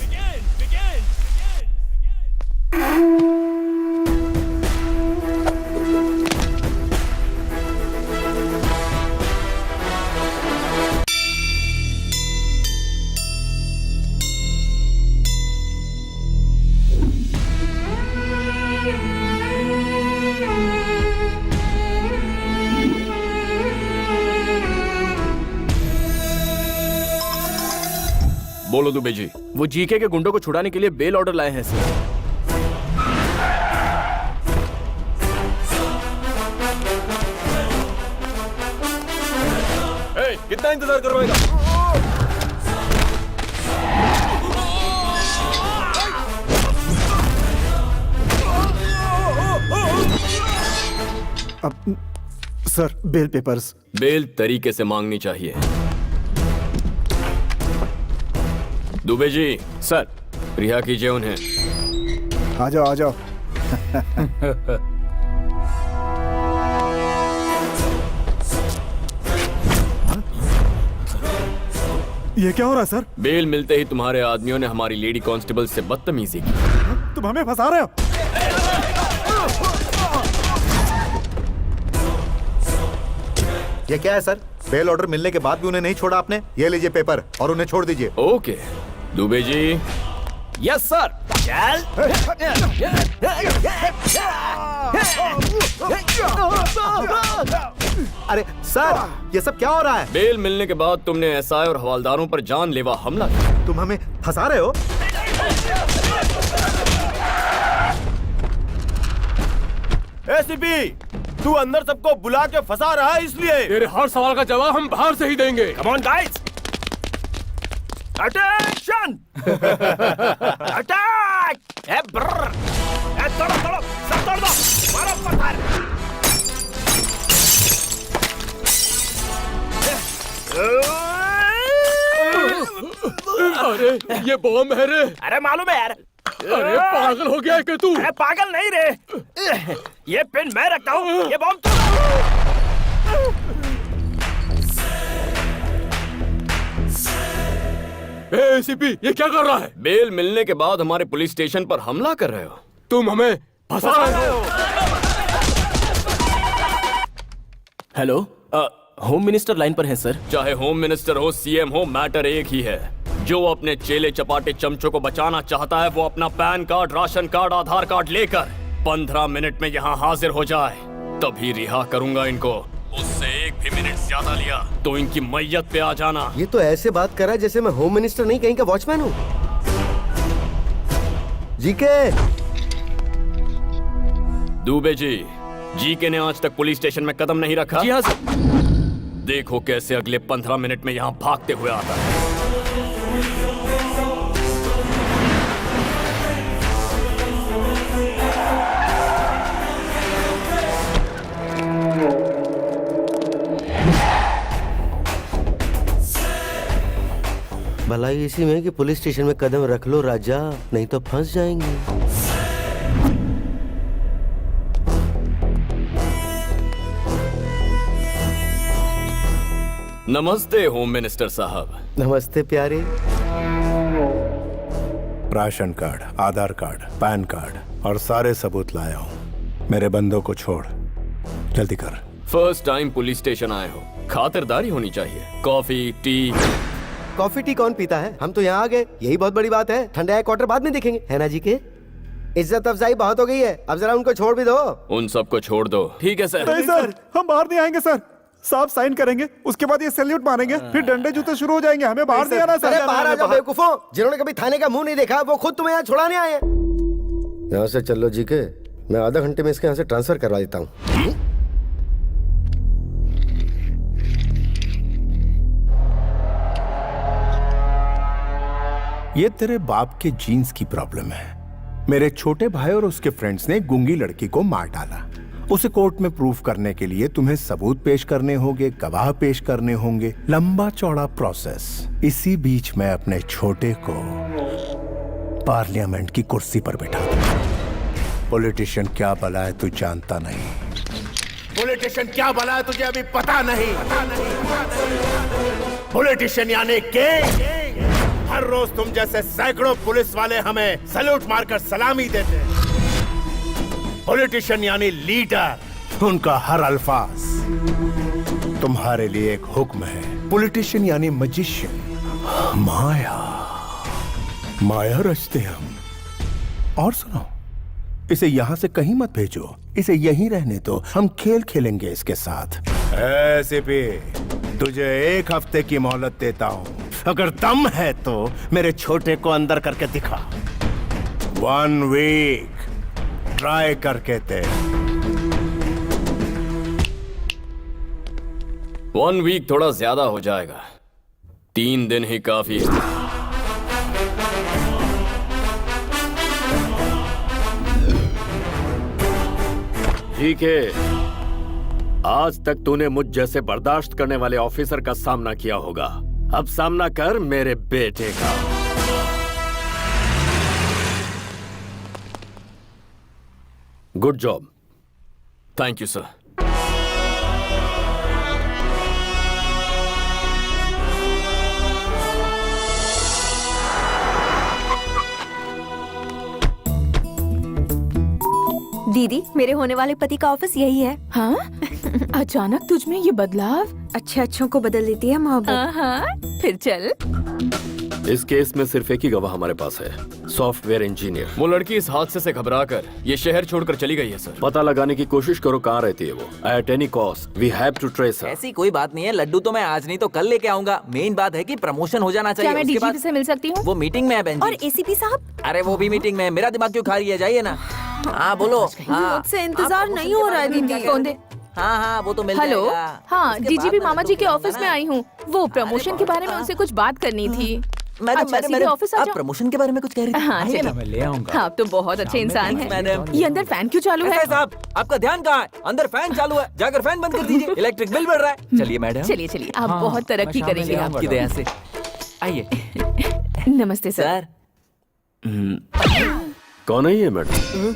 बोलो दुबे जी। वो जीके के गुंडों को छुड़ाने के लिए बेल ऑर्डर लाए हैं सर। कितना इंतजार करवाएगा? अब सर, बेल पेपर्स। बेल तरीके से मांगनी चाहिए। दुबे जी। सर। रिहा कीजिए उन्हें। आ जाओ, आ जाओ। ये क्या हो रहा है सर? बेल मिलते ही तुम्हारे आदमियों ने हमारी लेडी कांस्टेबल से बदतमीजी की। तुम हमें फंसा रहे हो। ये क्या है सर? बेल ऑर्डर मिलने के बाद भी उन्हें नहीं छोड़ा आपने? ये लीजिए पेपर और उन्हें छोड़ दीजिए। Okay Dubey ji. Yes sir. चल। अरे सर, ये सब क्या हो रहा है? बेल मिलने के बाद तुमने एसआई और हवालदारों पर जानलेवा हमला किया। तुम हमें फंसा रहे हो? एसीपी, तू अंदर सबको बुला के फंसा रहा है इसलिए। तेरे हर सवाल का जवाब हम बाहर से ही देंगे। Come on guys, attention, attack! तोड़ो तोड़ो, सब तोड़ दो, मारो पत्थर। अरे ये बॉम्ब है रे। अरे मालूम है यार। अरे पागल हो गया है क्या तू? अरे पागल नहीं रे, ये पेन मैं रखता हूँ, ये बॉम्ब तू। एसीपी, ये क्या कर रहा है? बेल मिलने के बाद हमारे पुलिस स्टेशन पर हमला कर रहे हो। तुम हमें फंसा रहे हो। हेलो, होम मिनिस्टर लाइन पर है सर। चाहे होम मिनिस्टर हो, सीएम हो, मैटर एक ही है। जो अपने चेले चपाटे चमचों को बचाना चाहता है वो अपना पैन कार्ड, राशन कार्ड, आधार कार्ड लेकर 15 मिनट में यहाँ हाजिर हो जाए, तभी रिहा करूंगा इनको। उससे एक भी मिनट ज्यादा लिया तो इनकी मैयत पे आ जाना। ये तो ऐसे बात कर रहा है जैसे मैं होम मिनिस्टर नहीं कहीं का वॉचमैन हूँ। जीके। दुबे जी, जीके ने आज तक पुलिस स्टेशन में कदम नहीं रखा। जी हाँ सर। देखो कैसे अगले 15 मिनट में यहाँ भागते हुए आता है। भलाई इसी में कि पुलिस स्टेशन में कदम रख लो राजा, नहीं तो फंस जाएंगे। नमस्ते होम मिनिस्टर साहब। नमस्ते प्यारे। राशन कार्ड, आधार कार्ड, पैन कार्ड और सारे सबूत लाया हूँ। मेरे बंदों को छोड़, जल्दी कर। फर्स्ट टाइम पुलिस स्टेशन आए हो, खातिरदारी होनी चाहिए। Coffee tea. कॉफी टी कौन पीता है? हम तो यहाँ आ गए, यही बहुत बड़ी बात है। ठंडा क्वार्टर बाद में देखेंगे, है ना जी के? इज्जत अफजाई बहुत हो गई है, अब जरा उनको छोड़ भी दो। उन सबको छोड़ दो। ठीक है सर। नहीं सर, हम बाहर नहीं आएंगे सर। साहब साइन करेंगे, उसके बाद ये सैल्यूट मारेंगे, फिर डंडे जूते शुरू हो जाएंगे। हमें बाहर नहीं आना सर। अरे बाहर आ जाओ बेवकूफों, जिन्होंने कभी थाने का मुंह नहीं देखा वो खुद तुम्हें यहाँ छुड़ाने आए हैं। यहाँ से चल लो जी के, मैं आधा घंटे में इसके यहाँ से ट्रांसफर करवा देता हूँ। ये तेरे बाप के जीन्स की प्रॉब्लम है। मेरे छोटे भाई और उसके फ्रेंड्स ने गूंगी लड़की को मार डाला। उसे कोर्ट में प्रूफ करने के लिए तुम्हें सबूत पेश करने होंगे, गवाह पेश करने होंगे, लंबा चौड़ा प्रोसेस। इसी बीच मैं अपने छोटे को पार्लियामेंट की कुर्सी पर बिठा दूं। पॉलिटिशियन क्या भला है तू जानता नहीं। पॉलिटिशियन क्या भला है तुझे अभी पता नहीं। पॉलिटिशियन यानी किंग। हर रोज तुम जैसे सैकड़ों पुलिस वाले हमें सैल्यूट मारकर सलामी देते हैं। पॉलिटिशियन यानी लीडर, उनका हर अल्फाज तुम्हारे लिए एक हुक्म है। पॉलिटिशियन यानी मैजिशियन, माया माया रचते हम। और सुनो, इसे यहां से कहीं मत भेजो, इसे यहीं रहने दो। हम खेल खेलेंगे इसके साथ। ऐसे भी तुझे 1 हफ्ते की मोहलत देता हूं। अगर दम है तो मेरे छोटे को अंदर करके दिखा। 1 वीक ट्राई करके दे। 1 वीक थोड़ा ज्यादा हो जाएगा, 3 दिन ही काफी है। ठीक है, आज तक तूने मुझ जैसे बर्दाश्त करने वाले ऑफिसर का सामना किया होगा। अब सामना कर मेरे बेटे का। Good job. Thank you sir. दीदी, मेरे होने वाले पति का ऑफिस यही है। हाँ? अचानक तुझ में ये बदलाव? अच्छे अच्छों को बदल देती है मोहब्बत। हाँ, फिर चल। इस केस में सिर्फ एक ही गवाह हमारे पास है, सॉफ्टवेयर इंजीनियर। वो लड़की इस हादसे से घबराकर ये शहर छोड़कर चली गई है सर। पता लगाने की कोशिश करो कहाँ रहती है वो। At any cost we have to trace her. ऐसी कोई बात नहीं है, लड्डू तो मैं आज नहीं तो कल लेके आऊंगा। मेन बात है कि प्रमोशन हो जाना चाहिए। क्या मैं डीजीपी से मिल सकती हूँ? वो मीटिंग में है बहन जी। और एसीपी साहब? अरे वो भी मीटिंग में है। मेरा दिमाग क्यों खा रही है, जाइए ना। हाँ बोलो। मुझसे इंतजार नहीं हो रहा है दीदी। कौन दे? हाँ वो तो मिल हेलो। जाएगा। हाँ, डीजीपी मामा जी के ऑफिस में आई हूँ। वो प्रमोशन के बारे में उनसे कुछ बात करनी थी। मैडम, ऑफिस आ आप जाओ। प्रमोशन के बारे में कुछ कह रही थी? हाँ, चलो। मैं ले आऊंगा। आप तो बहुत अच्छे इंसान हैं। मैडम। ये अंदर फैन क्यों चालू है? साहब, आपका ध्यान कहाँ है? अंदर फैन चालू है, जाकर फैन बंद कर दीजिए। इलेक्ट्रिक बिल बढ़ रहा है। चलिए मैडम। चलिए, आप बहुत तरक्की करेंगे। आपकी दया से। आइए। नमस्ते सर। कौन है ये मैडम?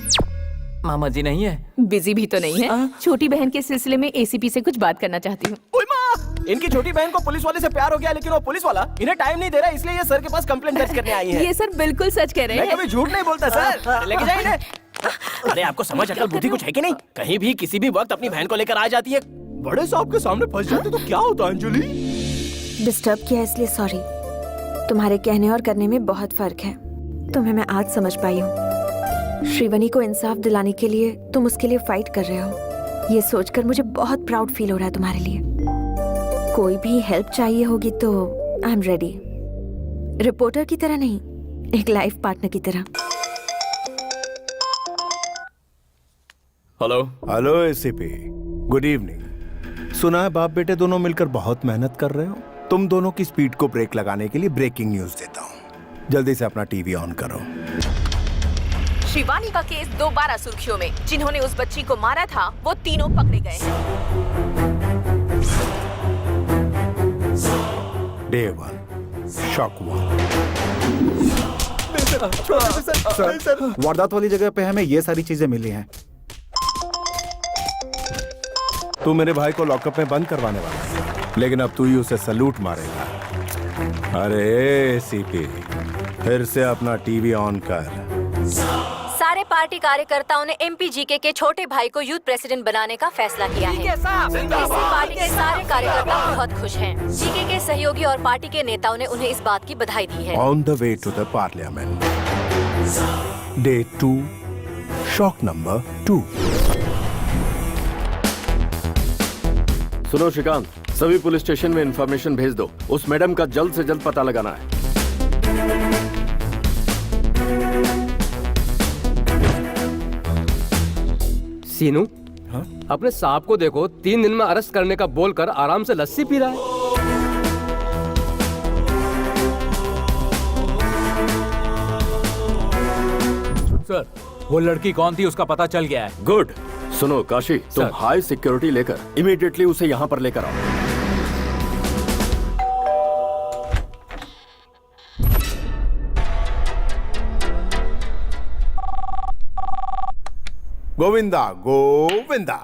मामा जी नहीं है? बिजी भी तो नहीं है। छोटी बहन के सिलसिले में एसीपी से कुछ बात करना चाहती हूँ। ओए माँ, इनकी छोटी बहन को पुलिस वाले से प्यार हो गया, लेकिन वो पुलिस वाला इन्हें टाइम नहीं दे रहा, इसलिए ये सर के पास कंप्लेंट दर्ज करने आई है। ये सर बिल्कुल सच कह रहे हैं। मैं कभी झूठ नहीं बोलता सर। लेके जाइए इन्हें। अरे आपको समझ अकल बुद्धि कुछ है कि नहीं? कहीं भी किसी भी वक्त अपनी बहन को लेकर आ जाती है। बड़े साहब के सामने फंस जाते तो क्या होता है अंजलि? डिस्टर्ब किया इसलिए सॉरी। तुम्हारे कहने और करने में बहुत फर्क है। तुम्हें मैं आज समझ पाई हूँ। श्रीवनी को इंसाफ दिलाने के लिए तुम उसके लिए फाइट कर रहे हो। ये सोचकर मुझे बहुत प्राउड फील हो रहा है तुम्हारे लिए। कोई भी हेल्प चाहिए होगी तो आई एम रेडी। रिपोर्टर की तरह नहीं, एक लाइफ पार्टनर की तरह। Hello ACP, good evening. सुना है बाप बेटे दोनों मिलकर बहुत मेहनत कर रहे हो। तुम दोनों की स्पीड को ब्रेक लगाने के लिए ब्रेकिंग न्यूज देता हूँ। जल्दी से अपना टीवी ऑन करो। शिवानी का केस दोबारा सुर्खियों में। जिन्होंने उस बच्ची को मारा था वो तीनों पकड़े गए हैं। Day 1 shock 1। सर, वारदात वाली जगह पे हमें ये सारी चीजें मिली हैं। तू मेरे भाई को लॉकअप में बंद करवाने वाला है, लेकिन अब तू ही उसे सलूट मारेगा। अरे एसीपी, फिर से अपना टीवी ऑन कर। सारे पार्टी कार्यकर्ताओं ने एमपी जीके के छोटे भाई को यूथ प्रेसिडेंट बनाने का फैसला किया है। इससे पार्टी के सारे कार्यकर्ता बहुत खुश हैं। जीके के सहयोगी और पार्टी के नेताओं ने उन्हें इस बात की बधाई दी है। On the way to the parliament. Day 2 shock number 2। सुनो श्रीकांत, सभी पुलिस स्टेशन में इंफॉर्मेशन भेज दो। उस मैडम का जल्द से जल्द पता लगाना है। सीनू, अपने साहब को देखो, 3 दिन में अरेस्ट करने का बोलकर आराम से लस्सी पी रहा है। सर, वो लड़की कौन थी उसका पता चल गया है। गुड। सुनो काशी, तुम हाई सिक्योरिटी लेकर इमीडिएटली उसे यहाँ पर लेकर आओ। गोविंदा गोविंदा,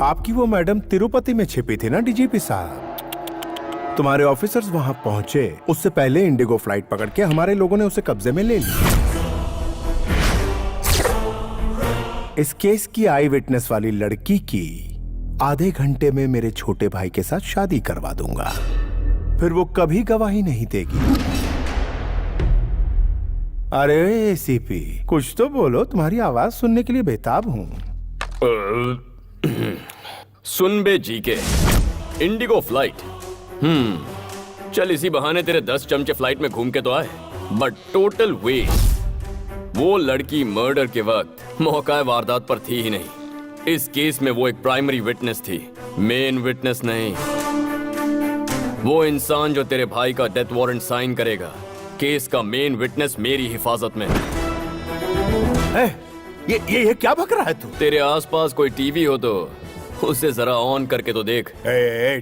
आपकी वो मैडम तिरुपति में छिपी थी ना डीजीपी साहब। तुम्हारे ऑफिसर्स वहां पहुंचे उससे पहले इंडिगो फ्लाइट पकड़ के हमारे लोगों ने उसे कब्जे में ले लिया। इस केस की आई विटनेस वाली लड़की की आधे घंटे में मेरे छोटे भाई के साथ शादी करवा दूंगा, फिर वो कभी गवाही नहीं देगी। अरे एसीपी, कुछ तो बोलो, तुम्हारी आवाज सुनने के लिए बेताब हूं। सुन बे जीके, इंडिगो फ्लाइट। चल इसी बहाने तेरे 10 चमचे फ्लाइट में घूम के तो आए, बट टोटल वेस्ट। वो लड़की मर्डर के वक्त मौका वारदात पर थी ही नहीं। इस केस में वो एक प्राइमरी विटनेस थी, मेन विटनेस नहीं। वो इंसान जो तेरे भाई का डेथ वारंट साइन करेगा, केस का मेन विटनेस मेरी हिफाजत में है। ये क्या बक रहा है तू? तेरे आसपास कोई टीवी हो तो उसे जरा ऑन करके तो देख।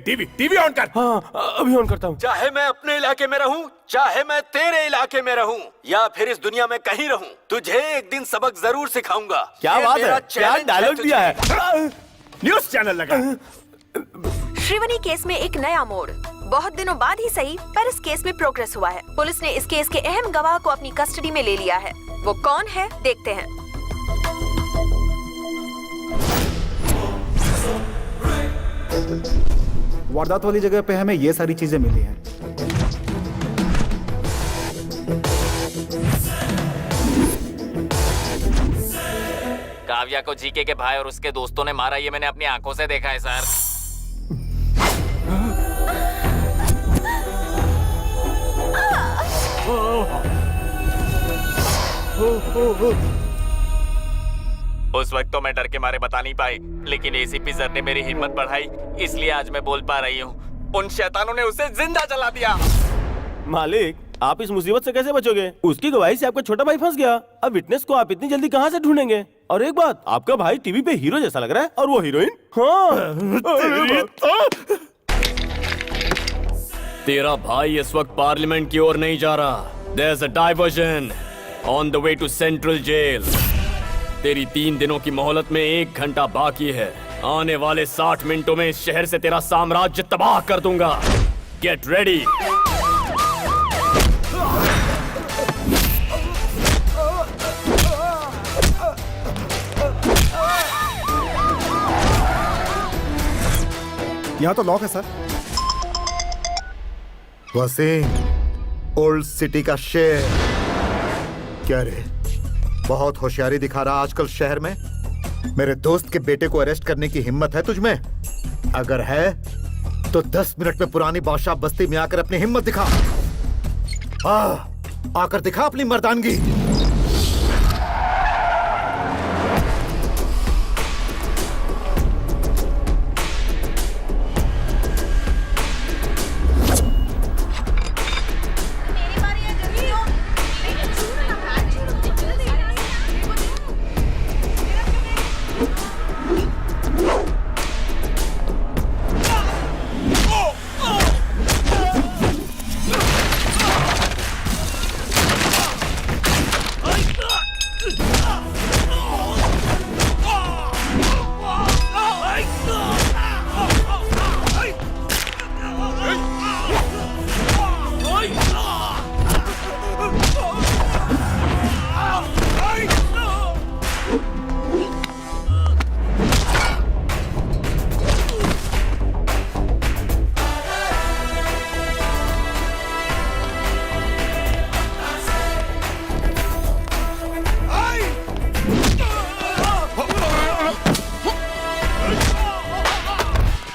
टीवी ऑन कर। हाँ, अभी ऑन करता हूँ। चाहे मैं अपने इलाके में रहूं, चाहे मैं तेरे इलाके में रहूं, या फिर इस दुनिया में कहीं रहूं, तुझे एक दिन सबक जरूर सिखाऊंगा। क्या बात है? क्या डायलॉग दिया है? न्यूज़ चैनल लगा। श्रीवनी केस में एक नया मोड़। बहुत दिनों बाद ही सही, पर इस केस में प्रोग्रेस हुआ है। पुलिस ने इस केस के अहम गवाह को अपनी कस्टडी में ले लिया है। वो कौन है, देखते हैं। वारदात वाली जगह पे हमें ये सारी चीजें मिली हैं। काव्या को जीके के भाई और उसके दोस्तों ने मारा, ये मैंने अपनी आंखों से देखा है सर। उस वक्त तो मैं डर के मारे बता नहीं पाई, लेकिन एसीपी सर ने मेरी हिम्मत बढ़ाई, इसलिए आज मैं बोल पा रही हूँ। उन शैतानों ने उसे जिंदा जला दिया। मालिक, आप इस मुसीबत से कैसे बचोगे? उसकी गवाही से आपका छोटा भाई फंस गया। अब विटनेस को आप इतनी जल्दी कहाँ से ढूंढेंगे? और एक बात, आपका भाई टीवी पे हीरो जैसा लग रहा है, और वो हीरोइन। हाँ। तेरा भाई इस वक्त पार्लियामेंट की ओर नहीं जा रहा। There's a diversion on the way to Central Jail. तेरी 3 दिनों की मोहलत में 1 घंटा बाकी है। आने वाले 60 मिनटों में इस शहर से तेरा साम्राज्य तबाह कर दूंगा। Get ready. यहाँ तो लॉक है सर। वसीम, ओल्ड सिटी का शेर। क्या रे, बहुत होशियारी दिखा रहा आजकल शहर में। मेरे दोस्त के बेटे को अरेस्ट करने की हिम्मत है तुझमें? अगर है तो 10 मिनट में पुरानी बादशाह बस्ती में आकर अपनी हिम्मत दिखा। आकर दिखा अपनी मर्दानगी।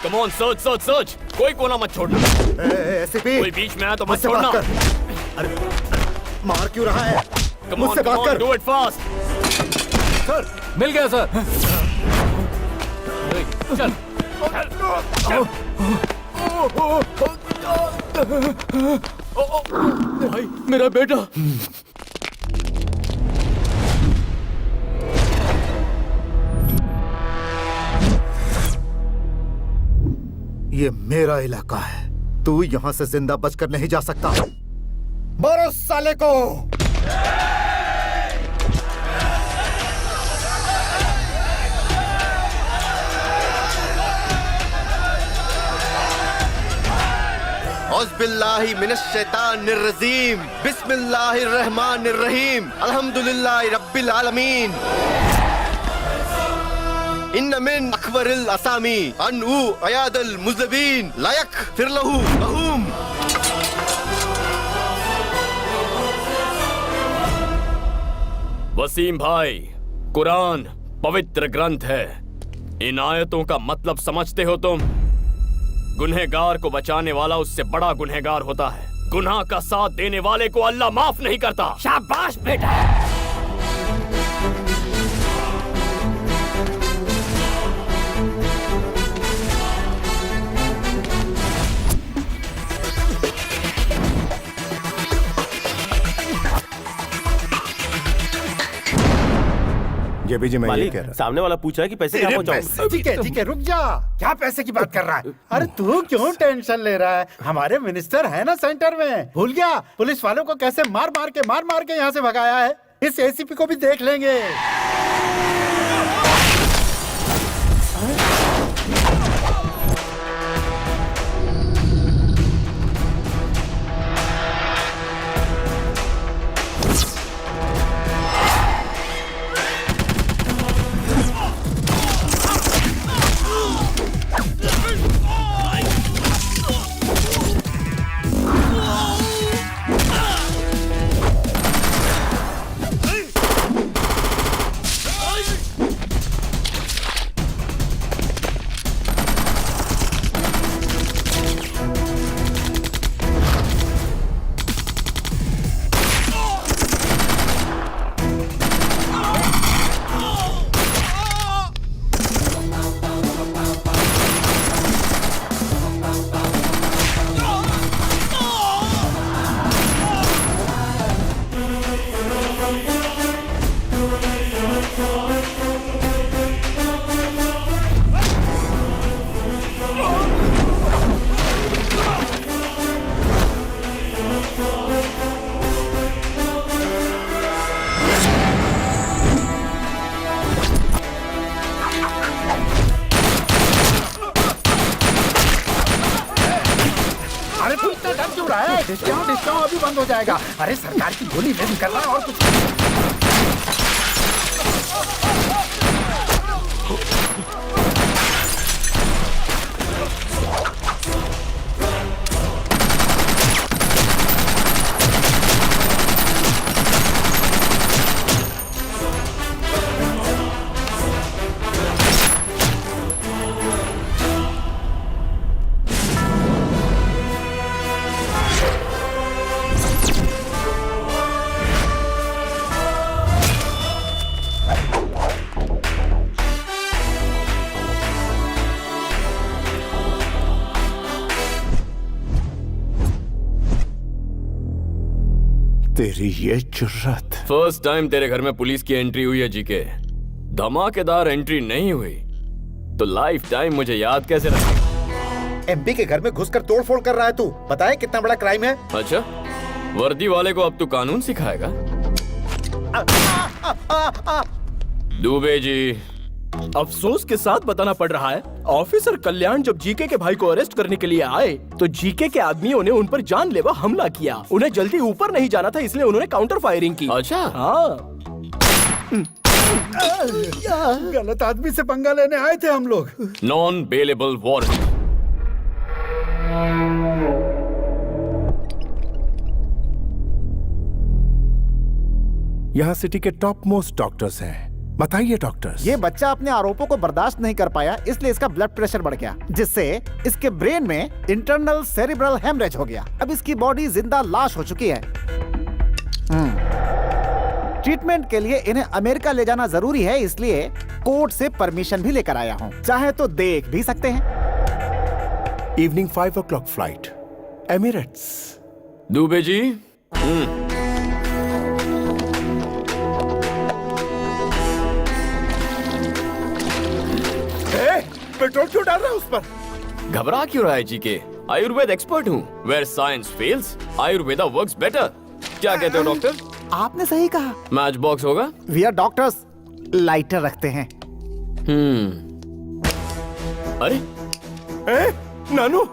Come on, search search search, कोई कोना मत छोड़ना। एसीपी, कोई बीच में आया तो मत मुझसे बात छोड़ना। कर। अरे मार क्यों रहा है? मुझसे बात कर। Do it fast. सर मिल गया सर। चल भाई मेरा बेटा। ये मेरा इलाका है, तू यहाँ से जिंदा बचकर नहीं जा सकता। मारो साले को। औज़ुबिल्लाहि मिनश्शैतानिर्रजीम, बिस्मिल्लाहिर्रहमानिर्रहीम, अल्हम्दुलिल्लाहि रब्बिल आलमीन। इन्न मिन अकबरिल असामी अनहु अयादल मुज़बिन लायक फिरलहु अहूम। वसीम भाई, कुरान पवित्र ग्रंथ है। इन आयतों का मतलब समझते हो तुम? गुनहगार को बचाने वाला उससे बड़ा गुनहगार होता है। गुनाह का साथ देने वाले को अल्लाह माफ नहीं करता। शाबाश बेटा। ये भी जी मैं मालिक, कह रहा। सामने वाला पूछ रहा है कि पैसे कहाँ पहुँचाऊं? ठीक है रुक जा। क्या पैसे की बात कर रहा है? अरे तू क्यों टेंशन ले रहा है? हमारे मिनिस्टर है ना सेंटर में। भूल गया पुलिस वालों को कैसे मार मार के यहाँ से भगाया है? इस एसीपी को भी देख लेंगे। डिस्काउंट अभी बंद हो जाएगा। अरे सरकार की गोली रेडी कर रहा है और कुछ। तेरी ये जुर्रत। फर्स्ट टाइम तेरे घर में पुलिस की एंट्री हुई है जीके। धमाकेदार एंट्री नहीं हुई तो लाइफ टाइम मुझे याद कैसे रखेगा? एमपी के घर में घुसकर तोड़फोड़ कर रहा है तू। पता है कितना बड़ा क्राइम है? अच्छा, वर्दी वाले को अब तू कानून सिखाएगा? दुबे जी, अफसोस के साथ बताना पड़ रहा है, ऑफिसर कल्याण जब जीके के भाई को अरेस्ट करने के लिए आए तो जीके के आदमियों ने उन पर जानलेवा हमला किया। उन्हें जल्दी ऊपर नहीं जाना था, इसलिए उन्होंने काउंटर फायरिंग की। अच्छा, हाँ। गलत आदमी से पंगा लेने आए थे हम लोग। Non bailable warrant. यहाँ सिटी के टॉप मोस्ट डॉक्टर्स हैं। बताइए डॉक्टर। ये बच्चा अपने आरोपों को बर्दाश्त नहीं कर पाया, इसलिए इसका ब्लड प्रेशर बढ़ गया, जिससे इसके ब्रेन में इंटरनल सेरिब्रल हेमरेज हो गया। अब इसकी बॉडी जिंदा लाश हो चुकी है। ट्रीटमेंट के लिए इन्हें अमेरिका ले जाना जरूरी है, इसलिए कोर्ट से परमिशन भी लेकर आया हूँ। चाहे तो देख भी सकते हैं। Evening 5 o'clock flight, Emirates. Dubey ji. Petrol क्यों डाल रहा है उस पर? घबरा क्यों रहा है जीके? आयुर्वेद एक्सपर्ट हूँ। Where science fails, Ayurveda works better. क्या कहते हो डॉक्टर? आपने सही कहा। मैच बॉक्स होगा? वी आर डॉक्टर्स, लाइटर रखते हैं। अरे नानू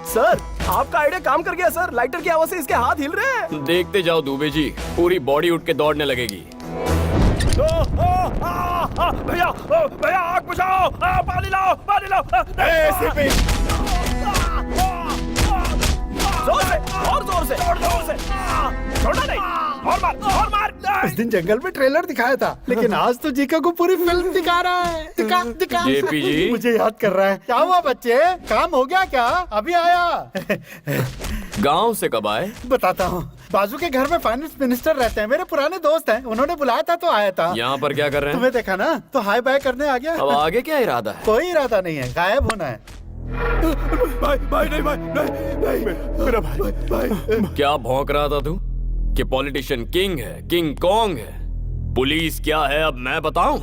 सर, आपका आइडिया काम कर गया सर। लाइटर की आवाज से इसके हाथ हिल रहे हैं। देखते जाओ दुबे जी, पूरी बॉडी उठ के दौड़ने लगेगी। भैया भैया आग बुझाओ, पानी लाओ, पानी लाओ। जोर से, और जोर से, और जोर से। छोड़ना नहीं, और मार, और मार। उस दिन जंगल में ट्रेलर दिखाया था, लेकिन आज तो जीका को पूरी फिल्म दिखा रहा है। दिखा दिखा। जेपी जी मुझे याद कर रहा है। क्या हुआ बच्चे, काम हो गया क्या? अभी आया। गांव से कब आए? बताता हूँ। बाजू के घर में फाइनेंस मिनिस्टर रहते हैं, मेरे पुराने दोस्त हैं। उन्होंने बुलाया था तो आया था। यहाँ पर क्या कर रहे हैं? तुम्हें देखा ना तो हाई बाय करने आ गया। अब आगे क्या इरादा है? कोई इरादा नहीं है, गायब होना है। भाई नहीं, मेरा भाई। क्या भौंक रहा था तू कि पॉलिटिशियन किंग है, किंग कॉन्ग है? पुलिस क्या है अब मैं बताऊं?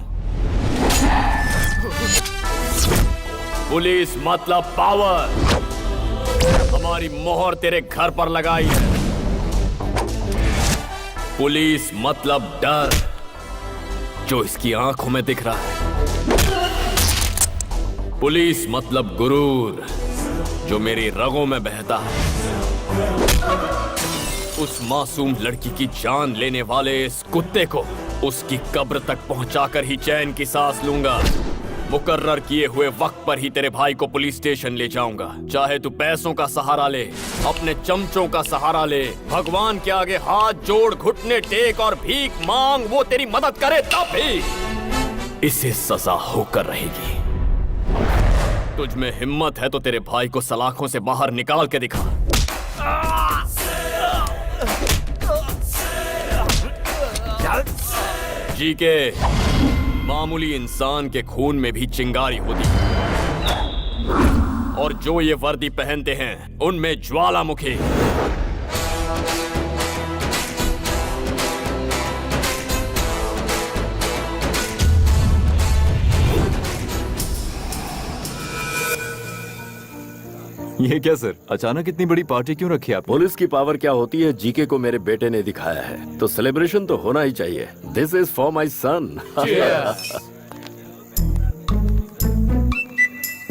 पुलिस मतलब पावर। हमारी मोहर तेरे घर पर लगाई है। पुलिस मतलब डर, जो इसकी आंखों में दिख रहा है। पुलिस मतलब गुरूर, जो मेरी रगों में बहता है। उस मासूम लड़की की जान लेने वाले इस कुत्ते को उसकी कब्र तक पहुंचाकर ही चैन की सांस लूंगा। मुकर्रर किए हुए वक्त पर ही तेरे भाई को पुलिस स्टेशन ले जाऊंगा। चाहे तू पैसों का सहारा ले, अपने चमचों का सहारा ले, भगवान के आगे हाथ जोड़, घुटने टेक और भीख मांग, वो तेरी मदद करे तब भी इसे सजा होकर रहेगी। तुझ में हिम्मत है तो तेरे भाई को सलाखों से बाहर निकाल के दिखा। जी के मामूली इंसान के खून में भी चिंगारी होती है, और जो ये वर्दी पहनते हैं उनमें ज्वालामुखी। ये क्या सर, अचानक इतनी बड़ी पार्टी क्यों रखी आप? पुलिस की पावर क्या होती है जीके को मेरे बेटे ने दिखाया है, तो सेलिब्रेशन तो होना ही चाहिए। दिस इज फॉर माई सन।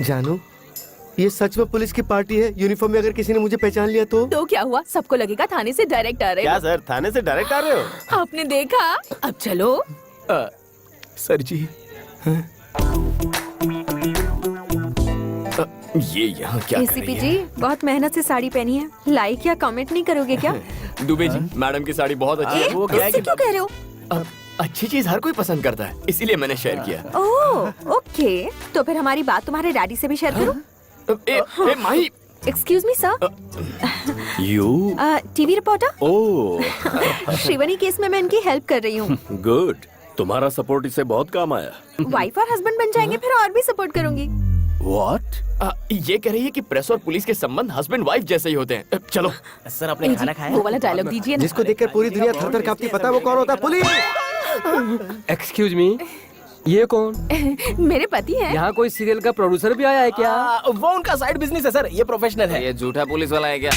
जानू, ये सच में पुलिस की पार्टी है? यूनिफॉर्म में अगर किसी ने मुझे पहचान लिया तो क्या हुआ? सबको लगेगा थाने से डायरेक्ट आ रहे क्या सर, थाने से डायरेक्ट आ रहे हो? आपने देखा? अब चलो। सर जी ये यहाँ क्या कर रही एसीपी है? जी, बहुत मेहनत से साड़ी पहनी है। लाइक या कमेंट नहीं करोगे क्या? दुबे जी, मैडम की साड़ी बहुत अच्छी है। वो क्या है कि क्यों कह रहे हो? अच्छी चीज हर कोई पसंद करता है, इसीलिए मैंने शेयर किया। ओह, ओके। तो फिर हमारी बात तुम्हारे डैडी से भी शेयर करो। Mahi. Excuse me sir. You TV reporter. Oh Shrivani case में मैं इनकी हेल्प कर रही हूँ। गुड, तुम्हारा सपोर्ट इससे बहुत काम आया। वाइफ और हस्बैंड बन जाएंगे फिर और भी सपोर्ट करूंगी। What? ये कह रही है कि प्रेस और पुलिस के संबंध हस्बैंड वाइफ जैसे ही होते हैं। चलो सर, आपने खाना खाया? वो वाला डायलॉग दीजिए ना। जिसको देखकर पूरी दुनिया थर-थर कांपती, पता है वो कौन होता है? पुलिस। एक्सक्यूज मी, ये कौन? मेरे पति हैं। यहाँ कोई सीरियल का प्रोड्यूसर भी आया है क्या? वो उनका साइड बिजनेस है सर, ये प्रोफेशनल है। ये झूठा पुलिस वाला है क्या?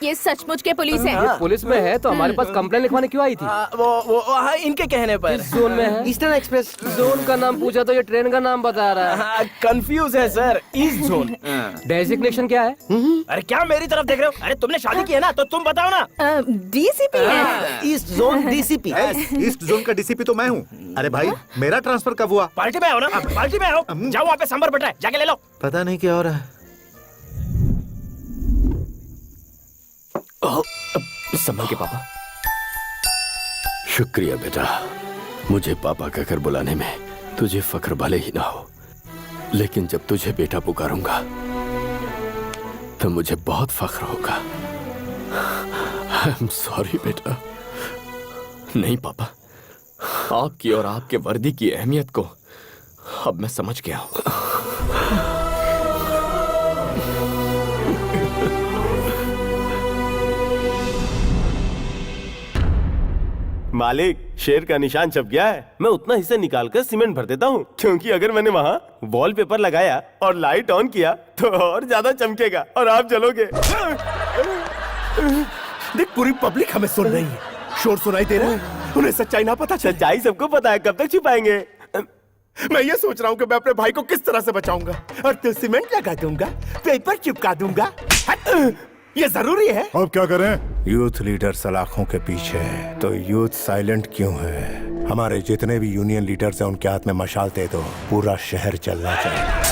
ये सचमुच के पुलिस है। ये पुलिस में है तो हमारे पास कंप्लेन लिखवाने क्यों आई थी? वो इनके कहने पर। किस जोन में है? ईस्टर्न एक्सप्रेस जोन का नाम पूछा तो ये ट्रेन का नाम बता रहा है। कंफ्यूज है सर, ईस्ट जोन। डेजिग्नेशन क्या है? अरे क्या मेरी तरफ देख रहे हो? अरे तुमने शादी की है ना, तो तुम बताओ ना। डीसीपी है। East zone DCP. East zone का डीसीपी तो मैं हूँ। अरे भाई, मेरा ट्रांसफर कब हुआ? पार्टी में आओ ना, पार्टी में आओ। जाओ वहाँ पे सांबर बटा है, जाके ले लो। पता नहीं क्या हो रहा है। संभल के पापा। शुक्रिया बेटा, मुझे पापा कहकर बुलाने में तुझे फख्र भले ही ना हो, लेकिन जब तुझे बेटा पुकारूंगा तो मुझे बहुत फख्र होगा। आई एम सॉरी बेटा। नहीं पापा, आपकी और आपके वर्दी की अहमियत को अब मैं समझ गया हूं। मालिक, शेर का निशान छप गया है। मैं उतना हिस्सा निकालकर सीमेंट भर देता हूँ, क्योंकि अगर मैंने वहाँ वॉलपेपर लगाया और लाइट ऑन किया तो और ज्यादा चमकेगा और आप जलोगे। देख, पूरी पब्लिक हमें सुन रही है, शोर सुनाई दे रहा है, उन्हें सच्चाई ना पता। सच्चाई सबको पता है, कब तक छिपाएंगे? मैं ये सोच रहा हूँ कि मैं अपने भाई को किस तरह से बचाऊंगा। और तो सीमेंट लगा दूंगा, पेपर चिपका दूंगा। ये जरूरी है। अब क्या करें? यूथ लीडर सलाखों के पीछे है, तो यूथ साइलेंट क्यों है? हमारे जितने भी यूनियन लीडर्स हैं उनके हाथ में मशाल दे दो, पूरा शहर चलना चाहिए।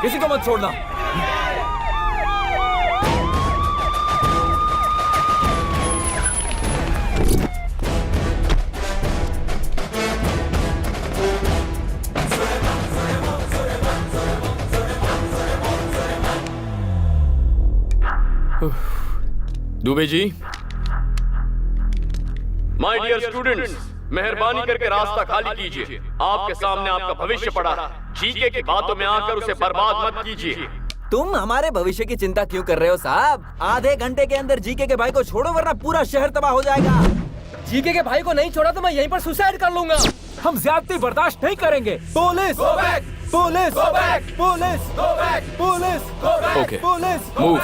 किसी को मत छोड़ना। Dubey ji, my dear students, मेहरबानी करके रास्ता खाली कीजिए। आपके सामने आपका भविष्य पड़ा है। जीके की बातों में आकर उसे बर्बाद मत कीजिए। तुम हमारे भविष्य की चिंता क्यों कर रहे हो साहब? आधे घंटे के अंदर जीके के भाई को छोड़ो, वरना पूरा शहर तबाह हो जाएगा। जीके के भाई को नहीं छोड़ा तो मैं यहीं पर सुसाइड कर लूंगा। हम ज्यादती बर्दाश्त नहीं करेंगे। Police, police, police, police, okay, police, move.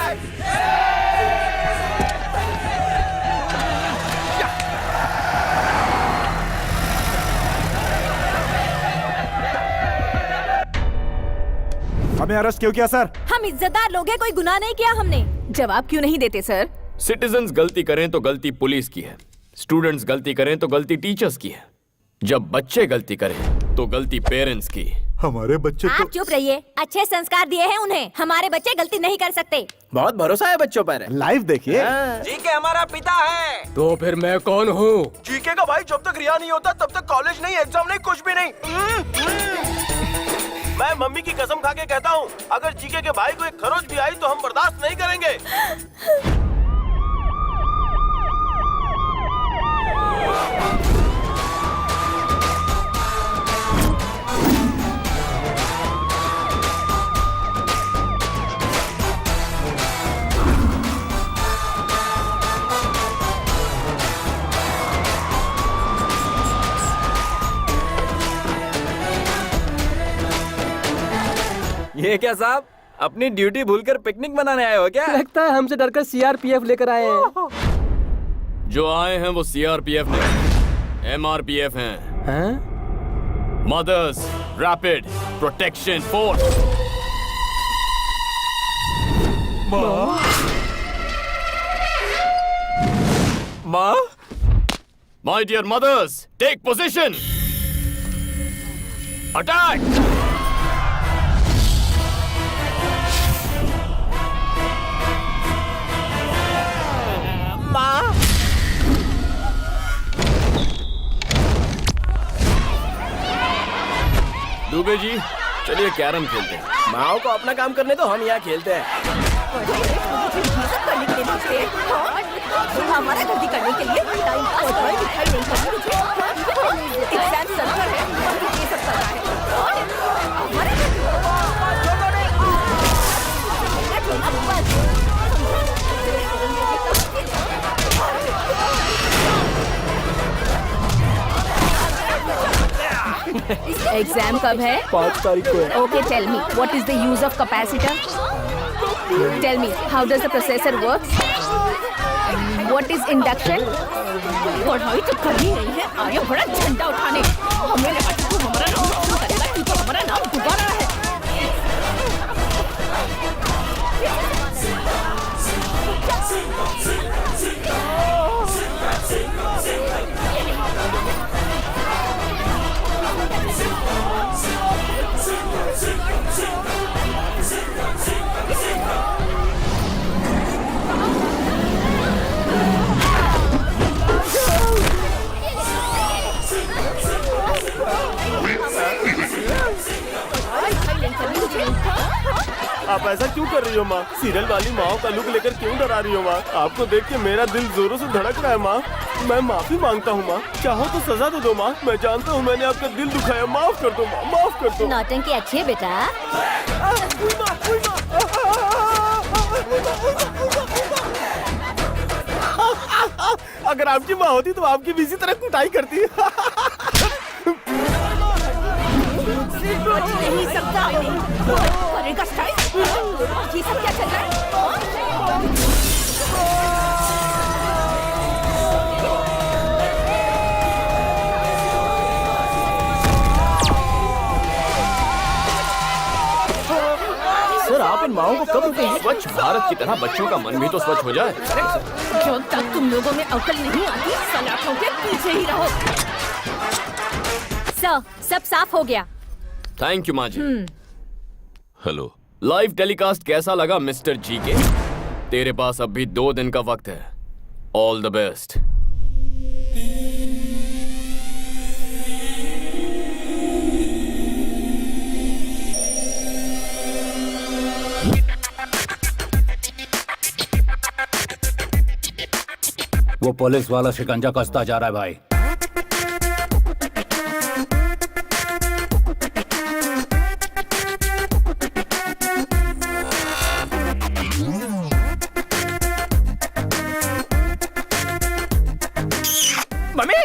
हमें अरेस्ट क्यों किया सर? हम इज्जतदार लोग हैं, कोई गुनाह नहीं किया हमने। जवाब क्यों नहीं देते सर? सिटीजन्स गलती करें तो गलती पुलिस की है, स्टूडेंट्स गलती करें तो गलती टीचर्स की है, जब बच्चे गलती करें तो गलती पेरेंट्स की। हमारे बच्चे आप चुप रहिए, अच्छे संस्कार दिए हैं उन्हें। हमारे बच्चे गलती नहीं कर सकते। बहुत भरोसा है बच्चों पर। लाइव देखिए। जीके हमारा पिता है। तो फिर मैं कौन हूँ? जीके का भाई जब तक रिहा नहीं होता तब तक कॉलेज नहीं, एग्जाम नहीं, कुछ भी नहीं। मैं मम्मी की कसम खा के कहता हूँ, अगर जीके के भाई को एक खरोच भी आई तो हम बर्दाश्त नहीं करेंगे। ये क्या साहब, अपनी ड्यूटी भूलकर पिकनिक मनाने आए हो क्या? लगता है हमसे डरकर सीआरपीएफ लेकर आए हैं। जो आए हैं वो सीआरपीएफ नहीं, एमआरपीएफ हैं। Mothers rapid protection force. माँ, my dear mothers, take position, attack. Dubey ji, चलिए कैरम खेलते हैं। माओ को अपना काम करने दो, हम यहाँ खेलते हैं। हमारा गलती करने के लिए टाइम पास करो, दिखाई नहीं करनी। एग्जाम सर्वर है, ये सब कर रहा है। एग्जाम कब है? 5 तारीख को है। Okay, tell me, what is the use of capacitor? Tell me, how does the processor works? What is induction? पढ़ाई तो करनी नहीं है, आया बड़ा झंडा उठाने। हमें लगा कि तू हमारा नाम रोशन करेगा, तू तो हमारा नाम डुबा रहा है। ऐसा क्यों कर रही हो माँ? सीरियल वाली माँ का लुक लेकर क्यों डरा रही हो माँ? आपको देख के मेरा दिल जोरों से धड़क रहा है माँ। मैं माफी मांगता हूँ माँ, चाहो तो सजा दे दो माँ। मैं जानता हूँ मैंने आपका दिल दुखाया, माफ कर दो माँ, माफ कर दो। नौटंकी अच्छी है बेटा। अगर आपकी माँ होती तो आपकी भी इसी तरह कुटाई करती। बच नहीं सकता, करेगा स्टाइल। ये सब क्या चल रहा है? सर आप इन माओं को कब रुकेंगे? स्वच्छ भारत की तरह बच्चों का मन भी तो स्वच्छ हो जाए। जब तक तुम लोगों में अकल नहीं आती, सलाखों के पीछे ही रहो। सर, सब साफ हो गया। थैंक यू माँ जी। हेलो, लाइव टेलीकास्ट कैसा लगा मिस्टर जी के? तेरे पास अब भी 2 दिन का वक्त है। All the best. वो पुलिस वाला शिकंजा कसता जा रहा है भाई। मम्मी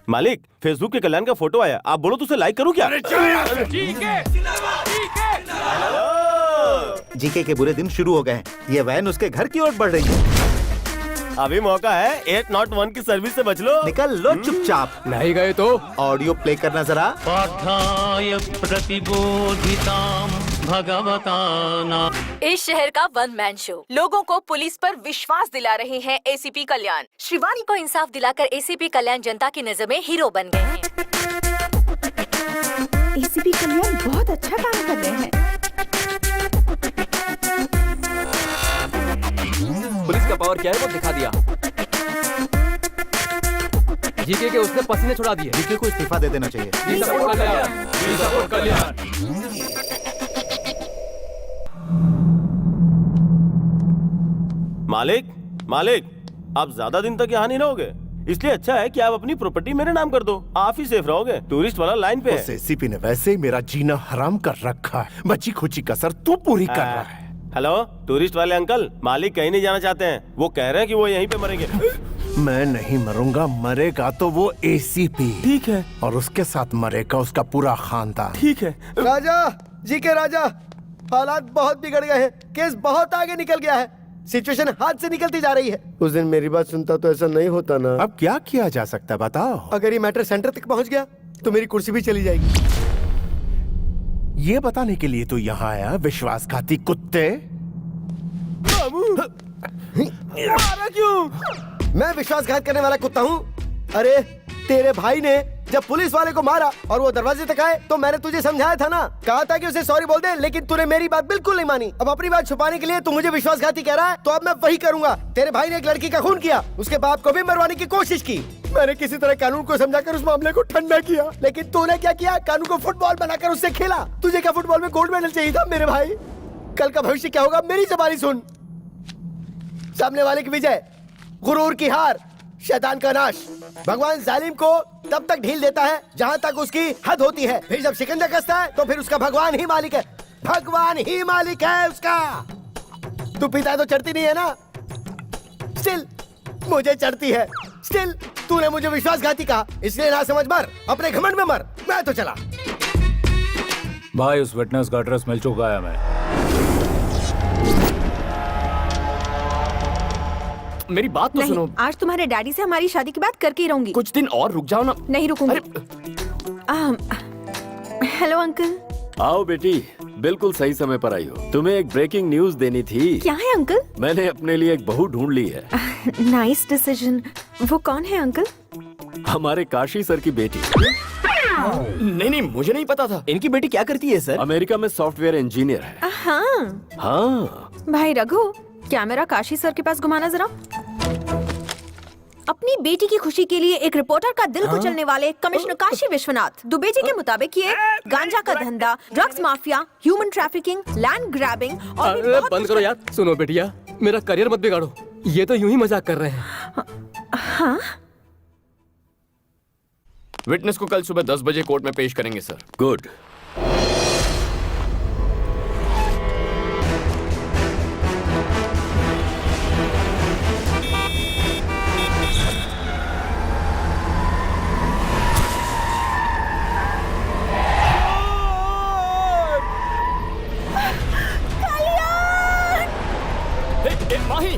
मालिक, फेसबुक के कल्याण का फोटो आया, आप बोलो तो उसे लाइक करूं क्या? जीके के बुरे दिन शुरू हो गए हैं। ये वैन उसके घर की ओर बढ़ रही है। अभी मौका है, 801 की सर्विस से बच लो। निकल लो चुपचाप। नहीं गए तो ऑडियो प्ले करना जरा। पाठाय प्रतिबोधितां भगवता नाम। इस शहर का वन मैन शो। लोगों को पुलिस पर विश्वास दिला रहे हैं एसीपी कल्याण। शिवानी को इंसाफ दिलाकर एसीपी कल्याण जनता की नजर में हीरो बन गए हैं। एसीपी कल्याण बहुत अच्छा काम कर रहे हैं। पुलिस का पावर क्या है वो दिखा दिया। जीके के उसने पसीने छुड़ा दिए। जीके को इस्तीफा दे देना चाहिए। मालिक, मालिक, आप ज्यादा दिन तक यहाँ नहीं रहोगे, इसलिए अच्छा है कि आप अपनी प्रॉपर्टी मेरे नाम कर दो। आप ही सेफ रहोगे। टूरिस्ट वाला लाइन पे है। उस एसीपी ने वैसे ही मेरा जीना हराम कर रखा है। बची खुची कसर तू पूरी कर रहा है। हेलो, टूरिस्ट वाले अंकल, मालिक कहीं नहीं जाना चाहते हैं। वो कह रहे हैं कि वो यहीं पे मरेंगे। मैं नहीं मरूंगा, मरेगा तो वो एसीपी। ठीक है। और उसके साथ मरेगा उसका पूरा खानदान। ठीक है। राजा, जी के राजा, हालात बहुत बिगड़ गए हैं। केस बहुत आगे निकल गया है। सिचुएशन हाथ से निकलती जा रही है। उस दिन मेरी बात सुनता तो ऐसा नहीं होता ना। अब क्या किया जा सकता है बताओ? अगर ये मैटर सेंटर तक पहुंच गया तो मेरी कुर्सी भी चली जाएगी। ये बताने के लिए तो यहाँ आया, विश्वासघाती कुत्ते। मारा क्यों? मैं विश्वासघात करने वाला कुत्ता हूँ? अरे तेरे भाई ने जब पुलिस वाले को मारा और वो दरवाजे तक आए तो मैंने तुझे समझाया था ना, कहा था कि उसे सॉरी बोल दे, लेकिन तूने मेरी बात बिल्कुल नहीं मानी। अब अपनी बात छुपाने के लिए तू मुझे विश्वासघाती कह रहा है, तो अब मैं वही करूंगा। तेरे भाई ने एक लड़की का खून किया, उसके बाप को भी मरवाने की कोशिश की। मैंने किसी तरह कानून को समझाकर उस मामले को ठंडा किया, लेकिन तूने क्या किया? कानून को फुटबॉल बनाकर उससे खेला। तुझे क्या फुटबॉल में गोल्ड मेडल चाहिए था मेरे भाई? कल का भविष्य क्या होगा मेरी ज़बानी सुन। सामने वाले की विजय, गुरूर की हार, शैतान का नाश। भगवान जालिम को तब तक ढील देता है जहाँ तक उसकी हद होती है। फिर जब शिकंजा कसता है तो फिर उसका भगवान ही मालिक है। भगवान ही मालिक है उसका। तू पीता है तो चढ़ती नहीं है ना? स्टिल मुझे चढ़ती है। स्टिल तूने मुझे विश्वासघाती कहा, इसलिए ना समझ मर, अपने घमंड में मर। मैं तो चला। भाई उस विटनेस का एड्रेस मिल चुका है हमें। मेरी बात तो सुनो। आज तुम्हारे डैडी से हमारी शादी की बात करके ही रहूंगी। कुछ दिन और रुक जाओ ना। नहीं रुकूंगी। Hello uncle. आओ बेटी, बिल्कुल सही समय पर आई हो। तुम्हें एक ब्रेकिंग न्यूज देनी थी। क्या है अंकल? मैंने अपने लिए एक बहू ढूंढ ली है। Nice decision. वो कौन है अंकल? हमारे काशी सर की बेटी। नहीं, मुझे नहीं पता था। इनकी बेटी क्या करती है सर? अमेरिका में सॉफ्टवेयर इंजीनियर है। हाँ हाँ भाई रघु, कैमरा काशी सर के पास घुमाना जरा। अपनी बेटी की खुशी के लिए एक रिपोर्टर का दिल कुचलने वाले कमिश्नर काशी विश्वनाथ दुबे जी के मुताबिक ये गांजा का धंधा, drugs mafia, human trafficking, land grabbing और भी बहुत बंद करो यार। सुनो बेटिया, मेरा करियर मत बिगाड़ो। ये तो यूं ही मजाक कर रहे हैं। हाँ? विटनेस को कल सुबह 10 बजे कोर्ट में पेश करेंगे सर। गुड। माही,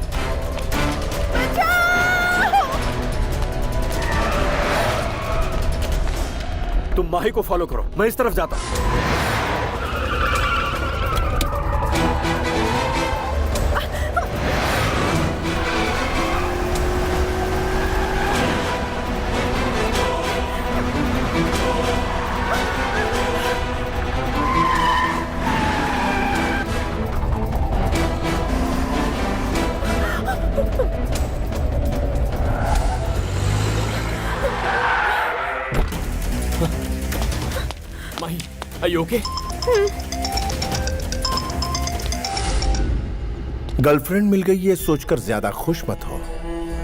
तुम माही को फॉलो करो, मैं इस तरफ जाता हूँ। माही, are you okay? गर्लफ्रेंड मिल गई ये सोचकर ज्यादा खुश मत हो।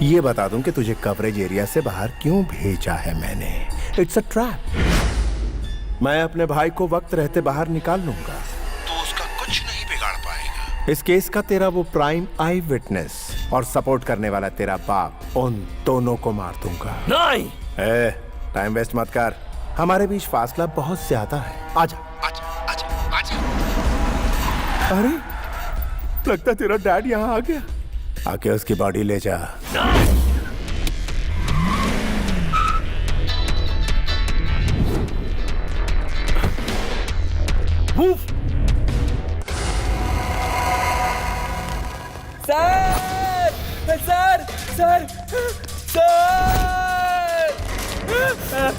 ये बता दूं कि तुझे कवरेज एरिया से बाहर क्यों भेजा है मैंने। It's a trap. मैं अपने भाई को वक्त रहते बाहर निकाल लूंगा तो उसका कुछ नहीं बिगाड़ पाएगा। इस केस का तेरा वो प्राइम आई विटनेस और सपोर्ट करने वाला तेरा बाप, उन दोनों को मार दूंगा। नहीं। टाइम वेस्ट मत कर, हमारे बीच फासला बहुत ज्यादा है। आजा आजा आजा आजा। अरे लगता तेरा डैड यहाँ आ गया। आके उसकी बॉडी ले जा।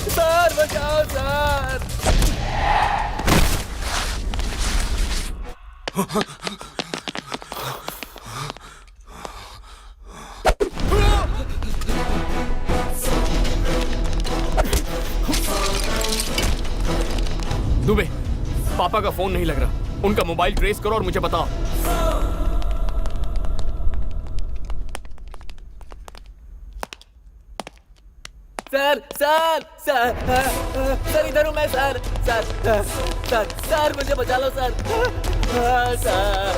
सर बचाओ सर। दुबे, पापा का फोन नहीं लग रहा। उनका मोबाइल ट्रेस करो और मुझे बताओ। सर सर सर सर इधर हूँ मैं सर। सर सर सर मुझे बचा लो सर। सर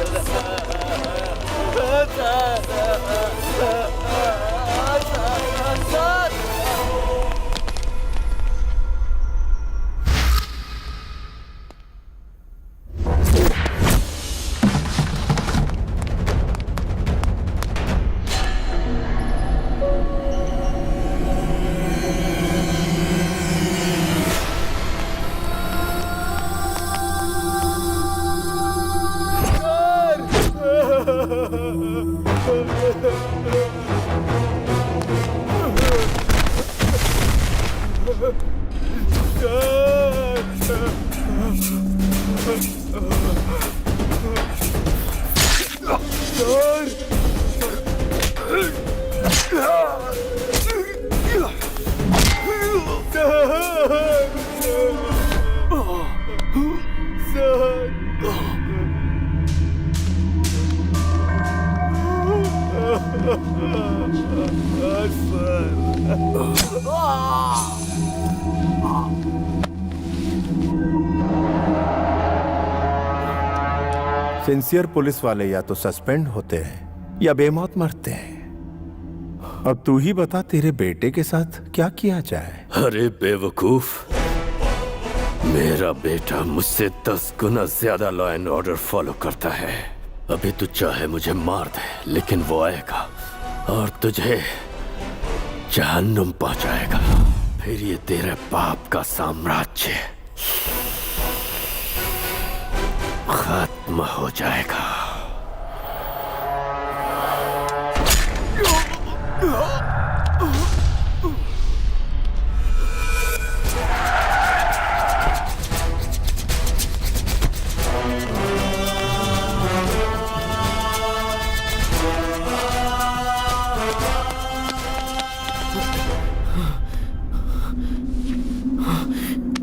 सिंसियर पुलिस वाले या तो सस्पेंड होते हैं या बेमौत मरते हैं। अब तू ही बता तेरे बेटे के साथ क्या किया जाए। अरे बेवकूफ, मेरा बेटा मुझसे 10 गुना ज्यादा लॉ एंड ऑर्डर फॉलो करता है। अभी तू चाहे मुझे मार दे, लेकिन वो आएगा और तुझे जहन्नुम पहुंचाएगा। फिर ये तेरे बाप का साम्राज्य खत्म हो जाएगा।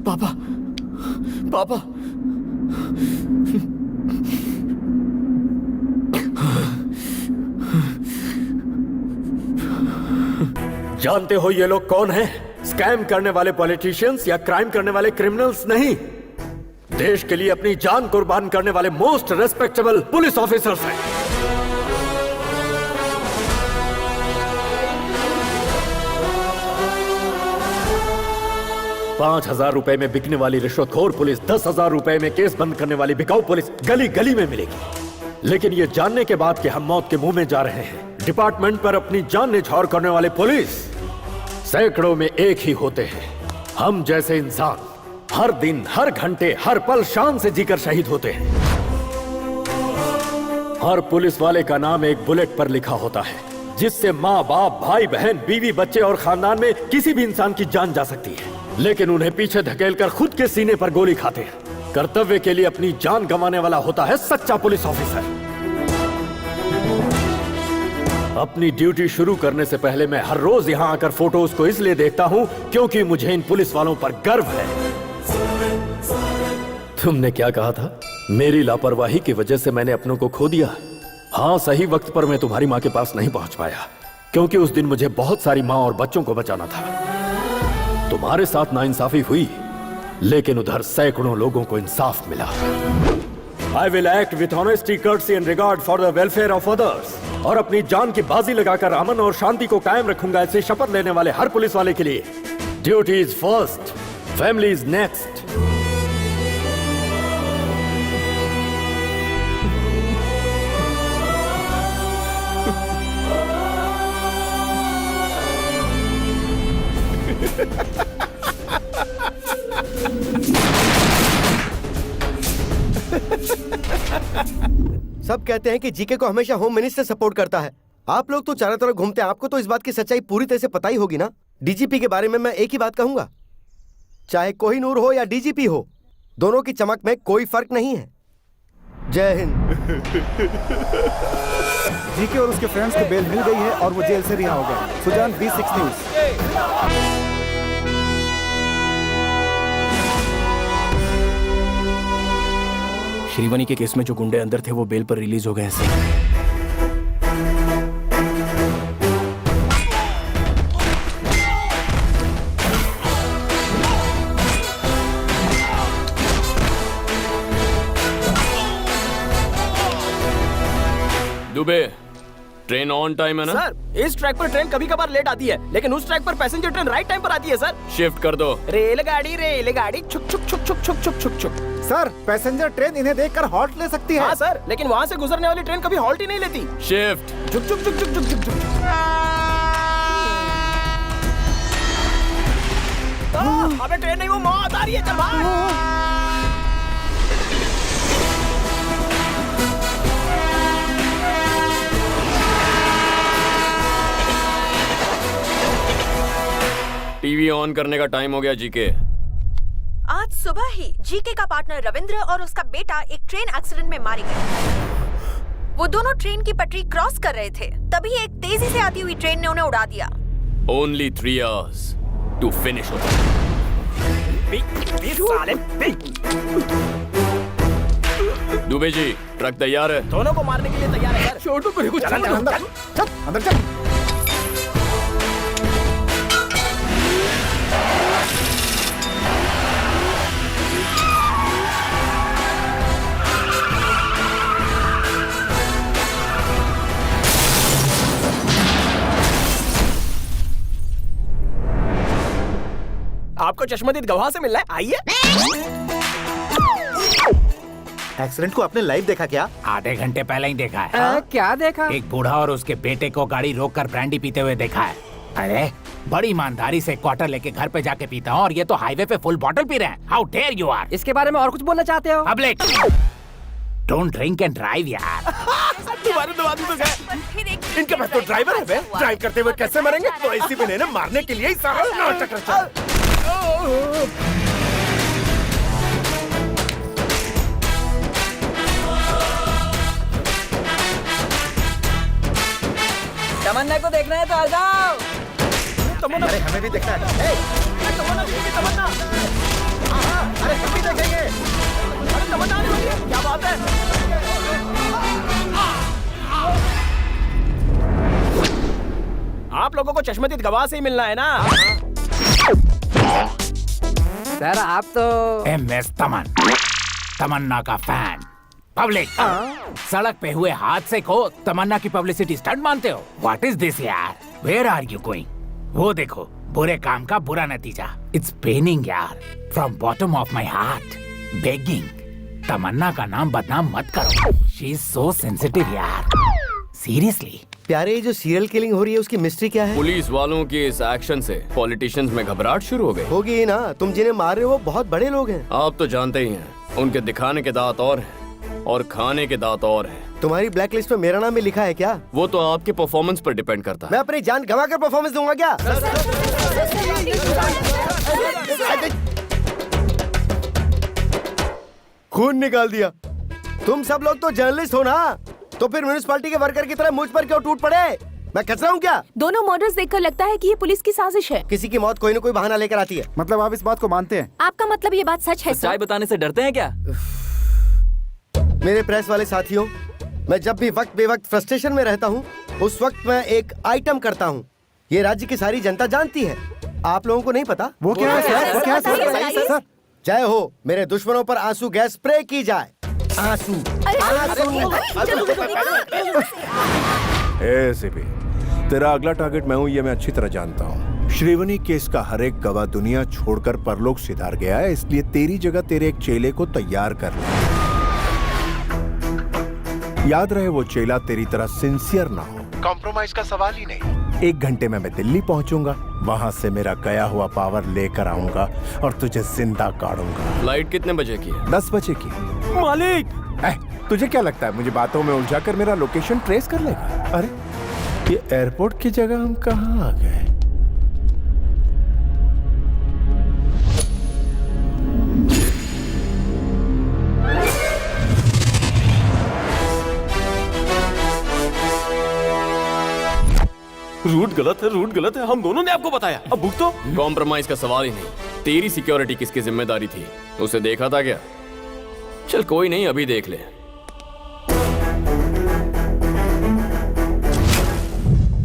पापा, पापा, जानते हो ये लोग कौन हैं? स्कैम करने वाले पॉलिटिशियंस या क्राइम करने वाले क्रिमिनल्स नहीं, देश के लिए अपनी जान कुर्बान करने वाले मोस्ट रेस्पेक्टेबल पुलिस ऑफिसर्स हैं। ₹5,000 में बिकने वाली रिश्वतखोर पुलिस 10,000 रुपए में केस बंद करने वाली बिकाऊ पुलिस गली गली में मिलेगी। लेकिन ये जानने के बाद कि हम मौत के मुंह में जा रहे हैं, डिपार्टमेंट पर अपनी जान न्यौछावर करने वाले पुलिस सैकड़ों में एक ही होते हैं। हम जैसे इंसान हर दिन, हर घंटे, हर पल शान से जीकर शहीद होते हैं। हर पुलिस वाले का नाम एक बुलेट पर लिखा होता है, जिससे माँ बाप, भाई बहन, बीवी बच्चे और खानदान में किसी भी इंसान की जान जा सकती है। लेकिन उन्हें पीछे धकेलकर खुद के सीने पर गोली खाते हैं। कर्तव्य के लिए अपनी जान गंवाने वाला होता है सच्चा पुलिस ऑफिसर। अपनी ड्यूटी शुरू करने से पहले मैं हर रोज यहाँ आकर फोटोज को इसलिए देखता हूँ क्योंकि मुझे इन पुलिस वालों पर गर्व है। तुमने क्या कहा था? मेरी लापरवाही की वजह से मैंने अपनों को खो दिया। हाँ, सही वक्त पर मैं तुम्हारी माँ के पास नहीं पहुंच पाया क्योंकि उस दिन मुझे बहुत सारी माँ और बच्चों को बचाना था। तुम्हारे साथ नाइंसाफी हुई, लेकिन उधर सैकड़ों लोगों को इंसाफ मिला। I will act with honesty, courtesy and regard for the welfare of others। और अपनी जान की बाजी लगाकर अमन और शांति को कायम रखूंगा, ऐसी शपथ लेने वाले हर पुलिस वाले के लिए duty is first, family is next. सब कहते हैं कि जीके को हमेशा होम मिनिस्टर सपोर्ट करता है। आप लोग तो चारों तरफ घूमते हैं, आपको तो इस बात की सच्चाई पूरी तरह से पता ही होगी ना। डीजीपी के बारे में मैं एक ही बात कहूंगा, चाहे कोहिनूर हो या डीजीपी हो, दोनों की चमक में कोई फर्क नहीं है। जय हिंद। जीके और उसके फ्रेंड्स को बेल मिल गई है और वो जेल से रिहा हो गए। Sujan, B6 news. श्रीवनी के केस में जो गुंडे अंदर थे वो बेल पर रिलीज हो गए हैं sir. Dubey, train on time है ना? सर, इस ट्रैक पर ट्रेन कभी कभार लेट आती है, लेकिन उस ट्रैक पर पैसेंजर ट्रेन राइट टाइम पर आती है सर। शिफ्ट कर दो। रेलगाड़ी छुक छुक छुक छुक छुक छुक छुक छुक। सर, पैसेंजर ट्रेन इन्हें देखकर हॉल्ट ले सकती है। हाँ सर, लेकिन वहाँ से गुजरने वाली ट्रेन कभी हॉल्ट ही नहीं लेती। शिफ्ट। झुक झुक झुक झुक झुक झुक झुक। अबे ट्रेन नहीं, वो मौत आ रही है, चल भाग। टीवी ऑन करने का टाइम हो गया जीके। आज सुबह ही जीके का पार्टनर रविंद्र और उसका बेटा एक ट्रेन एक्सीडेंट में मारे गए। वो दोनों ट्रेन की पटरी क्रॉस कर रहे थे, तभी एक तेजी से आती हुई ट्रेन ने उन्हें उड़ा दिया। Only 3 hours to finish it। Dubey ji, truck तैयार है? दोनों को मारने के लिए तैयार है सर। छोटू को कुछ अंदर चल। आपको चश्मदीद गवाह से मिलना है, आइए। एक्सीडेंट को आपने लाइव देखा क्या? आधे घंटे पहले ही देखा है। क्या देखा? एक बूढ़ा और उसके बेटे को गाड़ी रोककर ब्रांडी पीते हुए देखा है। अरे बड़ी ईमानदारी से क्वार्टर लेके घर पे जाके पीता हूँ और ये तो हाईवे पे फुल बॉटल पी रहे हैं। How dare you are. इसके बारे में और कुछ बोलना चाहते हो? Public, don't drink and drive यार। तुम्हारे दो आदमी तो गए, इनके पास तो ड्राइवर है बे। ड्राइव करते हुए कैसे मरेंगे? तो ऐसी में लेने मारने के लिए ही सारा नाटक रचा। तमन्ना को देखना है तो आ जाओ। तमन्ना, अरे हमें भी देखना है। तमन्ना, तमन्ना, अरे हम भी देखेंगे। अरे तमन्ना आने वाली है, क्या बात है? आप लोगों को चश्मदीद गवाह से ही मिलना है ना? सर आप तो MS तमन, तमन्ना का फैन। पब्लिक, सड़क पे हुए हादसे को तमन्ना की पब्लिसिटी स्टंट मानते हो? व्हाट इज दिस यार? Where are you going? वो देखो, बुरे काम का बुरा नतीजा। इट्स पेनिंग यार, from bottom of my heart, begging. Tamanna का नाम बदनाम मत करो। शी इज सो सेंसिटिव यार, सीरियसली। प्यारे, ये जो सीरियल किलिंग हो रही है उसकी मिस्ट्री क्या है? पुलिस वालों के इस एक्शन से पॉलिटिशियंस में घबराहट शुरू हो गई। होगी ही ना, तुम जिन्हें मार रहे हो वो बहुत बड़े लोग हैं। आप तो जानते ही हैं, उनके दिखाने के दांत और हैं और खाने के दांत और हैं। तुम्हारी ब्लैक लिस्ट में मेरा नाम भी लिखा है क्या? वो तो आपके परफॉर्मेंस पर डिपेंड करता है। मैं अपनी जान गंवा कर परफॉर्मेंस दूंगा क्या? खून निकाल दिया। तुम सब लोग तो जर्नलिस्ट हो ना, तो फिर म्युनिसिपैलिटी के वर्कर की तरह मुझ पर क्यों टूट पड़े? मैं कचरा हूँ क्या? दोनों मर्डर्स देखकर लगता है कि ये पुलिस की साजिश है। किसी की मौत कोई न कोई बहाना लेकर आती है। मतलब आप इस बात को मानते हैं? आपका मतलब ये बात सच है? सच्चाई बताने से डरते हैं क्या? मेरे प्रेस वाले साथियों, मैं जब भी वक्त बेवक्त फ्रस्ट्रेशन में रहता हूँ, उस वक्त मैं एक आइटम करता हूँ। ये राज्य की सारी जनता जानती है, आप लोगों को नहीं पता। वो क्या है सर? वो क्या है सर? जय हो, मेरे दुश्मनों पर आंसू गैस स्प्रे की जाए। आंसू, एसीपी, तेरा अगला टारगेट मैं हूँ, ये मैं अच्छी तरह जानता हूँ। श्रीवनी केस का हर एक गवाह दुनिया छोड़कर परलोक सिधार गया है, इसलिए तेरी जगह तेरे एक चेले को तैयार कर ले। याद रहे, वो चेला तेरी तरह सिंसियर ना हो, कॉम्प्रोमाइज का सवाल ही नहीं। 1 घंटे में मैं दिल्ली पहुंचूंगा, वहां से मेरा गया हुआ पावर लेकर आऊंगा और तुझे जिंदा काटूंगा। फ्लाइट कितने बजे की है? 10 बजे की। मालिक, तुझे क्या लगता है मुझे बातों में उलझा कर मेरा लोकेशन ट्रेस कर लेगा? अरे ये एयरपोर्ट की जगह हम कहाँ आ गए? रूट गलत है, हम दोनों ने आपको बताया, अब भुगतो। कॉम्प्रोमाइज का सवाल ही नहीं। तेरी सिक्योरिटी किसकी जिम्मेदारी थी? उसे देखा था क्या? चल कोई नहीं, अभी देख ले।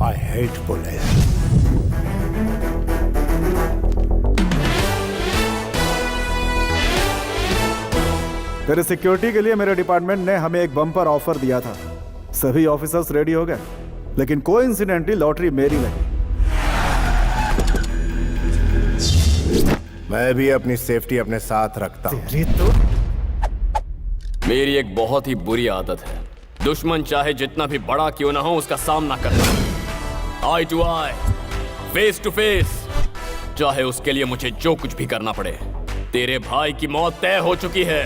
I hate police. तेरे सिक्योरिटी के लिए मेरे डिपार्टमेंट ने हमें एक बम्पर ऑफर दिया था। सभी ऑफिसर्स रेडी हो गए, लेकिन कोइंसिडेंटली लॉटरी मेरी लगी। मैं भी अपनी सेफ्टी अपने साथ रखता हूँ। मेरी एक बहुत ही बुरी आदत है, दुश्मन चाहे जितना भी बड़ा क्यों ना हो, उसका सामना करना, eye to eye, face to face, चाहे उसके लिए मुझे जो कुछ भी करना पड़े। तेरे भाई की मौत तय हो चुकी है।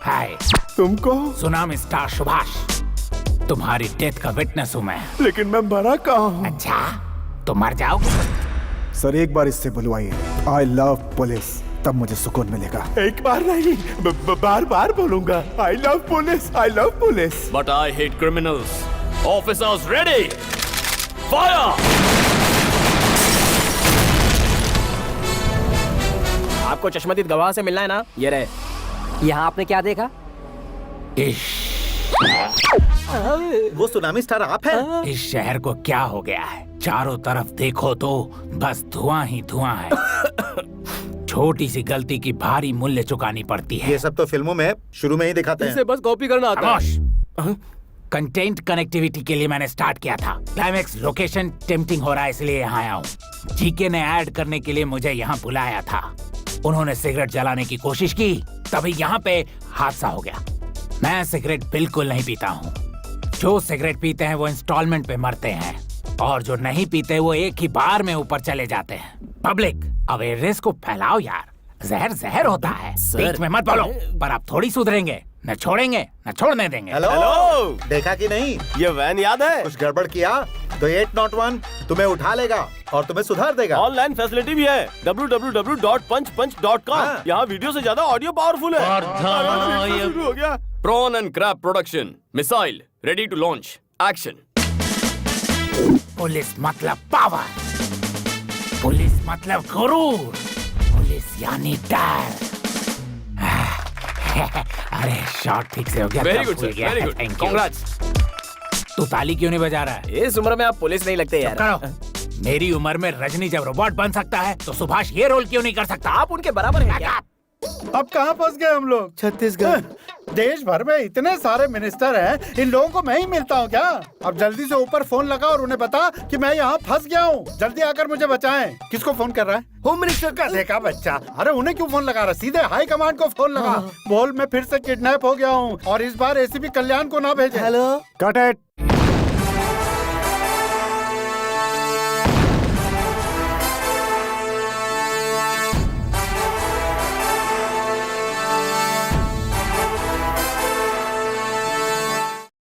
हाय, तुमको सुनामी स्टार सुभाष, तुम्हारी डेथ का विटनेस हूँ मैं। लेकिन मैं मरा कहाँ हूँ? अच्छा, तो मर जाओगे। सर एक बार इससे बुलवाइए, आई लव पुलिस, तब मुझे सुकून मिलेगा। एक बार नहीं, बार बार बोलूंगा। I love police, I love police. But I hate criminals. Officers ready, fire. आपको चश्मदीद गवाह से मिलना है ना? ये रहे। यहाँ आपने क्या देखा? वो सुनामी स्टार आप हैं? इस शहर को क्या हो गया है? चारों तरफ देखो तो बस धुआं ही धुआं है। छोटी सी गलती की भारी मूल्य चुकानी पड़ती है। ये सब तो फिल्मों में शुरू में ही दिखाते हैं। इसे बस कॉपी करना आता है। कंटेंट कनेक्टिविटी के लिए मैंने स्टार्ट किया था। क्लाइमेक्स लोकेशन टेम्पटिंग हो रहा है, इसलिए यहाँ आया हूँ। जीके ने ऐड करने के लिए मुझे यहाँ बुलाया था। उन्होंने सिगरेट जलाने की कोशिश की, तभी यहाँ पे हादसा हो गया। मैं सिगरेट बिल्कुल नहीं पीता हूँ। जो सिगरेट पीते हैं वो इंस्टॉलमेंट पे मरते हैं, और जो नहीं पीते वो एक ही बार में ऊपर चले जाते हैं। पब्लिक अवेयरनेस को फैलाओ यार। जहर जहर होता है। बीच में मत बोलो, पर आप थोड़ी सुधरेंगे। न छोड़ेंगे न छोड़ने देंगे। हेलो, देखा कि नहीं? ये वैन याद है? कुछ गड़बड़ किया तो 801 तुम्हें उठा लेगा और तुम्हें सुधार देगा। ऑनलाइन फैसिलिटी भी है, www.punchpunch.com। यहाँ वीडियो से ज्यादा ऑडियो पावरफुल है। शुरू हो गया। Prawn and crab production, missile ready to launch, action. Police मतलब पावर, पुलिस मतलब गुरूर, पुलिस यानी डर। अरे शॉट ठीक से हो गया। Very good sir, very good, congrats. तू ताली क्यों नहीं बजा रहा है? इस उम्र में आप पुलिस नहीं लगते यार। करो। मेरी उम्र में रजनी जब रोबोट बन सकता है तो सुभाष ये रोल क्यों नहीं कर सकता? आप उनके बराबर हैं क्या? अब कहाँ फंस गए हम लोग? छत्तीसगढ़। देश भर में इतने सारे मिनिस्टर हैं, इन लोगों को मैं ही मिलता हूँ क्या? अब जल्दी से ऊपर फोन लगा और उन्हें बता कि मैं यहाँ फंस गया हूँ। जल्दी आकर मुझे बचाएं। किसको फोन कर रहा है? होम मिनिस्टर का। देखा बच्चा। अरे उन्हें क्यों फोन लगा रहा? सीधे हाई कमांड को फोन लगा। बोल मैं फिर से किडनैप हो गया हूँ और इस बार एसीपी कल्याण को ना भेजे। Hello, cut it.